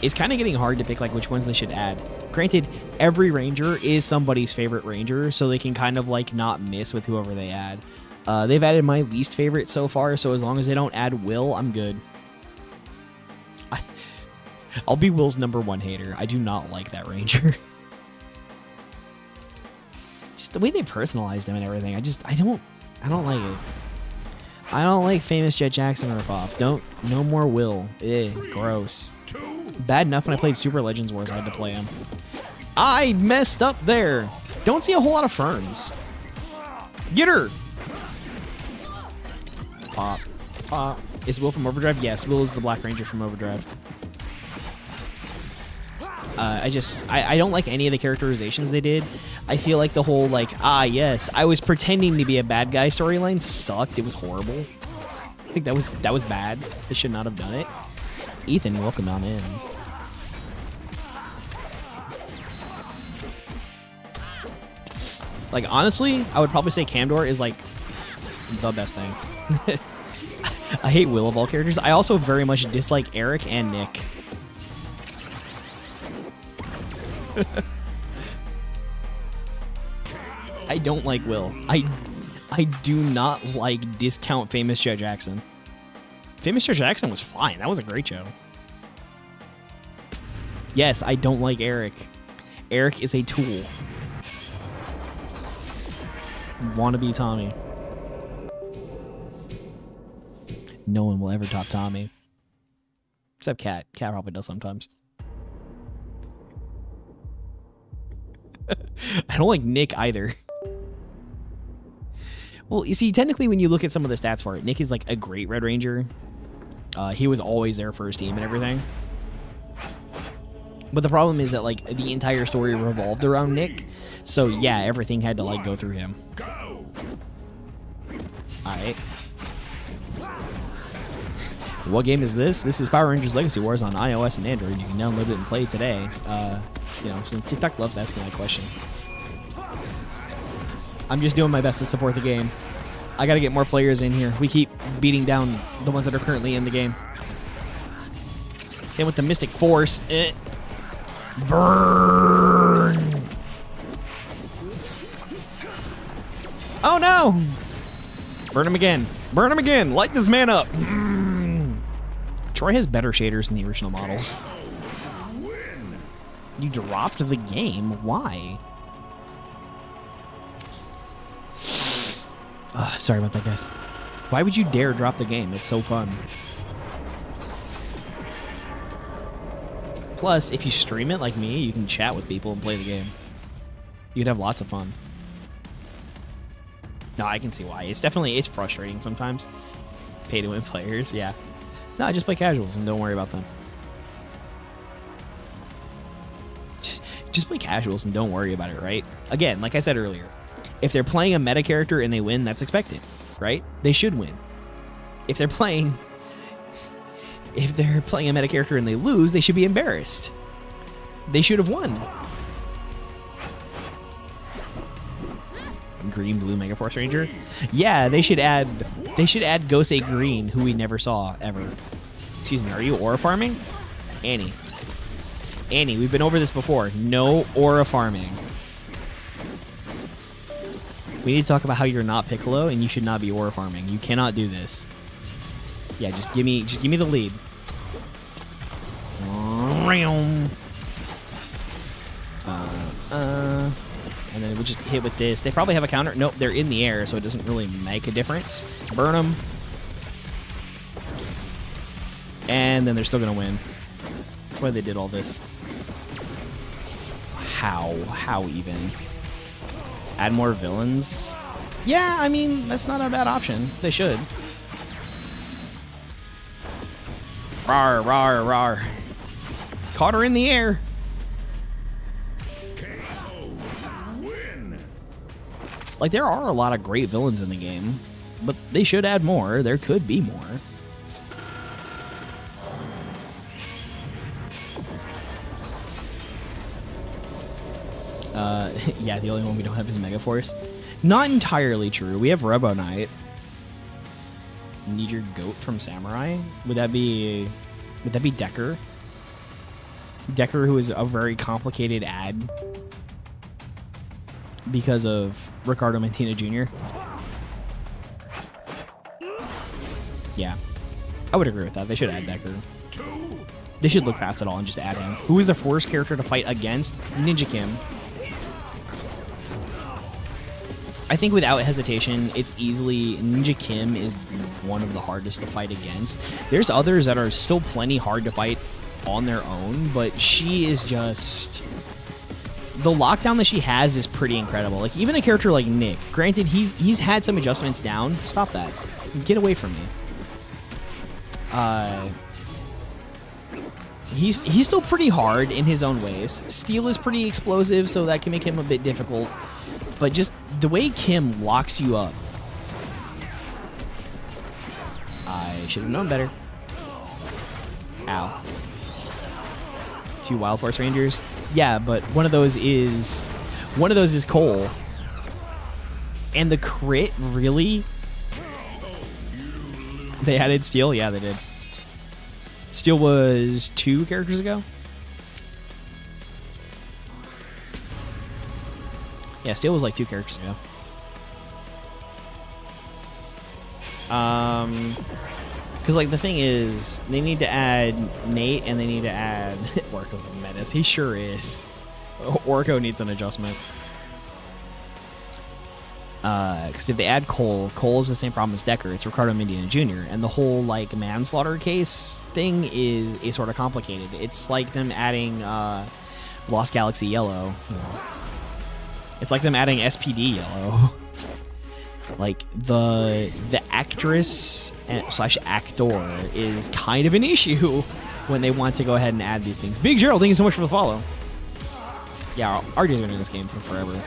It's kind of getting hard to pick like which ones they should add. Granted, every ranger is somebody's favorite ranger, so they can kind of like not miss with whoever they add. They've added my least favorite so far, so as long as they don't add Will, I'm good. I'll be Will's #1 hater. I do not like that ranger. Just the way they personalized him and everything. I don't like it. I don't like famous Jet Jackson ripoff. No more Will. Gross. Bad enough when I played Super Legends Wars, I had to play him. I messed up there. Don't see a whole lot of ferns. Get her. Pop. Pop. Is Will from Overdrive? Yes, Will is the Black Ranger from Overdrive. I don't like any of the characterizations they did. I feel like the whole like, yes, I was pretending to be a bad guy storyline sucked. It was horrible. I think that was bad. They should not have done it. Ethan, welcome on in. Like, honestly, I would probably say Camdor is like the best thing. I hate Will of all characters. I also very much dislike Eric and Nick. I don't like Will. I do not like discount Famous Joe Jackson. Famous Joe Jackson was fine. That was a great show. Yes, I don't like Eric. Eric is a tool. Wannabe Tommy. No one will ever top Tommy. Except Cat. Cat probably does sometimes. I don't like Nick either. Well, you see, technically when you look at some of the stats for it, Nick is like a great Red Ranger. He was always there for his team and everything. But the problem is that like the entire story revolved around Nick. So yeah, everything had to like go through him. Alright. What game is this? This is Power Rangers Legacy Wars on iOS and Android. You can download it and play it today. You know, since TikTok loves asking that question. I'm just doing my best to support the game. I gotta get more players in here. We keep beating down the ones that are currently in the game. Hit with the Mystic Force. Burn! Oh no! Burn him again. Burn him again. Light this man up. Troy has better shaders than the original models. You dropped the game? Why? Sorry about that, guys. Why would you dare drop the game? It's so fun. Plus, if you stream it like me, you can chat with people and play the game. You'd have lots of fun. No, I can see why. It's frustrating sometimes. Pay to win players, yeah. No, just play casuals and don't worry about them. Just play casuals and don't worry about it, right? Again, like I said earlier, if they're playing a meta character and they win, that's expected, right? They should win. If they're playing a meta character and they lose, they should be embarrassed. They should have won. Green Blue Mega Force Ranger? Yeah, they should add Gosei Green, who we never saw ever. Excuse me, are you aura farming? Annie, we've been over this before. No aura farming. We need to talk about how you're not Piccolo and you should not be aura farming. You cannot do this. Yeah, just give me the lead. And then we'll just hit with this. They probably have a counter. Nope, they're in the air, so it doesn't really make a difference. Burn them. And then they're still going to win. That's why they did all this. How even? Add more villains? Yeah, I mean, that's not a bad option. They should. Rawr, rawr, rawr. Caught her in the air. Like, there are a lot of great villains in the game, but they should add more. There could be more. Yeah, the only one we don't have is Megaforce. Not entirely true. We have Robo Knight. Need your goat from Samurai? Would that be Decker? Decker, who is a very complicated ad because of Ricardo Mentina Jr. Yeah, I would agree with that. They should add Decker. They should look past it all and just add him. Who is the first character to fight against? Ninja Kim. I think without hesitation, it's easily... Ninja Kim is one of the hardest to fight against. There's others that are still plenty hard to fight on their own, but she is just... The lockdown that she has is pretty incredible. Like, even a character like Nick, granted, he's had some adjustments down. Stop that. Get away from me. He's still pretty hard in his own ways. Steel is pretty explosive, so that can make him a bit difficult. But just the way Kim locks you up, I should have known better. Ow. 2 Wild Force Rangers. Yeah, but one of those is Cole. And the crit, really? They added Steel? Yeah, they did. Steel was 2 characters ago? Yeah, Steel was like 2 characters ago. Because, like, the thing is, they need to add Nate and they need to add... Orko's a menace. He sure is. Orko needs an adjustment. Because if they add Cole is the same problem as Decker. It's Ricardo Mendiana Jr. And the whole, like, manslaughter case thing is sort of complicated. It's like them adding Lost Galaxy Yellow. It's like them adding SPD Yellow. Like, the actress / actor is kind of an issue when they want to go ahead and add these things. Big Gerald, thank you so much for the follow. Yeah, RJ's been in this game for forever.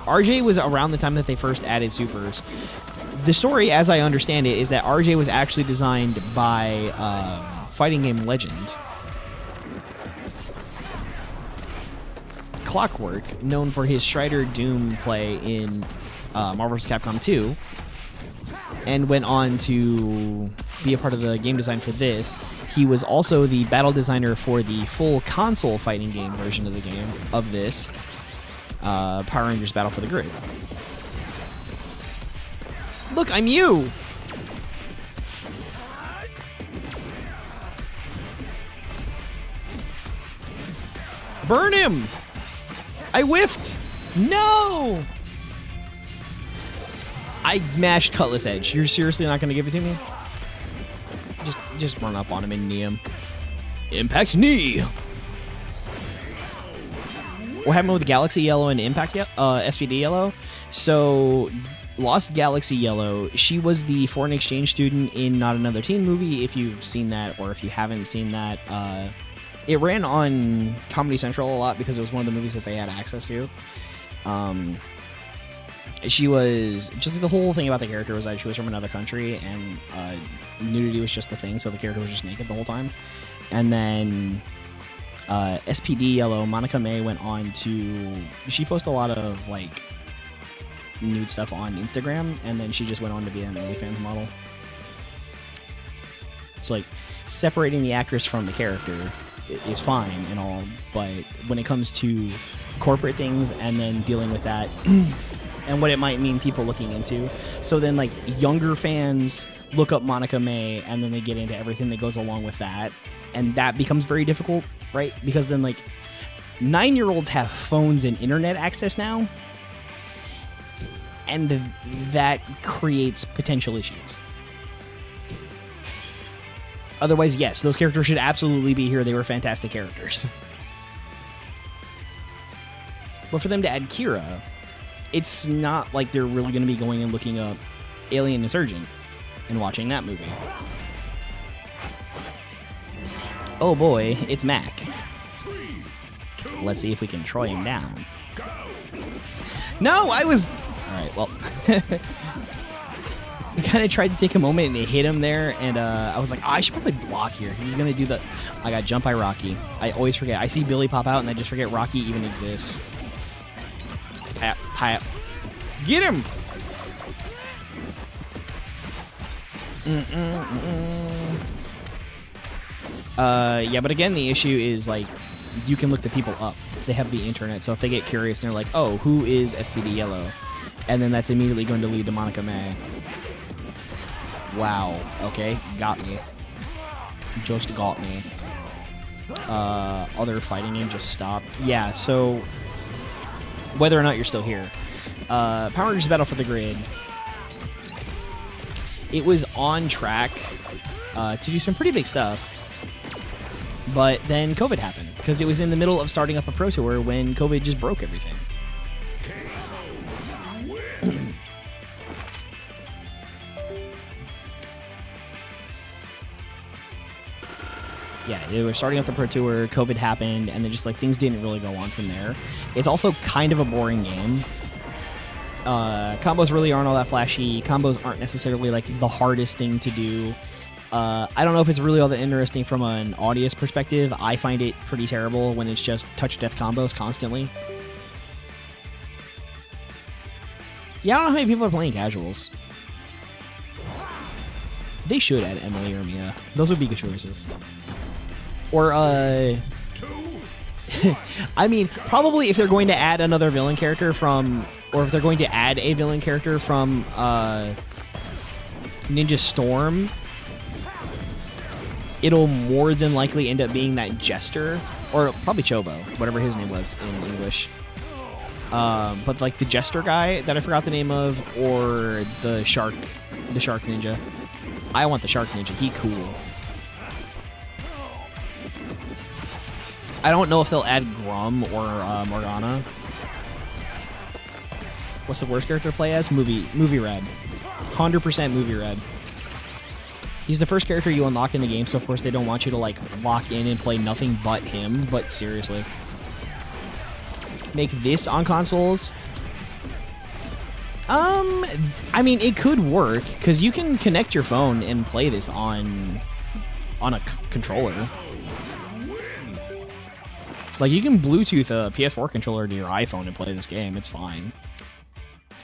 RJ was around the time that they first added supers. The story, as I understand it, is that RJ was actually designed by fighting game legend Clockwork, known for his Strider Doom play in Marvel vs. Capcom 2, and went on to be a part of the game design for this. He was also the battle designer for the full console fighting game version of the game of this. Power Rangers Battle for the Grid. Look, I'm you! Burn him! I whiffed! No! I mashed Cutlass Edge. You're seriously not going to give it to me? Just run up on him and knee him. Impact knee! What happened with Galaxy Yellow and Impact SPD Yellow? So, Lost Galaxy Yellow, she was the foreign exchange student in Not Another Teen movie, if you've seen that, or if you haven't seen that. It ran on Comedy Central a lot because it was one of the movies that they had access to. She was, just like the whole thing about the character was that she was from another country, and nudity was just the thing, so the character was just naked the whole time. And then... SPD Yellow, Monica May went on to... She posted a lot of, like, nude stuff on Instagram, and then she just went on to be an OnlyFans model. It's like, separating the actress from the character is fine and all, but when it comes to corporate things and then dealing with that and what it might mean people looking into. So then, like, younger fans look up Monica May, and then they get into everything that goes along with that, and that becomes very difficult. Right? Because then, like, 9-year-olds have phones and internet access now, and that creates potential issues. Otherwise, yes, those characters should absolutely be here. They were fantastic characters. But for them to add Kira, it's not like they're really going to be going and looking up Alien Insurgent and watching that movie. Oh boy, it's Mac. 3, 2, Let's see if we can Troy him down. go! No, I was... Alright, well... I kind of tried to take a moment and hit him there, and I was like, oh, I should probably block here. He's going to do the... I got Jump by Rocky. I always forget. I see Billy pop out, and I just forget Rocky even exists. Pap. Get him! Yeah, but again, the issue is, like, you can look the people up. They have the internet, so if they get curious and they're like, oh, who is SPD Yellow? And then that's immediately going to lead to Monica May. Wow. Okay, got me. Just got me. Other fighting game just stopped. Yeah, so whether or not you're still here. Power Rangers Battle for the Grid. It was on track to do some pretty big stuff. But then COVID happened, because it was in the middle of starting up a Pro Tour when COVID just broke everything. yeah, they were starting up the Pro Tour, COVID happened, and then just like things didn't really go on from there. It's also kind of a boring game. Combos really aren't all that flashy. Combos aren't necessarily like the hardest thing to do. I don't know if it's really all that interesting from an audience perspective. I find it pretty terrible when it's just touch death combos constantly. Yeah, I don't know how many people are playing casuals. They should add Emily or Mia. Those would be good choices. Or, I mean, probably if they're going to add another villain character from... Or if they're going to add a villain character from, Ninja Storm, it'll more than likely end up being that Jester. Or probably Chobo, whatever his name was in English. But like the Jester guy that I forgot the name of, or the Shark Ninja. I want the Shark Ninja. He cool. I don't know if they'll add Grum or Morgana. What's the worst character to play as? Movie Red. 100% Movie Red. He's the first character you unlock in the game, so of course they don't want you to like lock in and play nothing but him, but seriously. Make this on consoles? I mean, it could work, because you can connect your phone and play this on a controller. Like, you can Bluetooth a PS4 controller to your iPhone and play this game. It's fine.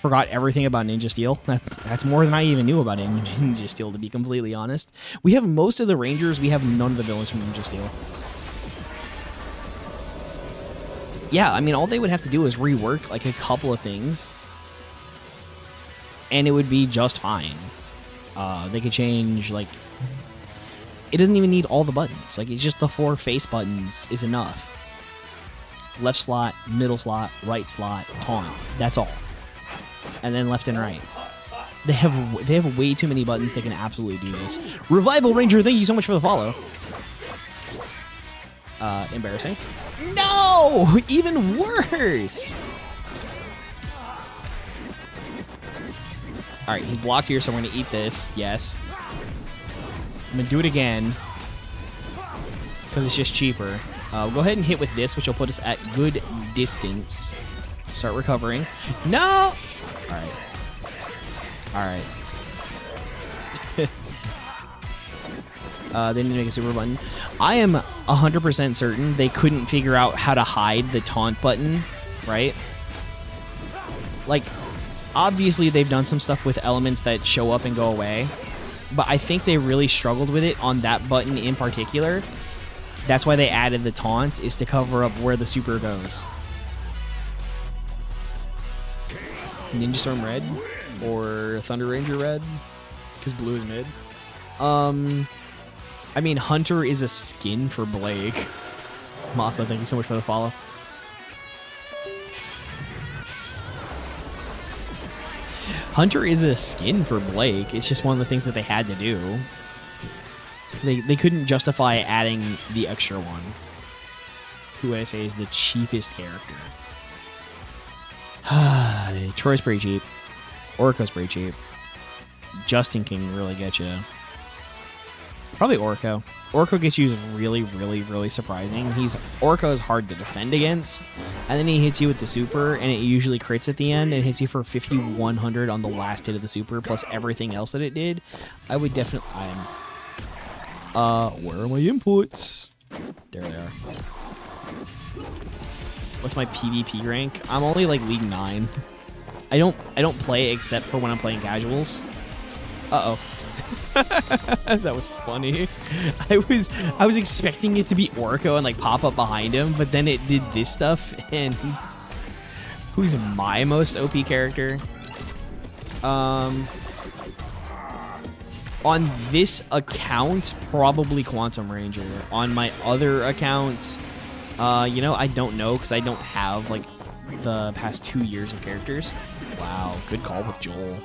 Forgot everything about Ninja Steel. That's more than I even knew about Ninja Steel, to be completely honest. We have most of the Rangers. We have none of the villains from Ninja Steel. Yeah, I mean, all they would have to do is rework, like, a couple of things, and it would be just fine. They could change, like... It doesn't even need all the buttons. Like, it's just the 4 face buttons is enough. Left slot, middle slot, right slot, taunt. That's all. And then left and right. They have way too many buttons that can absolutely do this. Revival Ranger, thank you so much for the follow. Embarrassing. No! Even worse! Alright, he's blocked here, so we're going to eat this. Yes. I'm going to do it again. Because it's just cheaper. We'll go ahead and hit with this, which will put us at good distance. Start recovering. No! Alright. Alright. They need to make a super button. I am 100% certain they couldn't figure out how to hide the taunt button, right? Like, obviously they've done some stuff with elements that show up and go away, but I think they really struggled with it on that button in particular. That's why they added the taunt, is to cover up where the super goes. Ninja Storm Red or Thunder Ranger Red, because blue is mid. I mean, Hunter is a skin for Blake. Masa, thank you so much for the follow. Hunter is a skin for Blake. It's just one of the things that they had to do. They couldn't justify adding the extra one. Who I say is the cheapest character. Troy's pretty cheap. Orko's pretty cheap. Justin can really get you. Probably Orko. Orko gets used really, really, really surprising. Orko is hard to defend against, and then he hits you with the super, and it usually crits at the end and hits you for 5,100 on the last hit of the super, plus everything else that it did. I would definitely... where are my inputs? There they are. What's my PvP rank? I'm only like League 9. I don't play except for when I'm playing casuals. Uh-oh. That was funny. I was expecting it to be Orko and like pop up behind him, but then it did this stuff. And who's my most OP character? On this account, probably Quantum Ranger. On my other account, you know, I don't know, because I don't have like the past 2 years of characters. Wow, good call with Joel.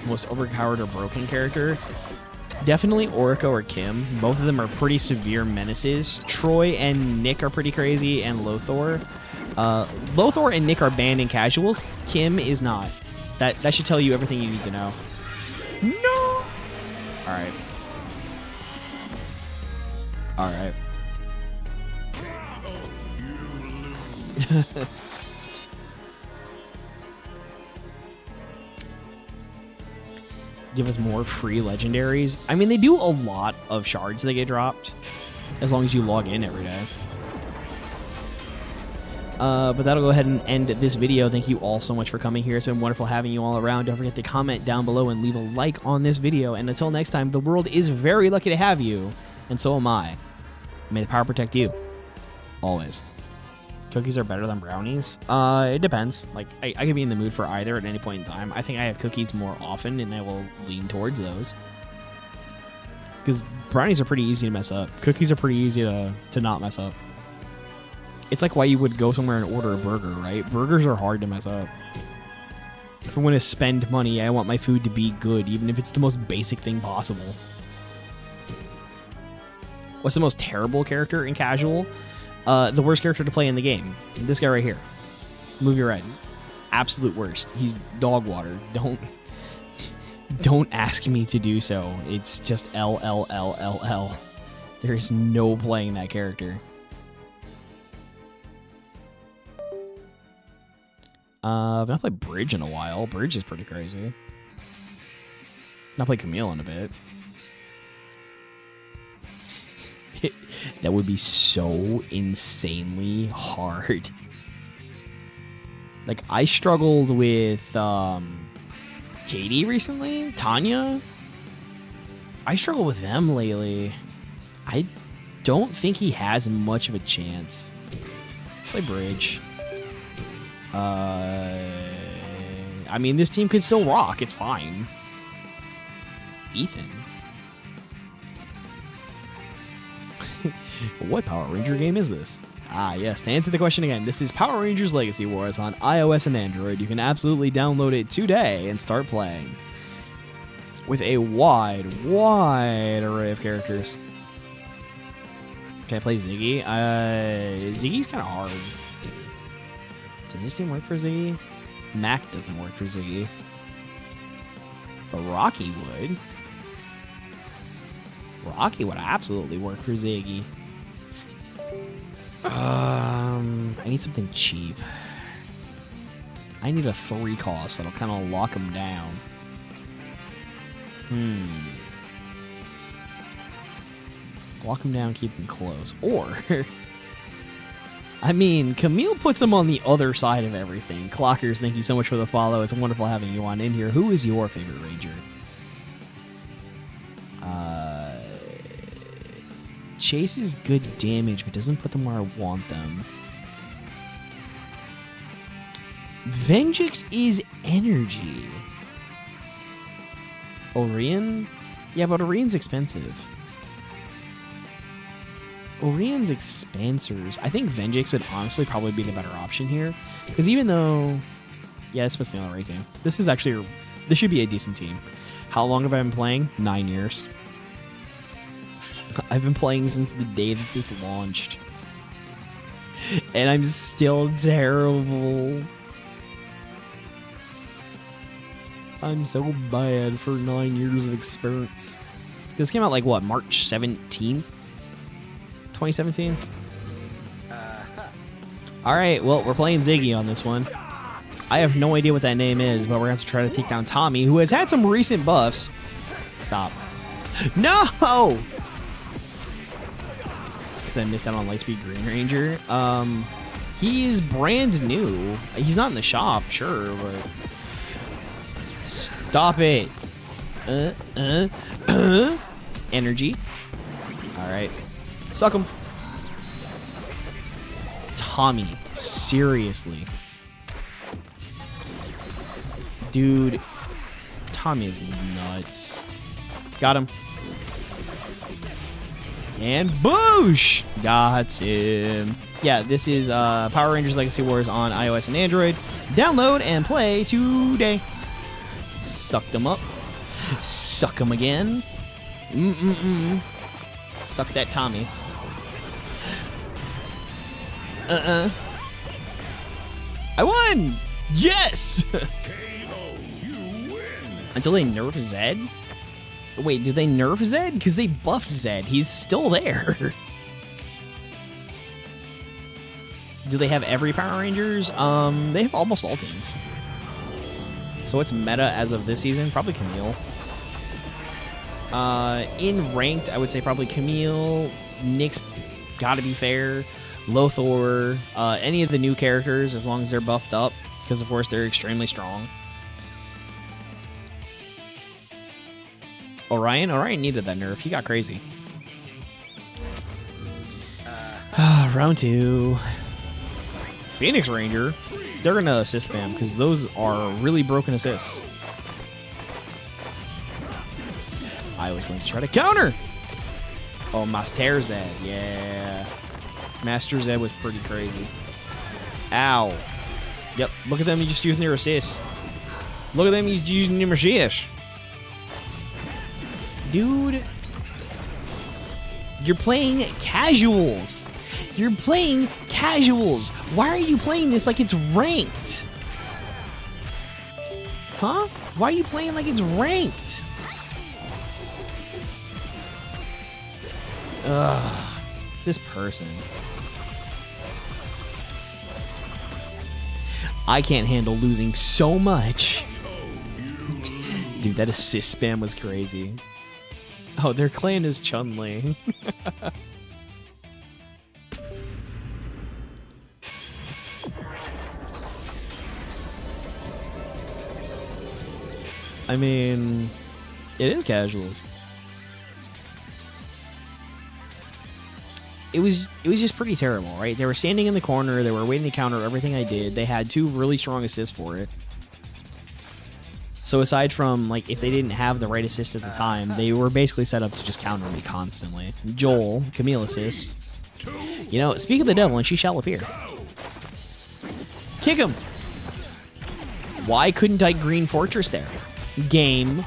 Most overpowered or broken character? Definitely Orko or Kim. Both of them are pretty severe menaces. Troy and Nick are pretty crazy, and Lothor. Lothor and Nick are banned in casuals. Kim is not. That should tell you everything you need to know. No! Alright. All right. Give us more free legendaries. I mean, they do a lot of shards that get dropped as long as you log in every day. But that'll go ahead and end this video. Thank you all so much for coming here. It's been wonderful having you all around. Don't forget to comment down below and leave a like on this video. And until next time, the world is very lucky to have you, and so am I. May the power protect you. Always. Cookies are better than brownies? It depends. Like, I could be in the mood for either at any point in time. I think I have cookies more often, and I will lean towards those. Because brownies are pretty easy to mess up. Cookies are pretty easy to not mess up. It's like why you would go somewhere and order a burger, right? Burgers are hard to mess up. If I want to spend money, I want my food to be good, even if it's the most basic thing possible. What's the most terrible character in casual? The worst character to play in the game. This guy right here. Move your head. Absolute worst. He's dog water. Don't ask me to do so. It's just LLLLL. There's no playing that character. I've not played Bridge in a while. Bridge is pretty crazy. Not played Camille in a bit. That would be so insanely hard. Like, I struggled with Katie recently, Tanya. I struggle with them lately. I don't think he has much of a chance. Let's play Bridge. I mean, this team could still rock. It's fine. Ethan. What Power Ranger game is this? Ah, yes. To answer the question again, this is Power Rangers Legacy Wars on iOS and Android. You can absolutely download it today and start playing. With a wide array of characters. Can I play Ziggy? Ziggy's kind of hard. Does this team work for Ziggy? Mac doesn't work for Ziggy. But Rocky would. Rocky would absolutely work for Ziggy. I need something cheap. I need a 3 cost that'll kind of lock him down. Lock him down, keep him close. Or, I mean, Camille puts him on the other side of everything. Clockers, thank you so much for the follow. It's wonderful having you on in here. Who is your favorite Ranger? Chase is good damage, but doesn't put them where I want them. Venjix is energy. Orion? Yeah, but Orion's expensive. Orion's expansers. I think Venjix would honestly probably be the better option here. Because even though... Yeah, it's supposed to be on the right team. This is actually... This should be a decent team. How long have I been playing? 9 years. I've been playing since the day that this launched. And I'm still terrible. I'm so bad for 9 years of experience. This came out like, what, March 17th? 2017? Alright, well, we're playing Ziggy on this one. I have no idea what that name is, but we're going to have to try to take down Tommy, who has had some recent buffs. Stop. No! Because I missed out on Lightspeed Green Ranger. He is brand new. He's not in the shop, sure, but... Stop it. Energy. Alright. Suck him. Tommy. Seriously. Dude. Tommy is nuts. Got him. And boosh! Got him. Yeah, this is Power Rangers Legacy Wars on iOS and Android. Download and play today. Sucked him up. Suck him again. Suck that Tommy. I won! Yes! KO, you win. Until they nerf Zed? Wait, did they nerf Zed? Because they buffed Zed. He's still there. Do they have every Power Rangers? They have almost all teams. So what's meta as of this season? Probably Camille. In ranked, I would say probably Camille. Nick's gotta be fair. Lothor. Any of the new characters, as long as they're buffed up. Because, of course, they're extremely strong. Orion? Orion needed that nerf. He got crazy. Round 2. Phoenix Ranger. They're going to assist spam because those are really broken assists. I was going to try to counter. Oh, Master Zed. Yeah. Master Zed was pretty crazy. Ow. Yep. Look at them just using their assists. Look at them using their assists. Dude. You're playing casuals. You're playing casuals. Why are you playing this like it's ranked? Huh? Why are you playing like it's ranked? Ugh. This person. I can't handle losing so much. Dude, that assist spam was crazy. Oh, their clan is Chun-Li. I mean, it is casuals. It was just pretty terrible, right? They were standing in the corner, they were waiting to counter everything I did. They had 2 really strong assists for it. So aside from, like, if they didn't have the right assist at the time, they were basically set up to just counter me constantly. Joel, Camille assists. You know, speak of the devil and she shall appear. Kick him! Why couldn't I Green Fortress there? Game.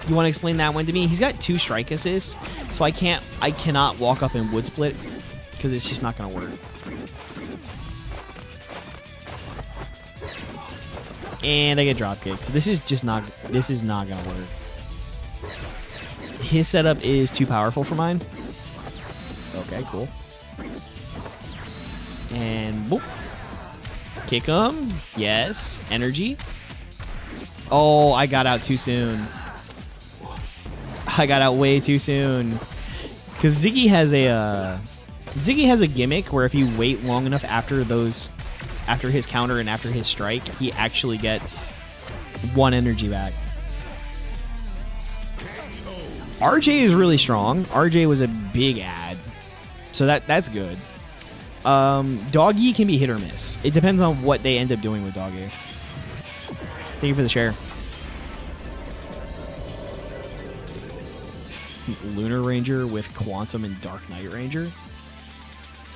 You want to explain that one to me? He's got 2 strike assists, so I cannot walk up and wood split because it's just not going to work. And I get drop kicked. So this is not going to work. His setup is too powerful for mine. Okay, cool. And boop. Kick him. Yes. Energy. Oh, I got out too soon. I got out way too soon. Because Ziggy has a gimmick where if you wait long enough after his counter and after his strike, he actually gets 1 energy back. RJ is really strong. RJ was a big ad. So that's good. Doggy can be hit or miss. It depends on what they end up doing with Doggy. Thank you for the share. Lunar Ranger with Quantum and Dark Knight Ranger.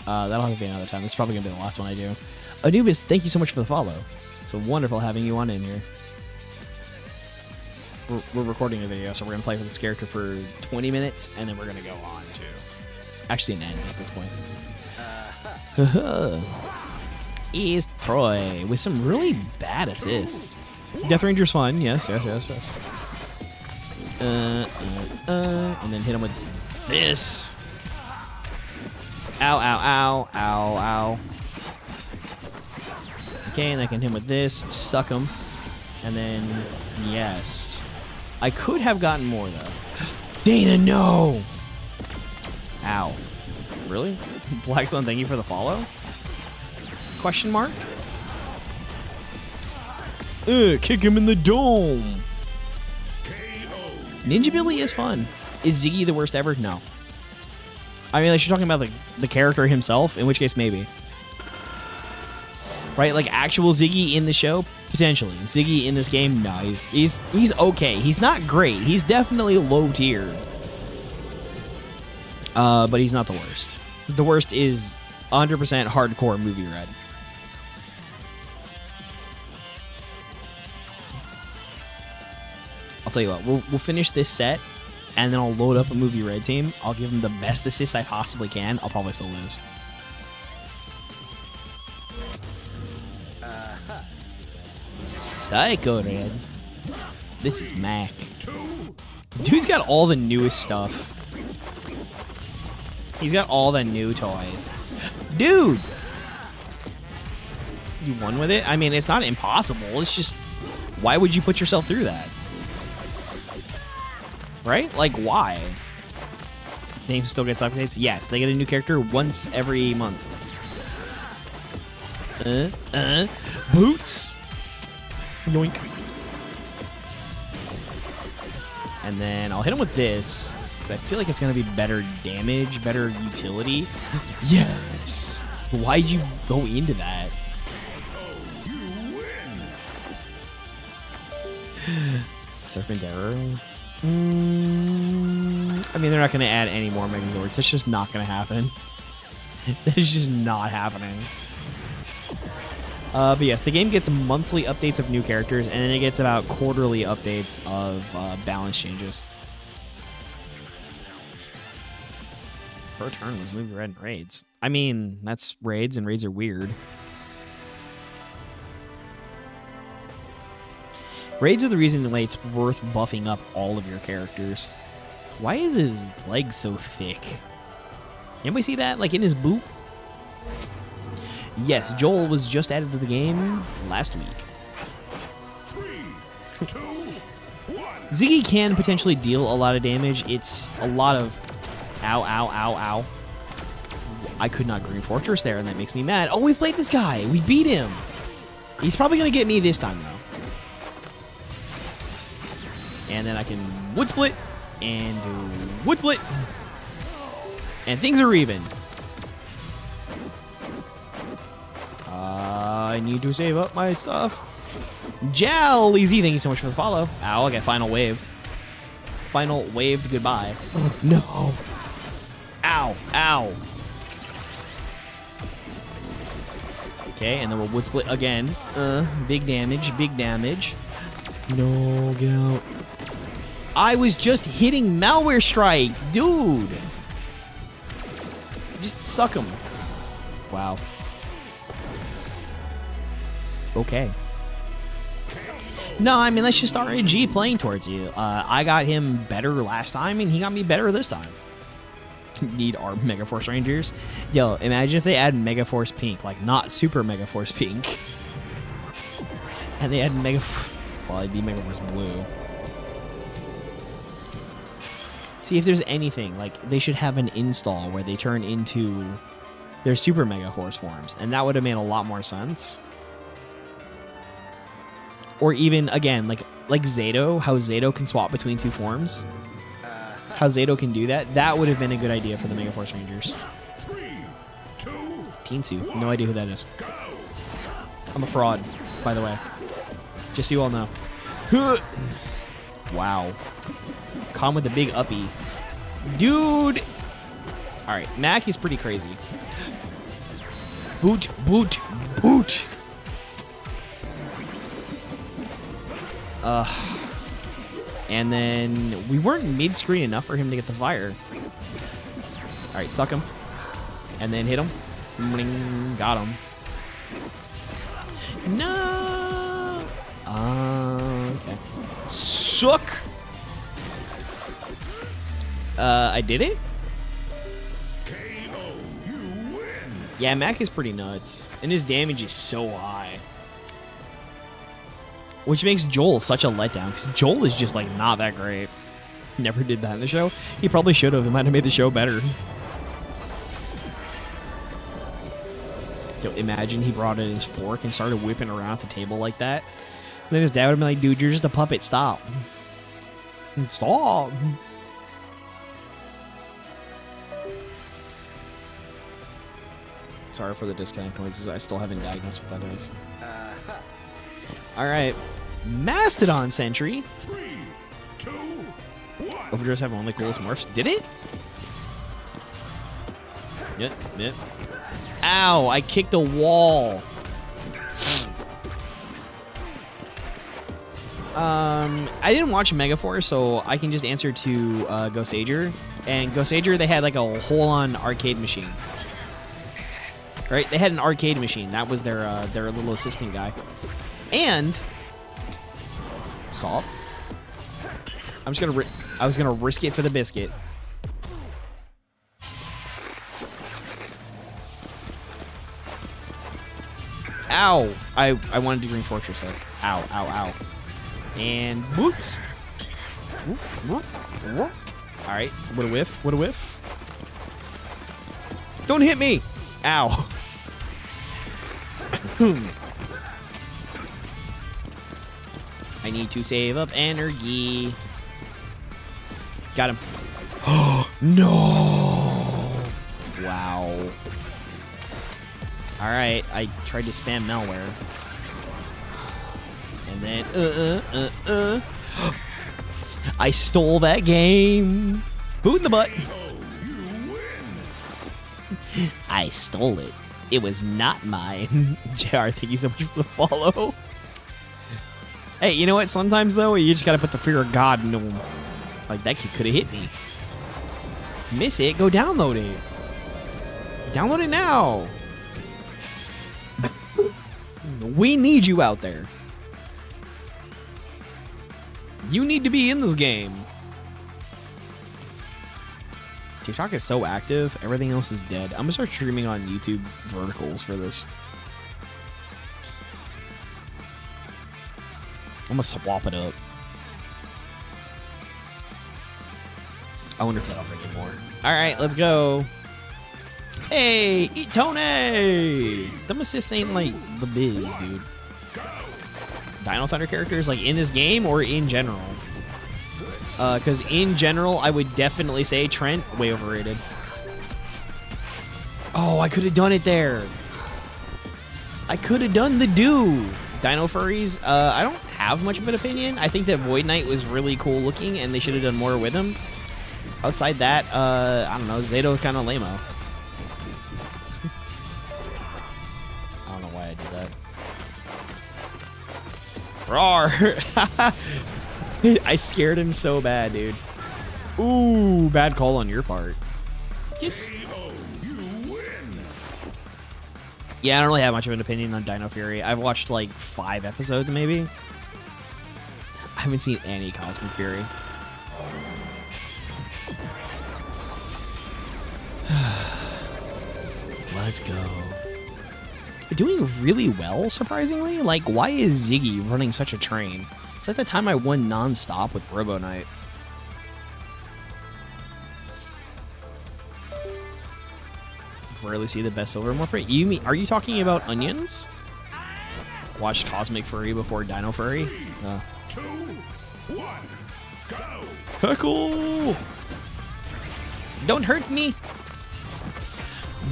That'll have to be another time. This is probably going to be the last one I do. Anubis, thank you so much for the follow. It's wonderful having you on in here. We're recording a video, so we're going to play with this character for 20 minutes, and then we're going to go on to actually an end at this point. Is Troy with some really bad assists. Death Ranger's fun. Yes. And then hit him with this. Ow. Okay, and I can hit him with this. Suck him. And then, yes. I could have gotten more, though. Dana, no! Ow. Really? Black Sun, thank you for the follow? Question mark? Kick him in the dome. Ninja Billy is fun. Is Ziggy the worst ever? No. I mean, like, you're talking about the character himself, in which case, maybe. Right? Like, actual Ziggy in the show? Potentially. Ziggy in this game? No, he's okay. He's not great. He's definitely low tier. But he's not the worst. The worst is 100% hardcore movie red. I'll tell you what, we'll finish this set, and then I'll load up a movie red team. I'll give them the best assists I possibly can. I'll probably still lose. Psycho Red. This is Mac. Dude's got all the newest stuff. He's got all the new toys. Dude! You won with it? I mean, it's not impossible. It's just, why would you put yourself through that? Right? Like, why? Game still gets updates? Yes, they get a new character once every month. Boots! Yoink. And then I'll hit him with this, because I feel like it's going to be better damage, better utility. Yes! Why'd you go into that? Serpent Arrow? I mean, they're not going to add any more Megazords. That's just not going to happen. That is just not happening. But yes, the game gets monthly updates of new characters, and then it gets about quarterly updates of balance changes. Per turn was moving red in raids. I mean, that's raids, and raids are weird. Raids are the reason why it's worth buffing up all of your characters. Why is his leg so thick? Anybody see that? Like in his boot? Yes, Joel was just added to the game last week. 3, 2, 1. Ziggy can potentially deal a lot of damage. It's a lot of ow, ow, ow, ow. I could not Green Fortress there, and that makes me mad. Oh, we played this guy. We beat him. He's probably going to get me this time, though. And then I can Wood Split and do Wood Split. And things are even. I need to save up my stuff. Jaleezy, thank you so much for the follow. Ow, I got final waved. Final waved goodbye. Oh, no. Ow, ow. Okay, and then we'll Wood Split again. Big damage, big damage. No, get out. I was just hitting Malware Strike, dude. Just suck him. Wow. Okay. No, I mean, that's just RNG playing towards you. I got him better last time, and he got me better this time. Need our Mega Force Rangers. Yo, imagine if they add Mega Force Pink, like not Super Mega Force Pink. And they add well, it'd be Mega Force Blue. See, if there's anything, like, they should have an install where they turn into their Super Mega Force forms, and that would have made a lot more sense. Or even, again, like Zato, how Zato can swap between two forms. How Zato can do that. That would have been a good idea for the Mega Force Rangers. 3, 2, Teensu. No idea who that is. go. I'm a fraud, by the way. Just so you all know. Wow. Calm with the big uppy. Dude! Alright, Mac is pretty crazy. Boot, boot, boot! And then we weren't mid-screen enough for him to get the fire. Alright, suck him. And then hit him. Bling, got him. No! Okay. Suck! I did it? KO, you win. Yeah, Mac is pretty nuts. And his damage is so high. Which makes Joel such a letdown, because Joel is just, like, not that great. Never did that in the show. He probably should have. It might have made the show better. Yo, imagine he brought in his fork and started whipping around at the table like that. And then his dad would have been like, dude, you're just a puppet. Stop. Stop. Sorry for the disconnect noises. I still haven't diagnosed what that is. All right. Mastodon Sentry. 3, 2, 1. Overdress have only coolest morphs. Did it? Yep, yep. Ow, I kicked a wall. I didn't watch Megaforce, so I can just answer to Gosager. And Gosager, they had like a whole-on arcade machine. Right? They had an arcade machine. That was their little assistant guy. And stop. I was gonna risk it for the biscuit. Ow! I wanted to Green Fortress there. Ow, ow, ow. And boots. Alright, what a whiff, what a whiff. Don't hit me! Ow. I need to save up energy. Got him. Oh, no! Wow. Alright, I tried to spam malware. And then, I stole that game. Boot in the butt. I stole it. It was not mine. JR, thank you so much for the follow. Hey, you know what? Sometimes, though, you just gotta put the fear of God into them. Like, that kid could have hit me. Miss it? Go download it. Download it now. We need you out there. You need to be in this game. TikTok is so active, everything else is dead. I'm gonna start streaming on YouTube verticals for this. I'm gonna swap it up. I wonder if that'll bring in more. Alright, let's go. Hey, eat Tony! Them assists ain't like the biz, dude. Dino Thunder characters, like in this game or in general? Because in general, I would definitely say Trent, way overrated. Oh, I could have done it there. I could have done the do. Dino Furries, I don't have much of an opinion. I think that Void Knight was really cool looking, and they should have done more with him. Outside that, I don't know, Zato kind of lame-o. I don't know why I did that. Roar! I scared him so bad, dude. Ooh, bad call on your part. Yes. Yeah, I don't really have much of an opinion on Dino Fury. I've watched like 5 episodes, maybe. I haven't seen any Cosmic Fury. Let's go. Doing really well, surprisingly. Like, why is Ziggy running such a train? It's like the time I won non-stop with Robo Knight. Rarely see the best silver morph. You mean, are you talking about onions? Watched Cosmic Furry before Dino Furry? 2, 1, go! Heckle! Don't hurt me!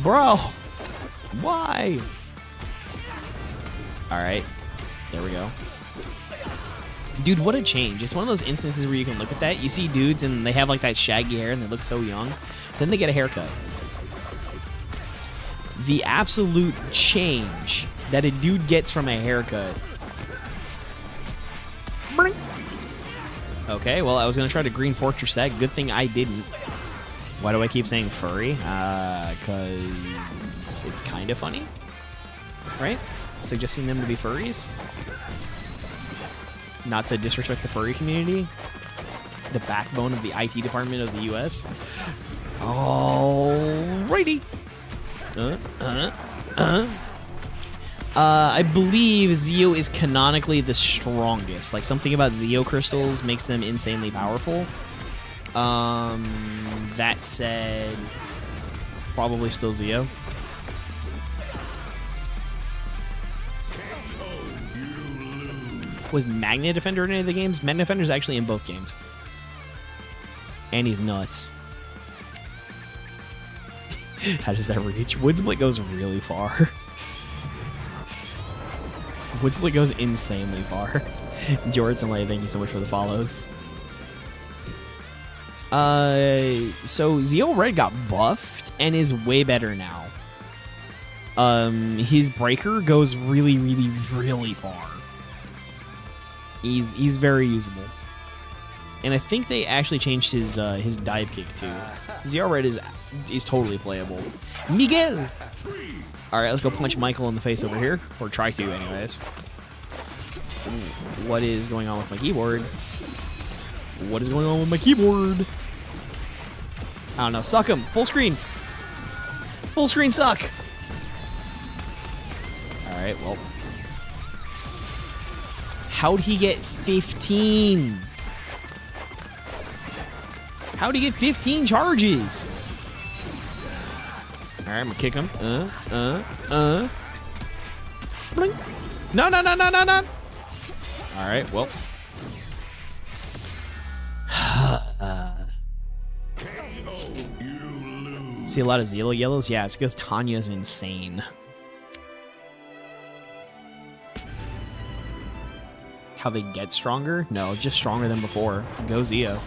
Bro! Why? Alright. There we go. Dude, what a change. It's one of those instances where you can look at that. You see dudes and they have like that shaggy hair and they look so young. Then they get a haircut. The absolute change that a dude gets from a haircut. Okay, well, I was going to try to Green Fortress that. Good thing I didn't. Why do I keep saying furry? Because it's kind of funny. Right? Suggesting them to be furries. Not to disrespect the furry community. The backbone of the IT department of the US. Alrighty. I believe Zeo is canonically the strongest. Like, something about Zeo crystals makes them insanely powerful. That said, probably still Zeo. Was Magnet Defender in any of the games? Magnet Defender's actually in both games. And he's nuts. How does that reach? Woodsplit goes really far. Woodsplit goes insanely far. Jordan Lay, thank you so much for the follows. So Zeo Red got buffed and is way better now. His breaker goes really, really, really far. He's very usable. And I think they actually changed his dive kick too. Zeo Red is totally playable. Miguel! Alright, let's go punch Michael in the face over here. Or try to, anyways. What is going on with my keyboard? What is going on with my keyboard? I don't know. Suck him. Full screen. Full screen suck. Alright, well, How'd he get 15? How'd he get 15 charges? All right, I'm gonna kick him. Blink. No. All right, well. See a lot of Zelo yellows? Yeah, it's because Tanya's insane. How they get stronger? No, just stronger than before. Go Zeo.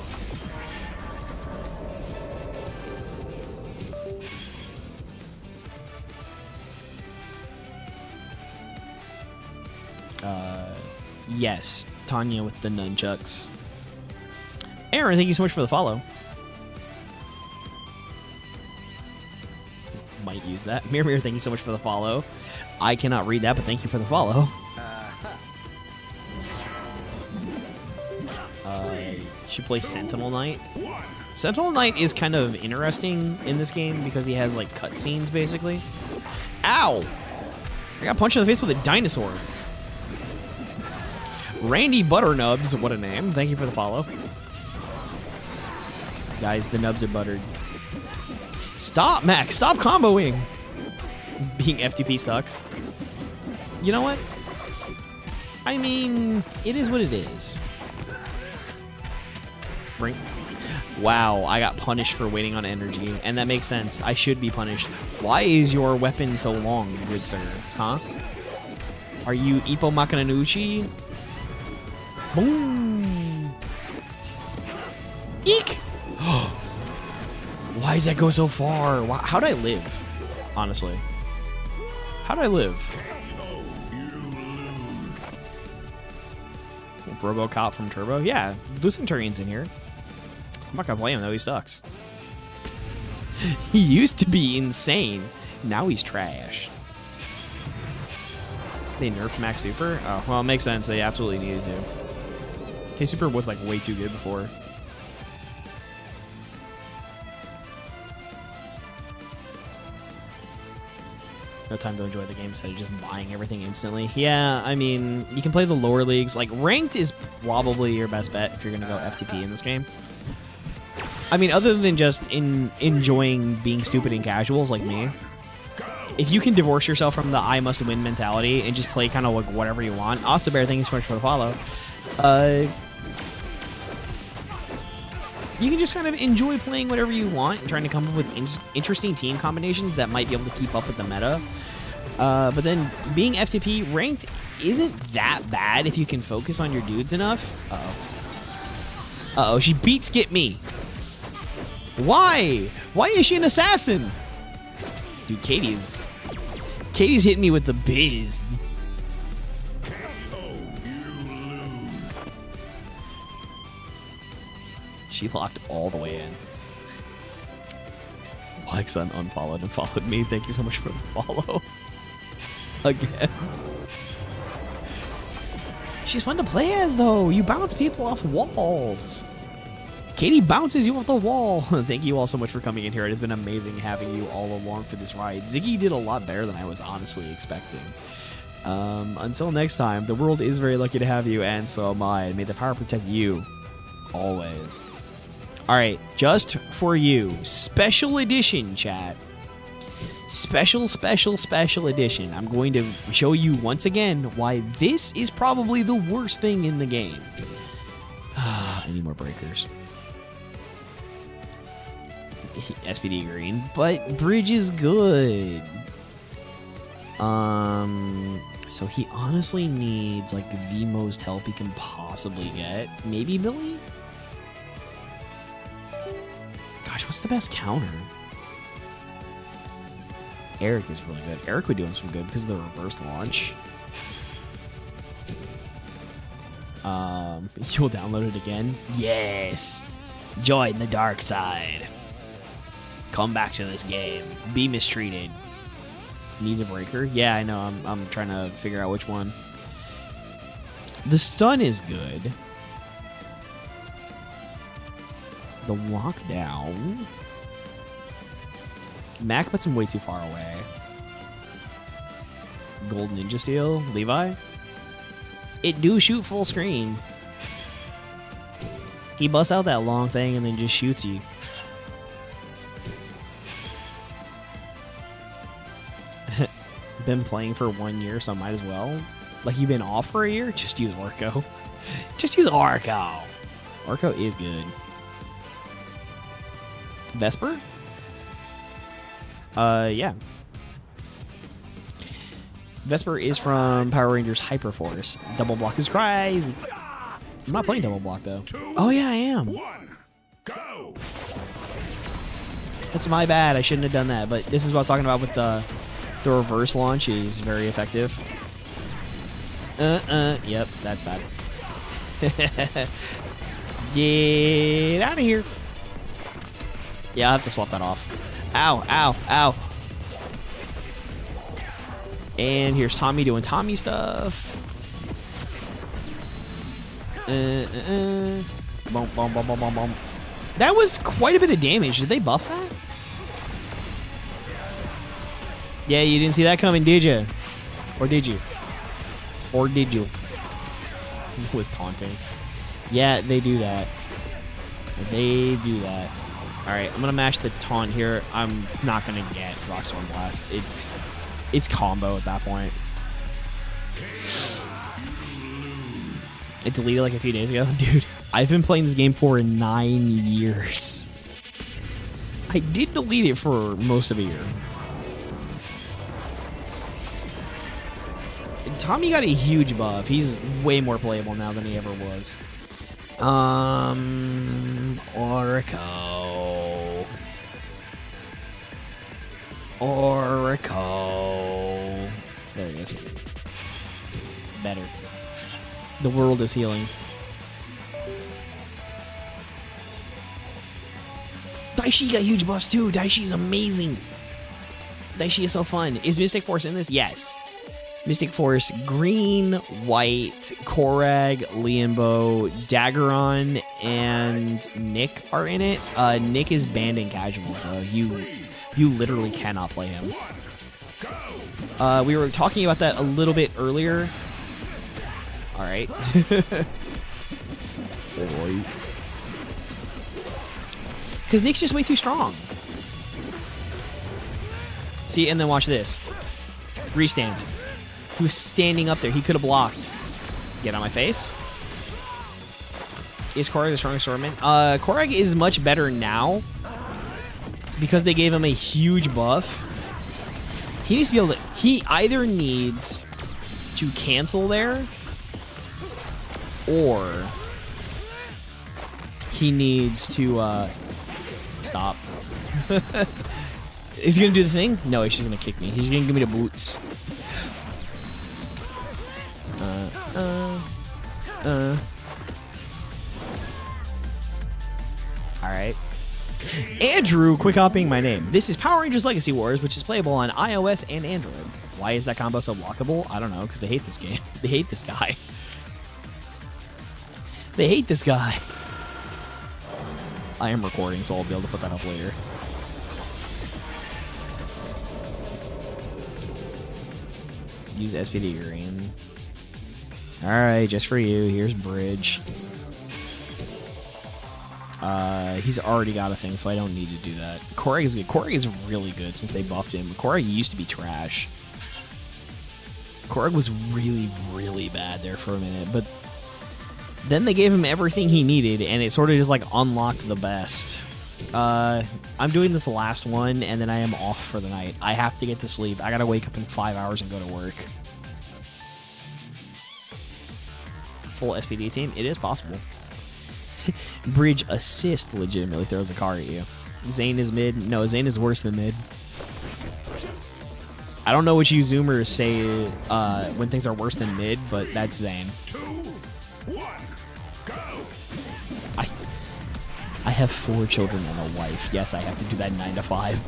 Yes, Tanya with the nunchucks. Aaron, thank you so much for the follow. Might use that. Mirror, thank you so much for the follow. I cannot read that, but thank you for the follow. She plays Sentinel Knight. Sentinel Knight is kind of interesting in this game because he has like cutscenes basically. Ow! I got punched in the face with a dinosaur. Randy Butternubs, what a name. Thank you for the follow. Guys, the nubs are buttered. Stop, Max. Stop comboing. Being FTP sucks. You know what? I mean, it is what it is. Bring. Wow, I got punished for waiting on energy, and that makes sense. I should be punished. Why is your weapon so long, good sir? Huh? Are you Ippo Makananuchi? Boom! Eek! Why does that go so far? How'd I live? Honestly. How'd I live? RoboCop from Turbo? Yeah, Blue Centurion's in here. I'm not gonna blame him though, he sucks. He used to be insane. Now he's trash. They nerfed Max Super? Oh, well, it makes sense. They absolutely needed to. Hey, Super was like way too good before. No time to enjoy the game instead of just buying everything instantly. Yeah, I mean, you can play the lower leagues. Like, ranked is probably your best bet if you're going to go FTP in this game. I mean, other than just enjoying being stupid in casuals like me, if you can divorce yourself from the I must win mentality and just play kind of like whatever you want. Also, Bear, thank you so much for the follow. You can just kind of enjoy playing whatever you want and trying to come up with interesting team combinations that might be able to keep up with the meta. But then being FTP ranked isn't that bad if you can focus on your dudes enough. Uh-oh. Uh-oh, she beat Skip me. Why? Why is she an assassin? Dude, Katie's hitting me with the biz. She locked all the way in. Blacksun unfollowed and followed me. Thank you so much for the follow. Again. She's fun to play as, though. You bounce people off walls. Katie bounces you off the wall. Thank you all so much for coming in here. It has been amazing having you all along for this ride. Ziggy did a lot better than I was honestly expecting. Until next time, the world is very lucky to have you, and so am I. May the power protect you. Always. All right, just for you, special edition, chat. Special edition. I'm going to show you once again why this is probably the worst thing in the game. I need more breakers. SPD green, but bridge is good. So he honestly needs like the most help he can possibly get. Maybe Billy? Gosh, what's the best counter? Eric is really good. Eric would do him some good because of the reverse launch. You'll download it again? Yes! Join the dark side. Come back to this game. Be mistreated. Needs a breaker? Yeah, I know. I'm trying to figure out which one. The stun is good. The lockdown. Mac puts him way too far away. Gold Ninja Steel. Levi. It do shoot full screen. He busts out that long thing and then just shoots you. Been playing for 1 year, so I might as well. Like, you've been off for a year? Just use Orko. Just use Orko. Orko is good. Vesper? Yeah. Vesper is from Power Rangers Hyperforce. Double block is crazy. I'm not playing double block, though. Oh, yeah, I am. 1, go! That's my bad. I shouldn't have done that. But this is what I was talking about with the reverse launch is very effective. Yep, that's bad. Get out of here. Yeah, I'll have to swap that off. Ow, ow, ow. And here's Tommy doing Tommy stuff. Boom, boom, boom, boom, boom, boom. That was quite a bit of damage. Did they buff that? Yeah, you didn't see that coming, did you? Or did you? Or did you? He was taunting. Yeah, they do that. They do that. Alright, I'm gonna mash the taunt here. I'm not gonna get Rockstorm Blast. It's combo at that point. It deleted like a few days ago. Dude, I've been playing this game for 9 years. I did delete it for most of a year. Tommy got a huge buff. He's way more playable now than he ever was. Orko. Orko. There he is. Better. The world is healing. Daishi got huge buffs too. Daishi's amazing. Daishi is so fun. Is Mystic Force in this? Yes. Mystic Force, green, white, Korag, Liambo, Daggeron, and Nick are in it. Nick is banned in casual, so you literally cannot play him. We were talking about that a little bit earlier. All right. Because Nick's just way too strong. See, and then watch this. Restand. He was standing up there. He could have blocked. Get on my face. Is Korag the strongest swordman? Korag is much better now because they gave him a huge buff. He needs to be able to... He either needs to cancel there or he needs to stop. Is he going to do the thing? No, he's just going to kick me. He's going to give me the boots. Alright. Andrew, quick hopping my name. This is Power Rangers Legacy Wars, which is playable on iOS and Android. Why is that combo so blockable? I don't know, because they hate this game. They hate this guy. They hate this guy. I am recording, so I'll be able to put that up later. Use SPD green. Alright, just for you. Here's Bridge. He's already got a thing, so I don't need to do that. Korag is good. Korag is really good since they buffed him. Korag used to be trash. Korag was really, really bad there for a minute, but then they gave him everything he needed, and it sort of just, like, unlocked the best. I'm doing this last one, and then I am off for the night. I have to get to sleep. I gotta wake up in 5 hours and go to work. Full SPD team? It is possible. Bridge assist legitimately throws a car at you. Zane is mid. No, Zane is worse than mid. I don't know what you Zoomers say when things are worse than mid, but that's Zane. 2, 1, go! I have 4 children and a wife. Yes, I have to do that 9 to 5.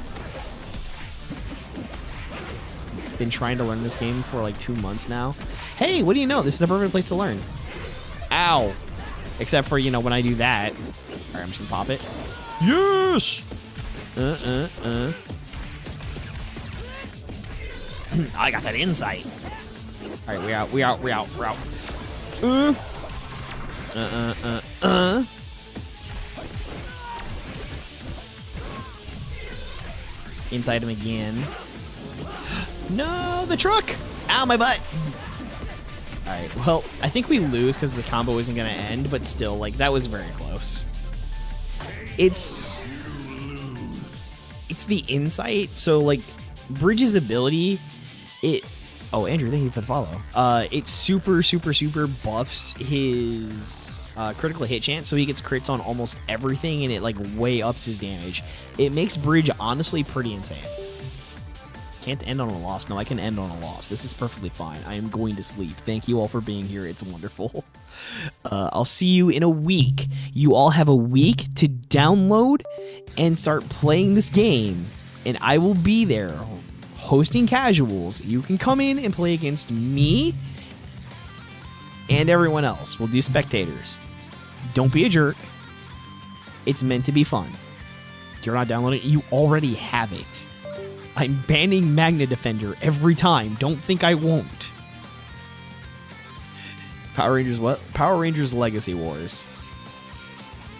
Been trying to learn this game for like 2 months now. Hey, what do you know? This is the perfect place to learn. Ow. Except for, you know, when I do that. Alright, I'm just gonna pop it. Yes! I got that insight. Alright, we're out. Inside him again. No, the truck! Ow, my butt! Alright, well, I think we lose because the combo isn't going to end, but still, like, that was very close. It's the insight, so, like, Bridge's ability, oh, Andrew, thank you for the follow. It super buffs his critical hit chance, so he gets crits on almost everything, and it, like, way ups his damage. It makes Bridge, honestly, pretty insane. Can't end on a loss. No, I can end on a loss. This is perfectly fine. I am going to sleep. Thank you all for being here. It's wonderful. I'll see you in a week. You all have a week to download and start playing this game, and I will be there hosting casuals. You can come in and play against me and everyone else. We'll do spectators. Don't be a jerk. It's meant to be fun. You're not downloading it. You already have it. I'm banning Magna Defender every time. Don't think I won't. Power Rangers what? Power Rangers Legacy Wars.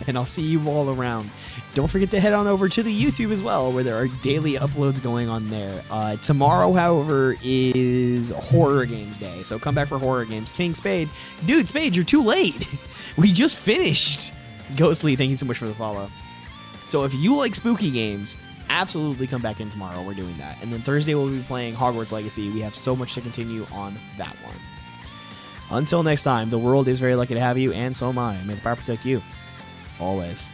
And I'll see you all around. Don't forget to head on over to the YouTube as well, where there are daily uploads going on there. Tomorrow, however, is Horror Games Day. So come back for Horror Games. King Spade. Dude, Spade, you're too late. We just finished. Ghostly, thank you so much for the follow. So if you like spooky games, absolutely come back in tomorrow. We're doing that. And then Thursday we'll be playing Hogwarts Legacy. We have so much to continue on that one. Until next time, the world is very lucky to have you, and so am I. May the power protect you. Always.